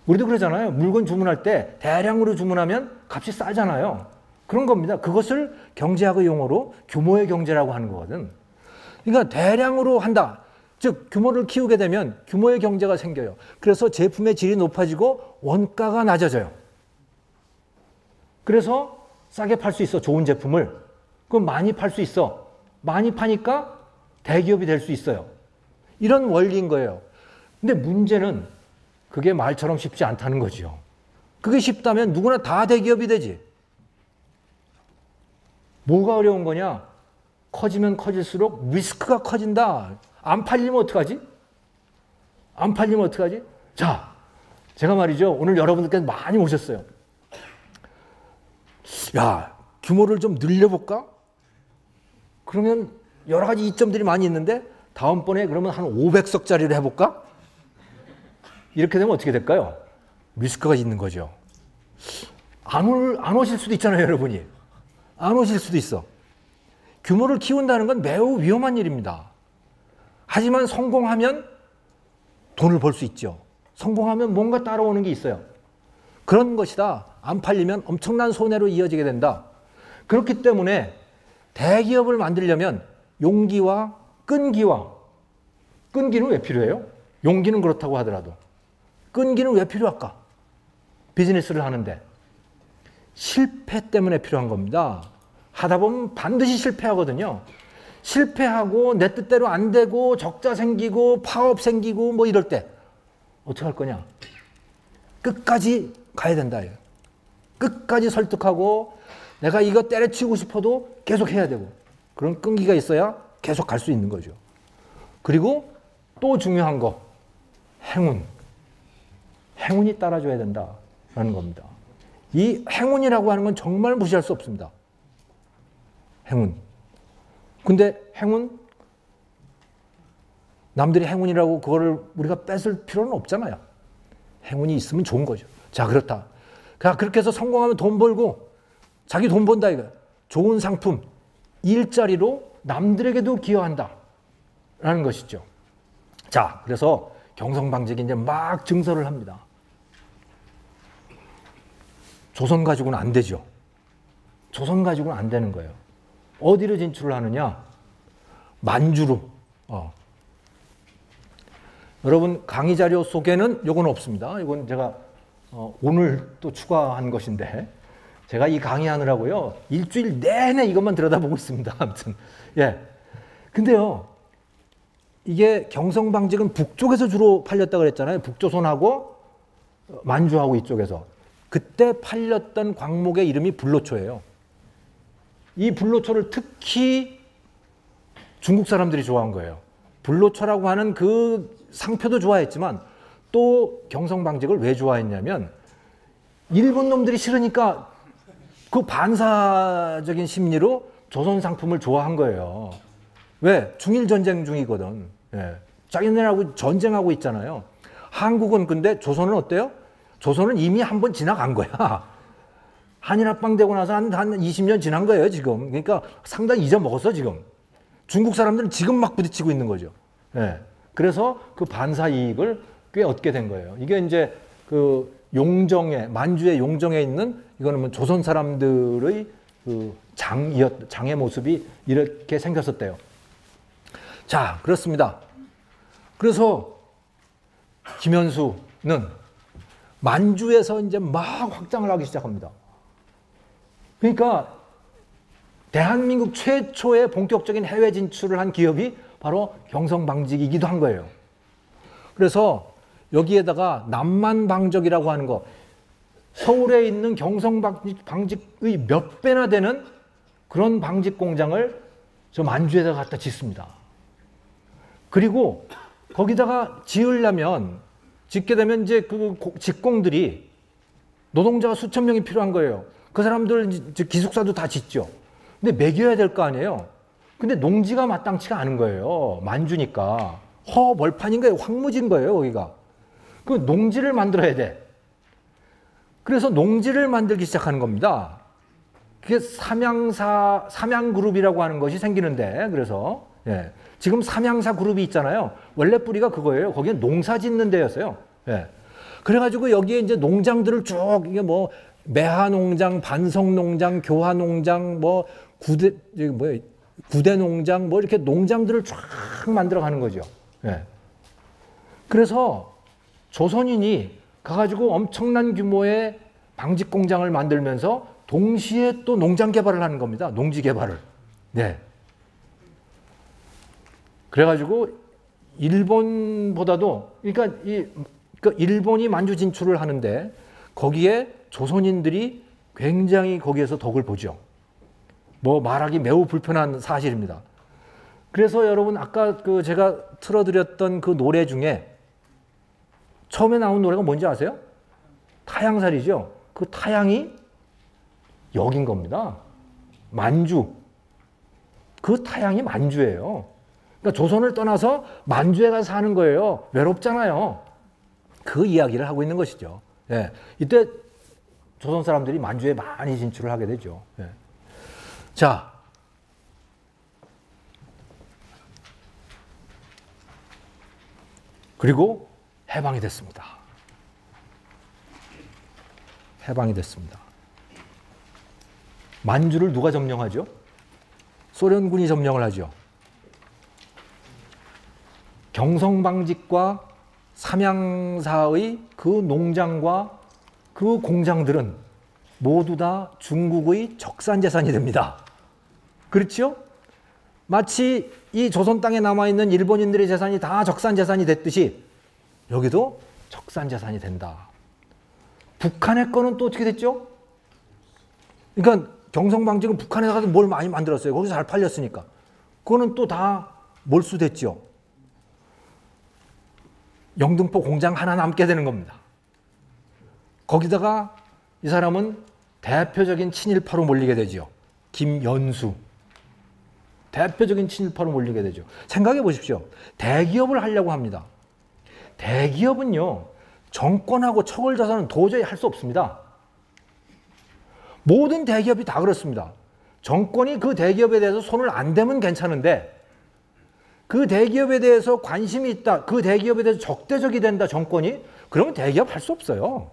우리도 그러잖아요. 물건 주문할 때 대량으로 주문하면 값이 싸잖아요. 그런 겁니다. 그것을 경제학의 용어로 규모의 경제라고 하는 거거든. 그러니까 대량으로 한다. 즉 규모를 키우게 되면 규모의 경제가 생겨요. 그래서 제품의 질이 높아지고 원가가 낮아져요. 그래서 싸게 팔 수 있어. 좋은 제품을. 그럼 많이 팔 수 있어. 많이 파니까 대기업이 될 수 있어요. 이런 원리인 거예요. 근데 문제는 그게 말처럼 쉽지 않다는 거죠. 그게 쉽다면 누구나 다 대기업이 되지. 뭐가 어려운 거냐? 커지면 커질수록 리스크가 커진다. 안 팔리면 어떡하지? 안 팔리면 어떡하지? 자, 제가 말이죠. 오늘 여러분들께서 많이 오셨어요. 야, 규모를 좀 늘려볼까? 그러면 여러 가지 이점들이 많이 있는데 다음번에 그러면 한 500석짜리를 해볼까? 이렇게 되면 어떻게 될까요? 리스크가 있는 거죠. 안 오실 수도 있잖아요, 여러분이. 안 오실 수도 있어. 규모를 키운다는 건 매우 위험한 일입니다. 하지만 성공하면 돈을 벌 수 있죠. 성공하면 뭔가 따라오는 게 있어요. 그런 것이다. 안 팔리면 엄청난 손해로 이어지게 된다. 그렇기 때문에 대기업을 만들려면 용기와 끈기는 왜 필요해요? 용기는 그렇다고 하더라도 끈기는 왜 필요할까? 비즈니스를 하는데 실패 때문에 필요한 겁니다. 하다 보면 반드시 실패하거든요. 실패하고 내 뜻대로 안 되고 적자 생기고 파업 생기고 뭐 이럴 때 어떻게 할 거냐? 끝까지 가야 된다. 끝까지 설득하고 내가 이거 때려치우고 싶어도 계속 해야 되고 그런 끈기가 있어야 계속 갈 수 있는 거죠. 그리고 또 중요한 거 행운이 따라줘야 된다라는 겁니다. 이 행운이라고 하는 건 정말 무시할 수 없습니다. 행운. 근데 행운 남들이 행운이라고 그거를 우리가 뺏을 필요는 없잖아요. 행운이 있으면 좋은 거죠. 자, 그렇다. 그렇게 해서 성공하면 돈 벌고 자기 돈 번다 이거야. 좋은 상품, 일자리로 남들에게도 기여한다 라는 것이죠. 자, 그래서 경성방직이 이제 막 증설을 합니다. 조선 가지고는 안 되죠. 조선 가지고는 안 되는 거예요. 어디로 진출을 하느냐? 만주로. 여러분 강의 자료 속에는 이건 없습니다. 이건 제가 오늘 또 추가한 것인데 제가 이 강의하느라고요 일주일 내내 이것만 들여다보고 있습니다. 아무튼 예. 근데요 이게 경성방직은 북쪽에서 주로 팔렸다 그랬잖아요. 북조선하고 만주하고 이쪽에서 그때 팔렸던 광목의 이름이 불로초예요. 이 불로초를 특히 중국 사람들이 좋아한 거예요. 불로초라고 하는 그 상표도 좋아했지만 또 경성방직을 왜 좋아했냐면 일본 놈들이 싫으니까 그 반사적인 심리로 조선 상품을 좋아한 거예요. 왜? 중일 전쟁 중이거든. 예. 자기네하고 전쟁하고 있잖아요. 한국은 근데 조선은 어때요? 조선은 이미 한 번 지나간 거야. 한일합방 되고 나서 한 20년 지난 거예요, 지금. 그러니까 상당히 잊어먹었어, 지금. 중국 사람들은 지금 막 부딪히고 있는 거죠. 예. 그래서 그 반사 이익을 꽤 얻게 된 거예요. 이게 이제 그 용정에, 만주의 용정에 있는 이거는 뭐 조선 사람들의 그 장의 모습이 이렇게 생겼었대요. 자, 그렇습니다. 그래서 김현수는 만주에서 이제 막 확장을 하기 시작합니다. 그러니까 대한민국 최초의 본격적인 해외 진출을 한 기업이 바로 경성방직이기도 한 거예요. 그래서 여기에다가 남만방적이라고 하는 거, 서울에 있는 경성방직의 몇 배나 되는 그런 방직 공장을 저 만주에다가 갖다 짓습니다. 그리고 거기다가 짓게 되면 이제 그 직공들이 노동자가 수천 명이 필요한 거예요. 그 사람들 기숙사도 다 짓죠. 근데 먹여야 될 거 아니에요. 근데 농지가 마땅치가 않은 거예요. 만주니까. 벌판인 거예요. 황무지인 거예요, 거기가. 그 농지를 만들어야 돼. 그래서 농지를 만들기 시작하는 겁니다. 그게 삼양그룹이라고 하는 것이 생기는데, 그래서, 예. 지금 삼양사 그룹이 있잖아요. 원래 뿌리가 그거예요. 거기는 농사 짓는 데였어요. 예. 그래가지고 여기에 이제 농장들을 쭉, 이게 뭐, 매화농장, 반성농장, 교화농장, 뭐, 구대농장, 뭐, 이렇게 농장들을 쫙 만들어 가는 거죠. 예. 그래서 조선인이 가가지고 엄청난 규모의 방직 공장을 만들면서 동시에 또 농장 개발을 하는 겁니다. 농지 개발을. 네. 그래가지고 일본보다도, 그러니까 일본이 만주 진출을 하는데 거기에 조선인들이 굉장히 거기에서 덕을 보죠. 뭐 말하기 매우 불편한 사실입니다. 그래서 여러분 아까 그 제가 틀어드렸던 그 노래 중에 처음에 나온 노래가 뭔지 아세요? 타양살이죠. 그 타양이 여긴 겁니다. 만주. 그 타양이 만주예요. 그러니까 조선을 떠나서 만주에 가서 사는 거예요. 외롭잖아요. 그 이야기를 하고 있는 것이죠. 예. 이때 조선 사람들이 만주에 많이 진출을 하게 되죠. 예. 자, 그리고 해방이 됐습니다. 해방이 됐습니다. 만주를 누가 점령하죠? 소련군이 점령을 하죠. 경성방직과 삼양사의 그 농장과 그 공장들은 모두 다 중국의 적산재산이 됩니다. 그렇죠? 마치 이 조선 땅에 남아있는 일본인들의 재산이 다 적산재산이 됐듯이 여기도 적산재산이 된다. 북한의 거는 또 어떻게 됐죠? 그러니까 경성방직은 북한에 가서 뭘 많이 만들었어요. 거기서 잘 팔렸으니까. 그거는 또 다 몰수됐죠. 영등포 공장 하나 남게 되는 겁니다. 거기다가 이 사람은 대표적인 친일파로 몰리게 되죠. 김연수. 대표적인 친일파로 몰리게 되죠. 생각해 보십시오. 대기업을 하려고 합니다. 대기업은요, 정권하고 척을 져서는 도저히 할 수 없습니다. 모든 대기업이 다 그렇습니다. 정권이 그 대기업에 대해서 손을 안 대면 괜찮은데 그 대기업에 대해서 관심이 있다, 그 대기업에 대해서 적대적이 된다, 정권이, 그러면 대기업 할 수 없어요.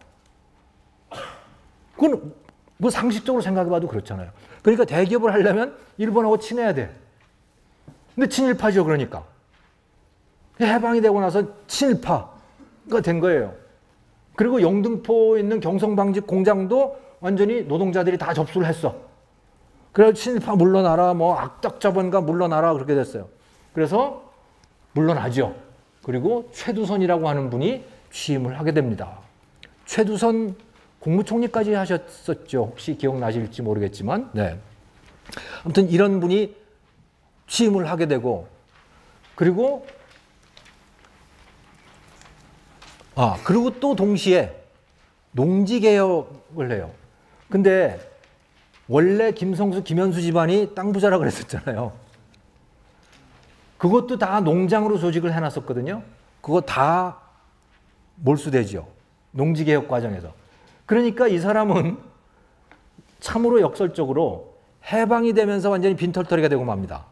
그건 뭐 상식적으로 생각해봐도 그렇잖아요. 그러니까 대기업을 하려면 일본하고 친해야 돼. 근데 친일파죠, 그러니까. 해방이 되고 나서 친일파가 된 거예요. 그리고 영등포에 있는 경성방직 공장도 완전히 노동자들이 다 접수를 했어. 그래서 친일파 물러나라, 뭐 악덕자본가 물러나라, 그렇게 됐어요. 그래서 물러나죠. 그리고 최두선이라고 하는 분이 취임을 하게 됩니다. 최두선 국무총리까지 하셨었죠. 혹시 기억나실지 모르겠지만, 네. 아무튼 이런 분이 취임을 하게 되고, 그리고 그리고 또 동시에 농지개혁을 해요. 근데 원래 김성수, 김현수 집안이 땅 부자라 그랬었잖아요. 그것도 다 농장으로 조직을 해놨었거든요. 그거 다 몰수되죠. 농지개혁 과정에서. 그러니까 이 사람은 참으로 역설적으로 해방이 되면서 완전히 빈털터리가 되고 맙니다.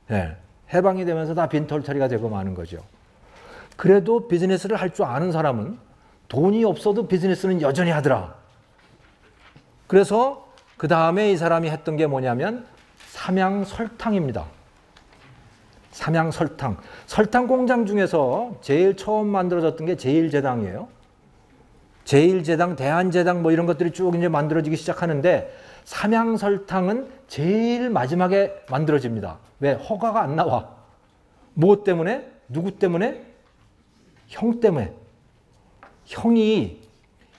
네. 해방이 되면서 다 빈털터리가 되고 마는 거죠. 그래도 비즈니스를 할 줄 아는 사람은 돈이 없어도 비즈니스는 여전히 하더라. 그래서 그 다음에 이 사람이 했던 게 뭐냐면 삼양설탕입니다. 삼양설탕. 설탕 공장 중에서 제일 처음 만들어졌던 게 제일제당이에요. 제일제당, 대한제당 뭐 이런 것들이 쭉 이제 만들어지기 시작하는데 삼양설탕은 제일 마지막에 만들어집니다. 왜? 허가가 안 나와. 뭐 때문에? 누구 때문에? 형 때문에. 형이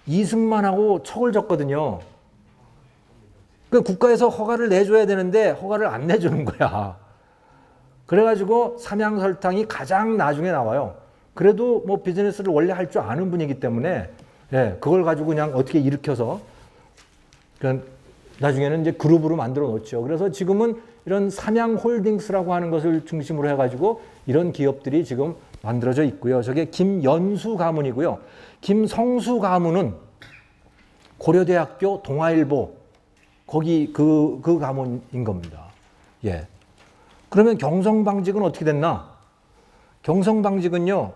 이승만하고 척을 졌거든요. 그 국가에서 허가를 내줘야 되는데 허가를 안 내주는 거야. 그래가지고 삼양설탕이 가장 나중에 나와요. 그래도 뭐 비즈니스를 원래 할 줄 아는 분이기 때문에 예, 그걸 가지고 그냥 어떻게 일으켜서 나중에는 이제 그룹으로 만들어 놓죠. 그래서 지금은 이런 삼양홀딩스라고 하는 것을 중심으로 해가지고 이런 기업들이 지금 만들어져 있고요. 저게 김연수 가문이고요. 김성수 가문은 고려대학교 동아일보 거기 그 가문인 겁니다. 예. 그러면 경성방직은 어떻게 됐나? 경성방직은요,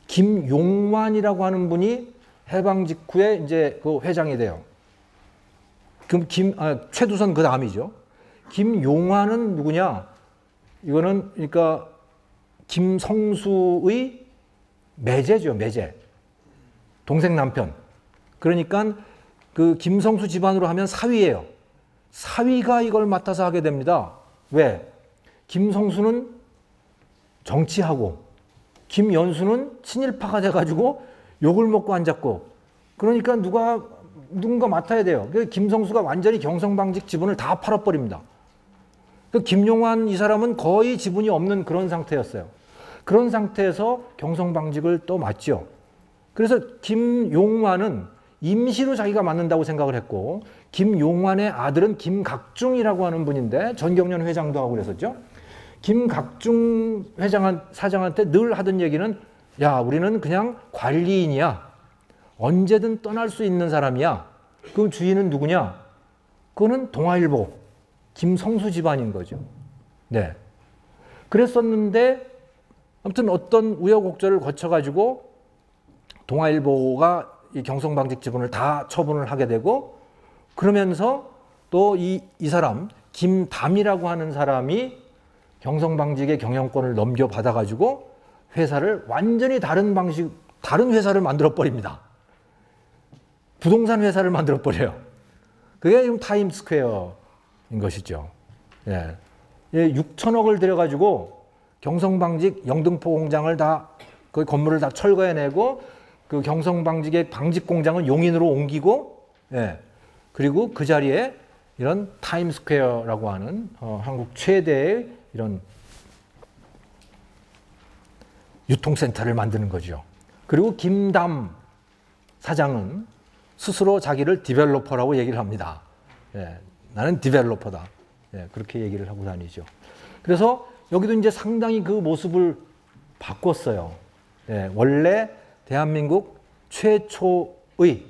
김용환이라고 하는 분이 해방 직후에 이제 그 회장이 돼요. 그럼 최두선 그 다음이죠. 김용환은 누구냐? 이거는 그러니까 김성수의 매제죠, 매제. 동생 남편. 그러니까 그 김성수 집안으로 하면 사위예요. 사위가 이걸 맡아서 하게 됩니다. 왜? 김성수는 정치하고 김연수는 친일파가 돼가지고 욕을 먹고 앉았고 그러니까 누군가 맡아야 돼요. 그래서 김성수가 완전히 경성방직 지분을 다 팔아버립니다. 그 김용환 이 사람은 거의 지분이 없는 그런 상태였어요. 그런 상태에서 경성방직을 또 맡죠. 그래서 김용환은 임시로 자기가 맡는다고 생각을 했고 김용환의 아들은 김각중이라고 하는 분인데 전경련 회장도 하고 그랬었죠. 김각중 사장한테 늘 하던 얘기는 야, 우리는 그냥 관리인이야. 언제든 떠날 수 있는 사람이야. 그럼 주인은 누구냐? 그거는 동아일보 김성수 집안인 거죠. 네. 그랬었는데 아무튼 어떤 우여곡절을 거쳐가지고 동아일보가 이 경성방직 지분을 다 처분을 하게 되고 그러면서 또 이 사람 김담이라고 하는 사람이 경성방직의 경영권을 넘겨받아가지고 회사를 완전히 다른 회사를 만들어버립니다. 부동산 회사를 만들어버려요. 그게 지금 타임스퀘어인 것이죠. 예. 6천억을 들여가지고 경성방직 영등포 공장을 그 건물을 다 철거해내고 그 경성방직의 방직 공장은 용인으로 옮기고, 예. 그리고 그 자리에 이런 타임스퀘어라고 하는 한국 최대의 이런 유통센터를 만드는 거죠. 그리고 김담 사장은 스스로 자기를 디벨로퍼라고 얘기를 합니다. 예, 나는 디벨로퍼다. 예, 그렇게 얘기를 하고 다니죠. 그래서 여기도 이제 상당히 그 모습을 바꿨어요. 예, 원래 대한민국 최초의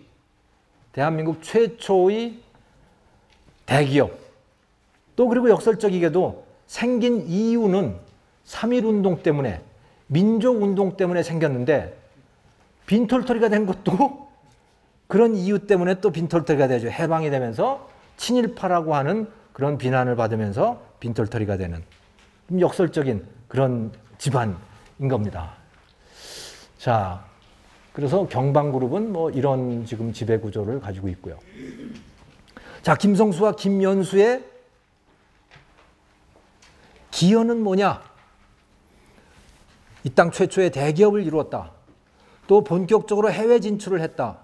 대기업 또 그리고 역설적이게도 생긴 이유는 3.1운동 때문에 민족운동 때문에 생겼는데 빈털터리가 된 것도 그런 이유 때문에 또 빈털터리가 되죠. 해방이 되면서 친일파라고 하는 그런 비난을 받으면서 빈털터리가 되는 역설적인 그런 집안인 겁니다. 자, 그래서 경방그룹은 뭐 이런 지금 지배구조를 가지고 있고요. 자, 김성수와 김연수의 기여는 뭐냐? 이 땅 최초의 대기업을 이루었다. 또 본격적으로 해외 진출을 했다.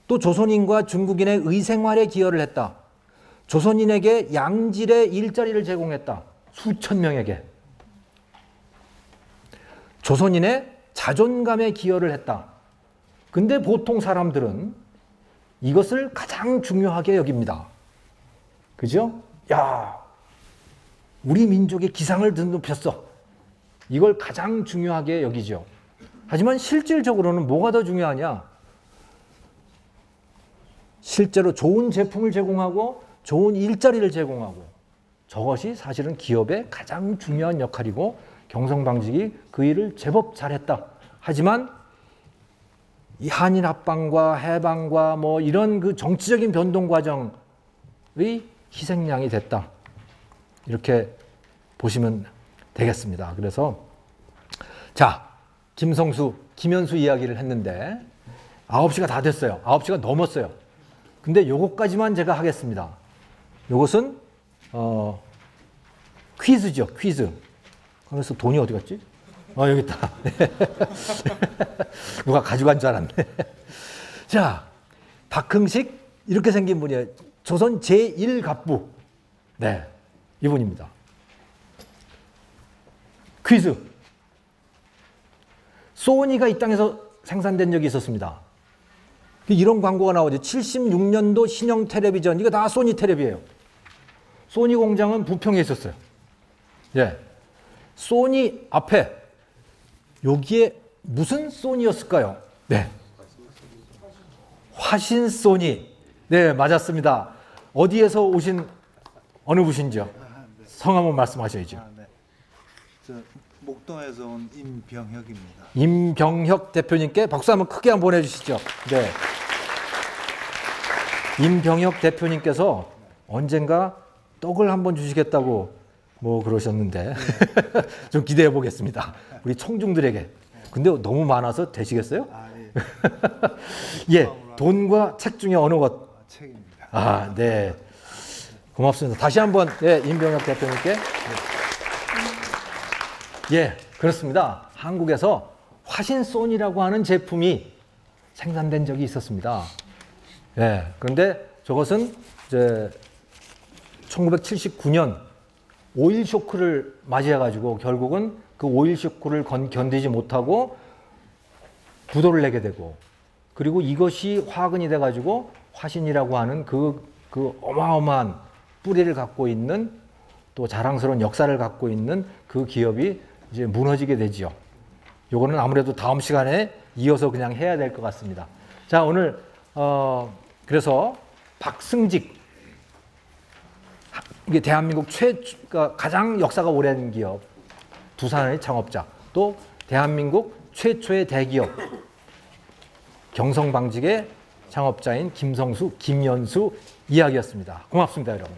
또 조선인과 중국인의 의생활에 기여를 했다. 조선인에게 양질의 일자리를 제공했다. 수천 명에게. 조선인의 자존감에 기여를 했다. 근데 보통 사람들은 이것을 가장 중요하게 여깁니다. 그죠? 야, 우리 민족의 기상을 높였어. 이걸 가장 중요하게 여기죠. 하지만 실질적으로는 뭐가 더 중요하냐? 실제로 좋은 제품을 제공하고 좋은 일자리를 제공하고 저것이 사실은 기업의 가장 중요한 역할이고 경성방직이 그 일을 제법 잘했다. 하지만 이 한일 합방과 해방과 뭐 이런 그 정치적인 변동 과정의 희생양이 됐다. 이렇게 보시면 되겠습니다. 그래서 자, 김성수, 김현수 이야기를 했는데 9시가 다 됐어요. 9시가 넘었어요. 근데 요것까지만 제가 하겠습니다. 요것은 퀴즈죠. 퀴즈. 그래서 돈이 어디 갔지? 여기 있다. 누가 가져간 줄 알았네. 자, 박흥식 이렇게 생긴 분이에요. 조선 제1갑부. 네, 이분입니다. 퀴즈. 소니가 이 땅에서 생산된 적이 있었습니다. 이런 광고가 나오죠. 76년도 신형 텔레비전. 이거 다 소니 텔레비예요. 소니 공장은 부평에 있었어요. 예. 소니 앞에 여기에 무슨 소니였을까요? 네. 화신 소니. 네, 맞았습니다. 어디에서 오신 어느 분이신지요? 성함 한번 말씀하셔야죠. 네. 저 목동에서 온 임병혁입니다. 임병혁 대표님께 박수 한번 크게 한번 보내주시죠. 네. 임병혁 대표님께서 언젠가 떡을 한번 주시겠다고 뭐 그러셨는데 좀 기대해 보겠습니다. 우리 청중들에게. 근데 너무 많아서 되시겠어요? 예. 예, 돈과 책 중에 어느 것? 책입니다. 아, 네. 고맙습니다. 다시 한번 예, 임병혁 대표님께. 예, 그렇습니다. 한국에서 화신소니라고 하는 제품이 생산된 적이 있었습니다. 예, 그런데 저것은 이제 1979년 오일 쇼크를 맞이해가지고 결국은 그 오일 쇼크를 견디지 못하고 부도를 내게 되고 그리고 이것이 화근이 돼가지고 화신이라고 하는 그 어마어마한 뿌리를 갖고 있는 또 자랑스러운 역사를 갖고 있는 그 기업이 이제 무너지게 되지요. 요거는 아무래도 다음 시간에 이어서 그냥 해야 될 것 같습니다. 자, 오늘 그래서 박승직 이게 대한민국 가장 역사가 오랜 기업 두산의 창업자 또 대한민국 최초의 대기업 경성방직의 창업자인 김성수, 김연수 이야기였습니다. 고맙습니다, 여러분.